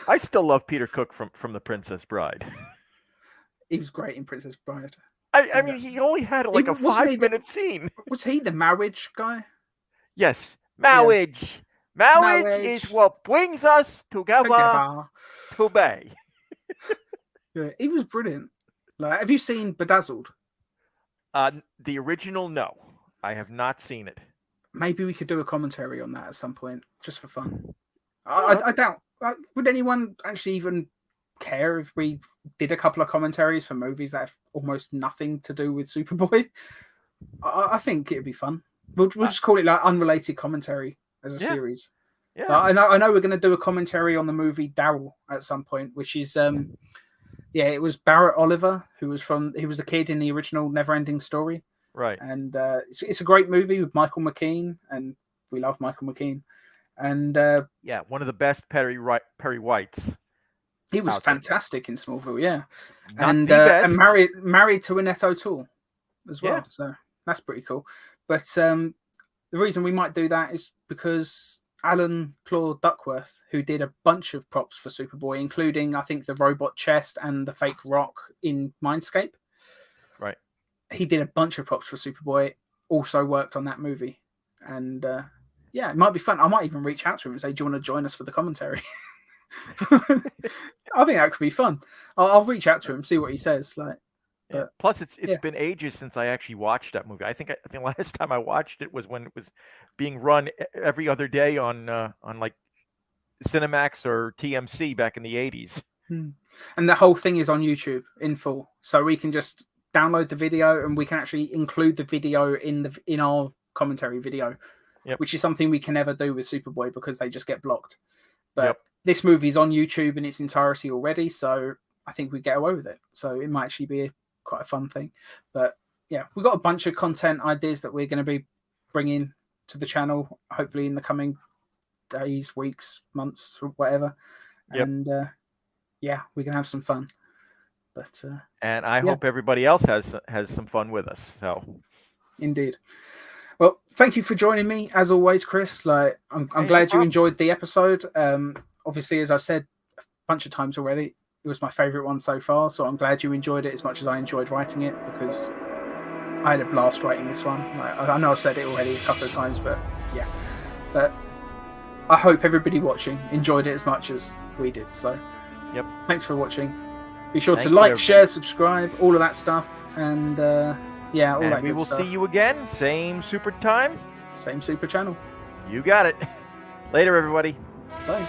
S2: I still love Peter Cook from The Princess Bride.
S1: He was great in Princess Bride.
S2: I mean, he only had like a 5-minute scene.
S1: Was he the marriage guy?
S2: Yes. Marriage. Yeah. Marriage is what brings us together. To be.
S1: Yeah, he was brilliant. Like, have you seen Bedazzled?
S2: The original, no. I have not seen it.
S1: Maybe we could do a commentary on that at some point, just for fun. I doubt. Would anyone actually even care if we did a couple of commentaries for movies that have almost nothing to do with Superboy? I think it'd be fun. We'll just call it like unrelated commentary as a series.
S2: Yeah.
S1: I know we're going to do a commentary on the movie Daryl at some point, which is it was Barrett Oliver who was the kid in the original Neverending Story,
S2: Right.
S1: and it's a great movie with Michael McKean, and we love Michael McKean, and
S2: one of the best Perry Whites.
S1: He was fantastic in Smallville, yeah.
S2: Not the best.
S1: And married to Annette O'Toole as well. Yeah. So that's pretty cool. But the reason we might do that is because Alan Claude Duckworth, who did a bunch of props for Superboy, including, I think, the robot chest and the fake rock in Mindscape.
S2: Right.
S1: He did a bunch of props for Superboy, also worked on that movie. And it might be fun. I might even reach out to him and say, do you want to join us for the commentary? I think that could be fun. I'll reach out to him, see what he says.
S2: Plus, it's been ages since I actually watched that movie. I think last time I watched it was when it was being run every other day on like Cinemax or TMC back in the 80s.
S1: And the whole thing is on YouTube in full, so we can just download the video and we can actually include the video in our commentary video, which is something we can never do with Superboy because they just get blocked. But this movie is on YouTube in its entirety already, so I think we get away with it. So it might actually be quite a fun thing. But yeah, we've got a bunch of content ideas that we're going to be bringing to the channel, hopefully in the coming days, weeks, months, or whatever. And we can have some fun. But
S2: and I hope everybody else has some fun with us. So
S1: indeed. Well, thank you for joining me as always, Chris. I'm glad you enjoyed the episode. Obviously, as I've said a bunch of times already, it was my favorite one so far. So I'm glad you enjoyed it as much as I enjoyed writing it, because I had a blast writing this one. I know I've said it already a couple of times, but yeah. But I hope everybody watching enjoyed it as much as we did. So thanks for watching. Be sure to like, share, subscribe, all of that stuff. And all that.
S2: We will see you again. Same super time.
S1: Same super channel.
S2: You got it. Later, everybody.
S1: Bye.